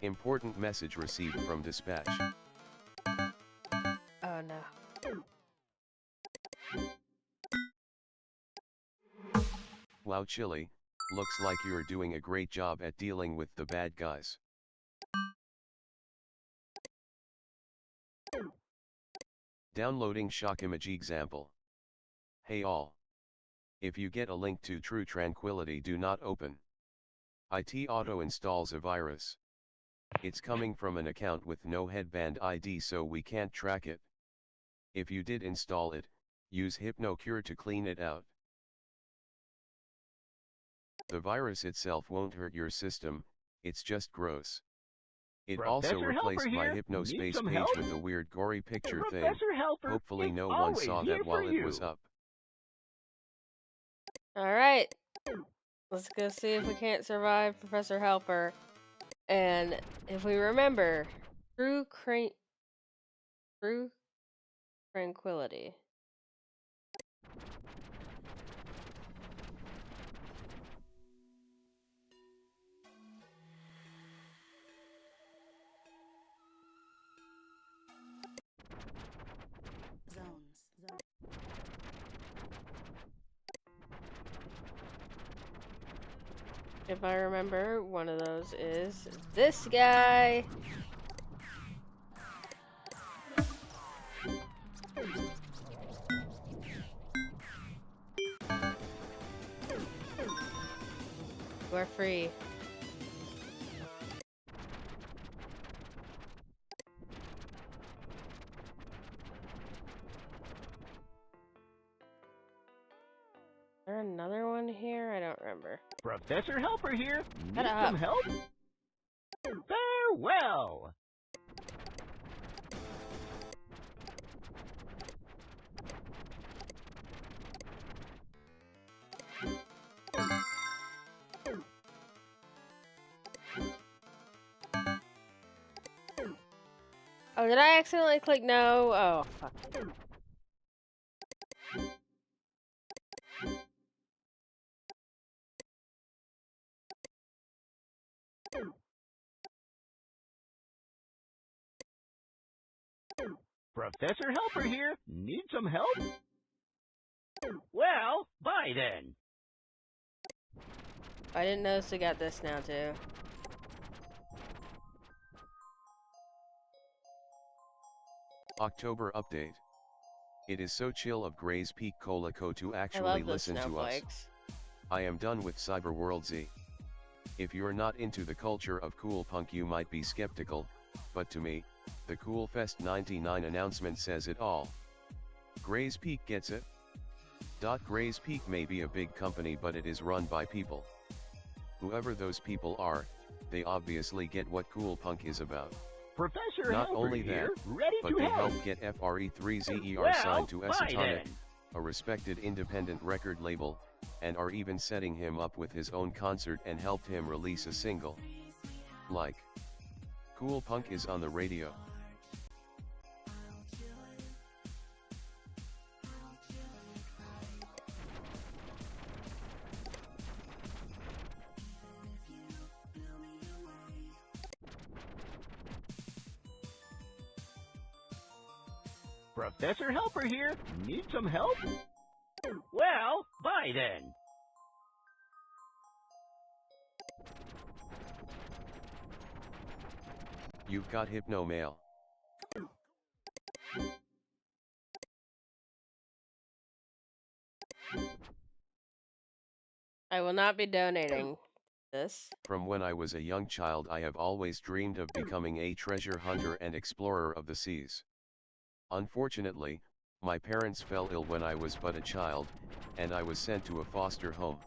Important message received from Dispatch. Oh no. Wow, Chili, looks like you're doing a great job at dealing with the bad guys. Downloading shock image example. Hey all. If you get a link to True Tranquility, do not open. IT auto installs a virus. It's coming from an account with no headband ID, so we can't track it. If you did install it, use HypnoCure to clean it out. The virus itself won't hurt your system, it's just gross. It also replaced my HypnoSpace page with a weird gory picture thing. Hopefully no one saw that while it was up. Alright. Let's go see if we can't survive Professor Helper. And if we remember, true tranquility. If I remember, one of those is this guy. You are free. another one here? I don't remember. Professor Helper here. Need Shut up. some help? Farewell. Oh, did I accidentally click no? Oh, fuck. Professor Helper here. Need some help? Well, bye then. I didn't notice I got this now, too. October update. It is so chill of Gray's Peak Colaco to I actually love those listen to us. snowflakes. I am done with Cyberworld Z. If you're not into the culture of cool punk, you might be skeptical, but to me, the Cool Fest 99 announcement says it all. Gray's Peak gets it. Gray's Peak may be a big company, but it is run by people. Whoever those people are, they obviously get what cool punk is about. Professor Not Helper only here. that, Ready but to they help. helped get FRE3ZER Well, signed to bye Esotonic, then. a respected independent record label, and are even setting him up with his own concert and helped him release a single. Like, cool punk is on the radio. Professor Helper here. Need some help? Well, bye then. You've got Hypno Mail. I will not be donating this. From when I was a young child, I have always dreamed of becoming a treasure hunter and explorer of the seas. Unfortunately, my parents fell ill when I was but a child, and I was sent to a foster home.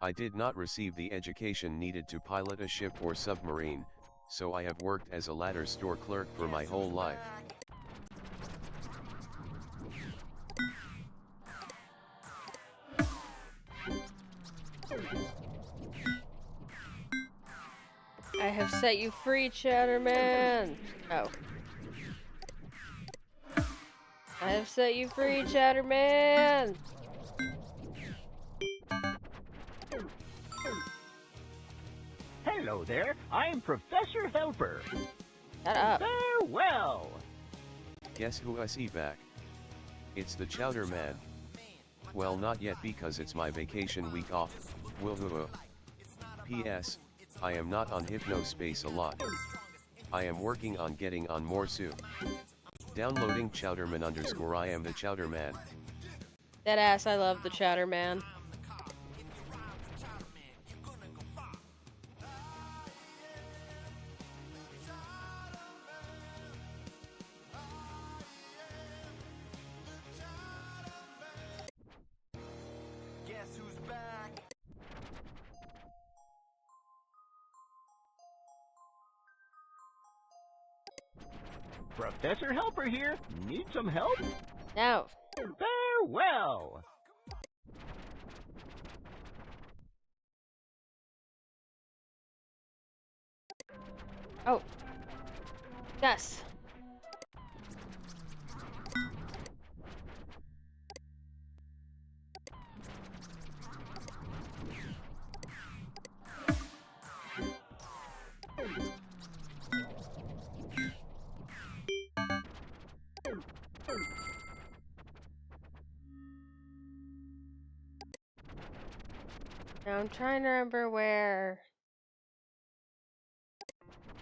I did not receive the education needed to pilot a ship or submarine, so I have worked as a ladder store clerk for my whole life. I have set you free, Chatterman! Oh. I have set you free, Chatterman! Hello there. I'm Professor Helper. Shut up. Farewell. Guess who I see back? It's the Chowder Man. Well, not yet because it's my vacation week off. Woohoo. P.S. I am not on HypnoSpace a lot. I am working on getting on more soon. Downloading Chowderman _ I am the Chowder Man. Deadass, I love the Chatterman. Guess who's back? Professor Helper here. Need some help? No. Farewell. Oh. Yes. Now I'm trying to remember where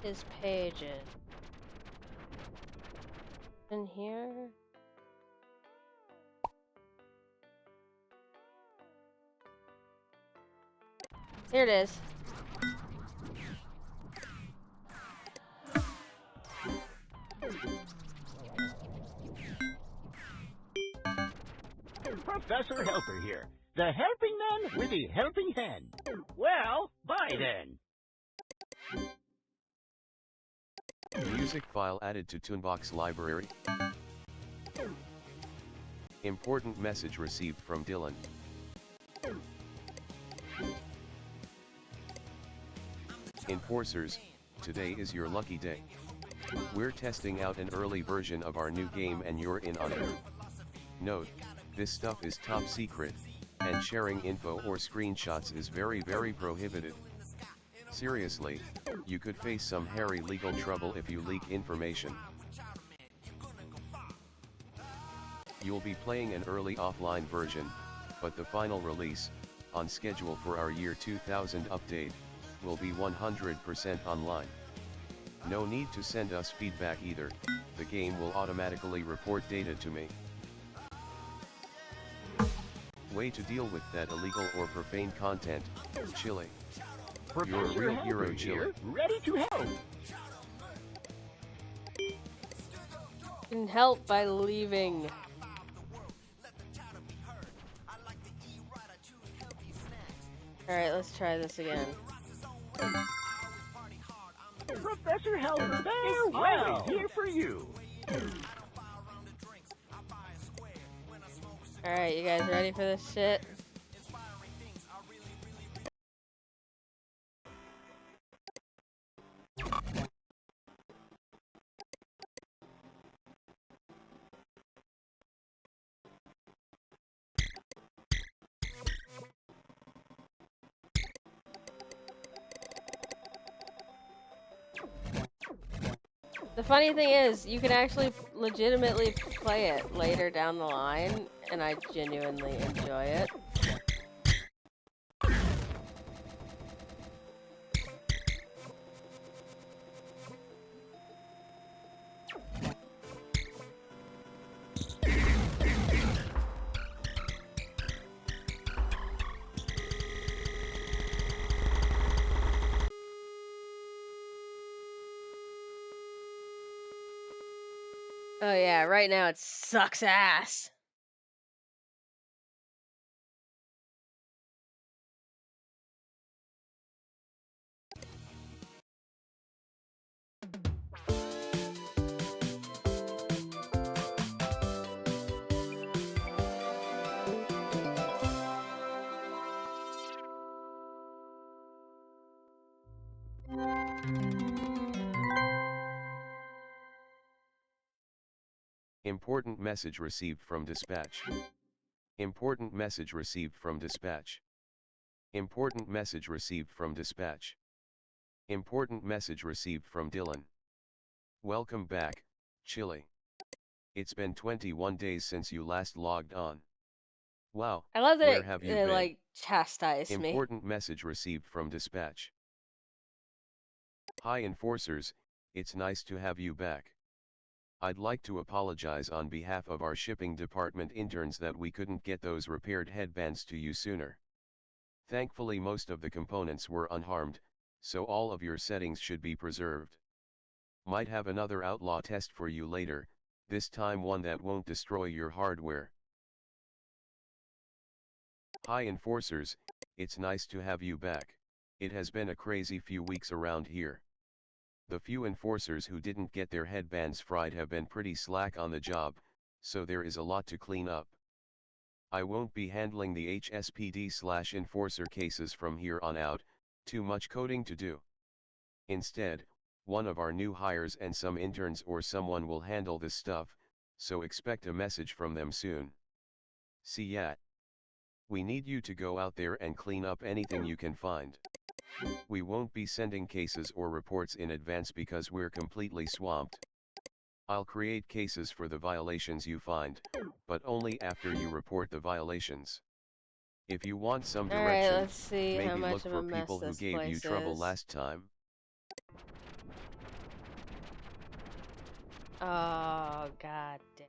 his page is. In here? Here it is. Professor Helper here. The helping man with the helping hand. Well, bye then. Music file added to Toonbox library. Important message received from Dylan. Enforcers, today is your lucky day. We're testing out an early version of our new game and you're in on it. Note, this stuff is top secret, and sharing info or screenshots is very prohibited. Seriously, you could face some hairy legal trouble if you leak information. You'll be playing an early offline version, but the final release, on schedule for our year 2000 update, will be 100% online. No need to send us feedback either, the game will automatically report data to me. Way to deal with that illegal or profane content, Chili. You're a real hero, Chili. Ready to help. You can help by leaving. Alright, let's try this again. Professor Helper is always here for you. Alright, you guys ready for this shit? The funny thing is, you can actually legitimately play it later down the line, and I genuinely enjoy it. Oh yeah, right now it sucks ass. Important message received from dispatch. Important message received from dispatch. Important message received from dispatch. Important message received from Dylan. Welcome back, Chili. It's been 21 days since you last logged on. Wow, I love that where have you been? like chastised me. Important message received from dispatch. Hi enforcers, it's nice to have you back. I'd like to apologize on behalf of our shipping department interns that we couldn't get those repaired headbands to you sooner. Thankfully most of the components were unharmed, so all of your settings should be preserved. Might have another outlaw test for you later, this time one that won't destroy your hardware. Hi enforcers, it's nice to have you back. It has been a crazy few weeks around here. The few enforcers who didn't get their headbands fried have been pretty slack on the job, so there is a lot to clean up. I won't be handling the HSPD/enforcer cases from here on out, too much coding to do. Instead, one of our new hires and some interns or someone will handle this stuff, so expect a message from them soon. See ya. We need you to go out there and clean up anything you can find. We won't be sending cases or reports in advance because we're completely swamped. I'll create cases for the violations you find, but only after you report the violations. If you want some direction, Alright, let's see how maybe much look of for a mess people who this gave you place trouble is. last time. Oh god damn.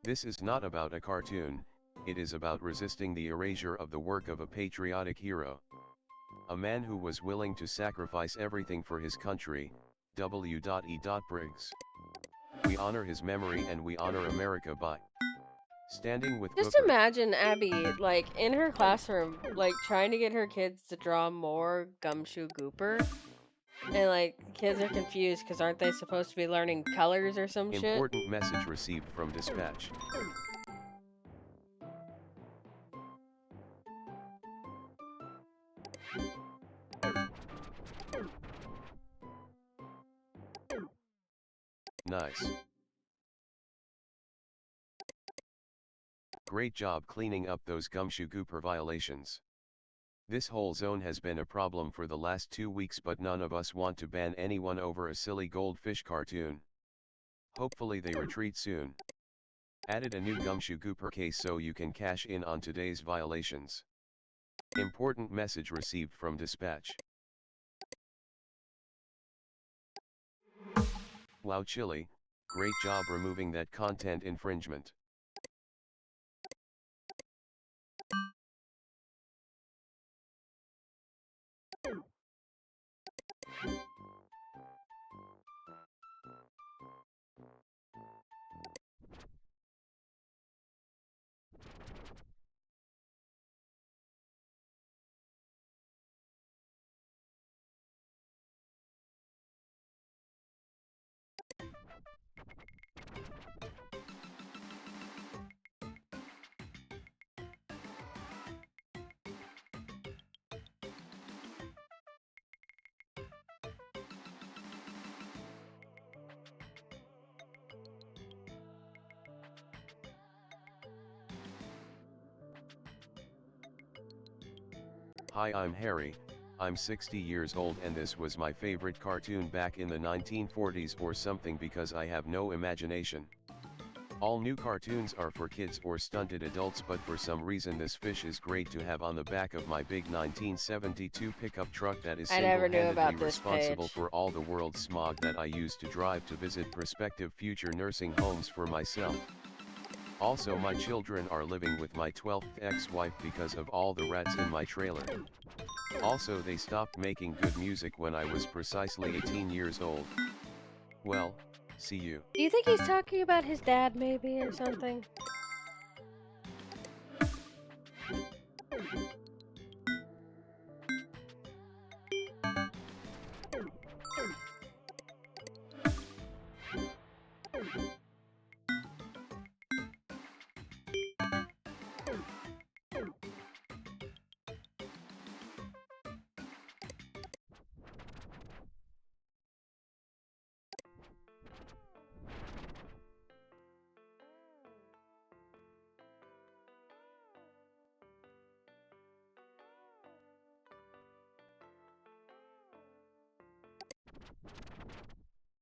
This is not about a cartoon, it is about resisting the erasure of the work of a patriotic hero. A man who was willing to sacrifice everything for his country, W.E. Briggs. We honor his memory and we honor America by standing with Just Booker. imagine Abby, like, in her classroom, like, trying to get her kids to draw more Gumshoe Gooper. And, like, kids are confused because aren't they supposed to be learning colors or some shit? Important message received from dispatch. Nice. Great job cleaning up those Gumshoe Gooper violations. This whole zone has been a problem for the last 2 weeks, but none of us want to ban anyone over a silly goldfish cartoon. Hopefully they retreat soon. Added a new Gumshoe Gooper case so you can cash in on today's violations. Important message received from dispatch. Wow Chili, great job removing that content infringement. Hi, I'm Harry, I'm 60 years old and this was my favorite cartoon back in the 1940s or something because I have no imagination. All new cartoons are for kids or stunted adults, but for some reason this fish is great to have on the back of my big 1972 pickup truck that is I never knew single-handedly about this responsible page. for all the world's smog that I use to drive to visit prospective future nursing homes for myself. Also, my children are living with my 12th ex-wife because of all the rats in my trailer. Also, they stopped making good music when I was precisely 18 years old. Well, see you. Do you think he's talking about his dad maybe or something?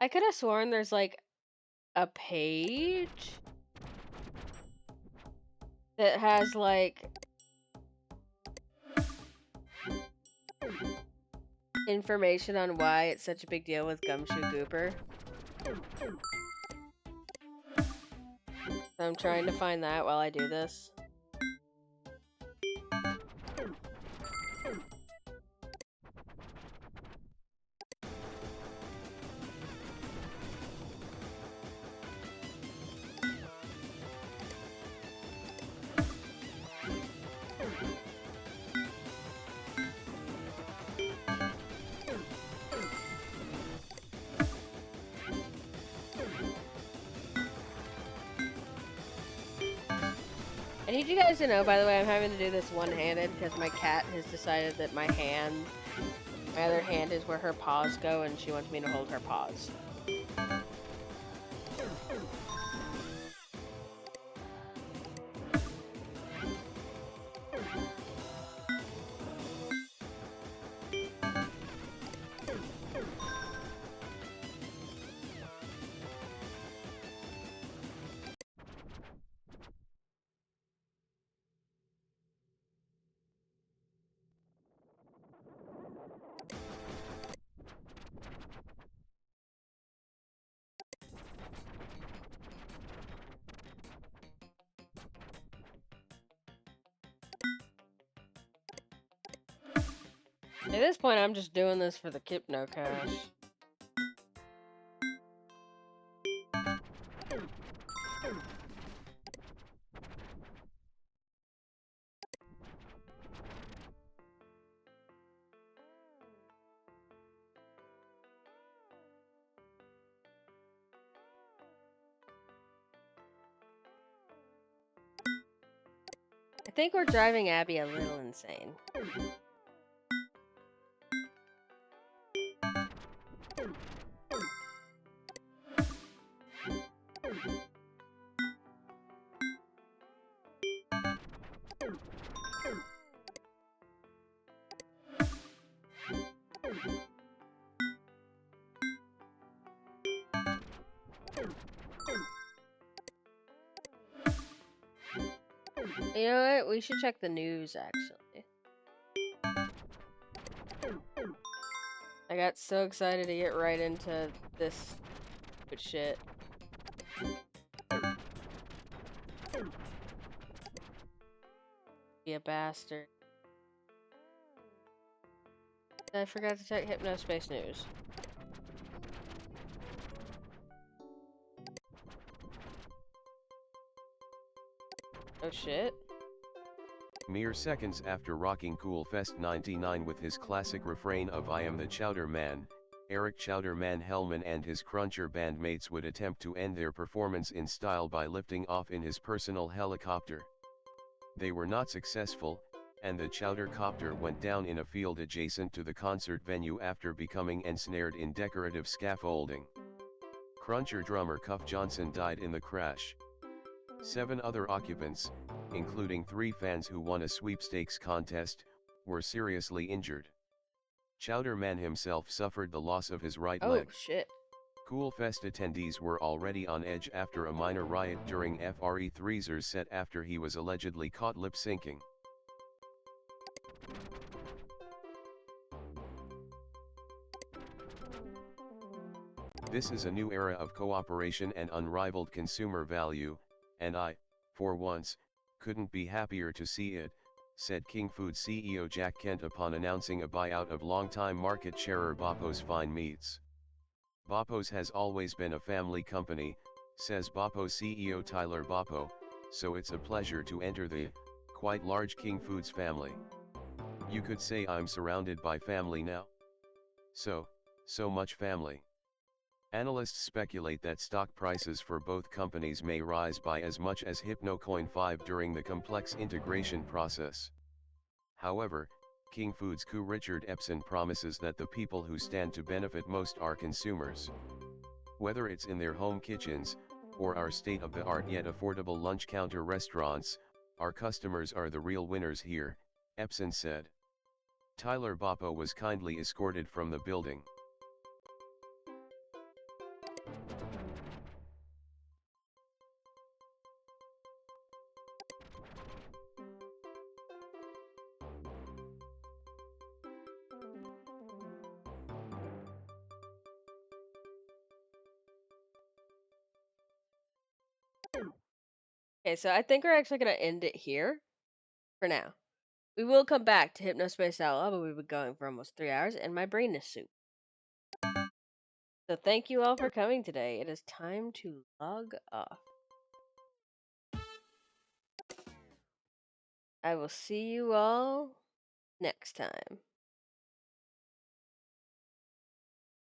I could have sworn there's like a page that has like information on why it's such a big deal with Gumshoe Gooper. So I'm trying to find that while I do this. I need you guys to know, by the way, I'm having to do this one-handed because my cat has decided that my other hand is where her paws go, and she wants me to hold her paws. At this point, I'm just doing this for the Hypno cash. I think we're driving Abby a little insane. You know what? We should check the news, actually. I got so excited to get right into this stupid shit. Be a bastard. I forgot to check HypnoSpace News. Oh shit. Mere seconds after rocking Cool Fest 99 with his classic refrain of I am the Chowder Man, Eric Chowderman Hellman and his Cruncher bandmates would attempt to end their performance in style by lifting off in his personal helicopter. They were not successful, and the Chowder copter went down in a field adjacent to the concert venue after becoming ensnared in decorative scaffolding. Cruncher drummer Cuff Johnson died in the crash. 7 other occupants, including 3 fans who won a sweepstakes contest, were seriously injured. Chowder Man himself suffered the loss of his right leg. Oh shit. Cool Fest attendees were already on edge after a minor riot during FRE3's set after he was allegedly caught lip-syncing. This is a new era of cooperation and unrivaled consumer value, and I, for once, couldn't be happier to see it, said King Foods CEO Jack Kent upon announcing a buyout of longtime market sharer Bappo's Fine Meats. Bappo's has always been a family company, says Bappo's CEO Tyler Bappo, so it's a pleasure to enter the, quite large King Foods family. You could say I'm surrounded by family now. So much family. Analysts speculate that stock prices for both companies may rise by as much as HypnoCoin 5 during the complex integration process. However, King Foods CEO Richard Epson promises that the people who stand to benefit most are consumers. Whether it's in their home kitchens, or our state-of-the-art yet affordable lunch counter restaurants, our customers are the real winners here, Epson said. Tyler Bappo was kindly escorted from the building. Okay, so I think we're actually going to end it here for now. We will come back to HypnoSpace Outlaw, but we've been going for almost 3 hours, and my brain is soup. So thank you all for coming today. It is time to log off. I will see you all next time.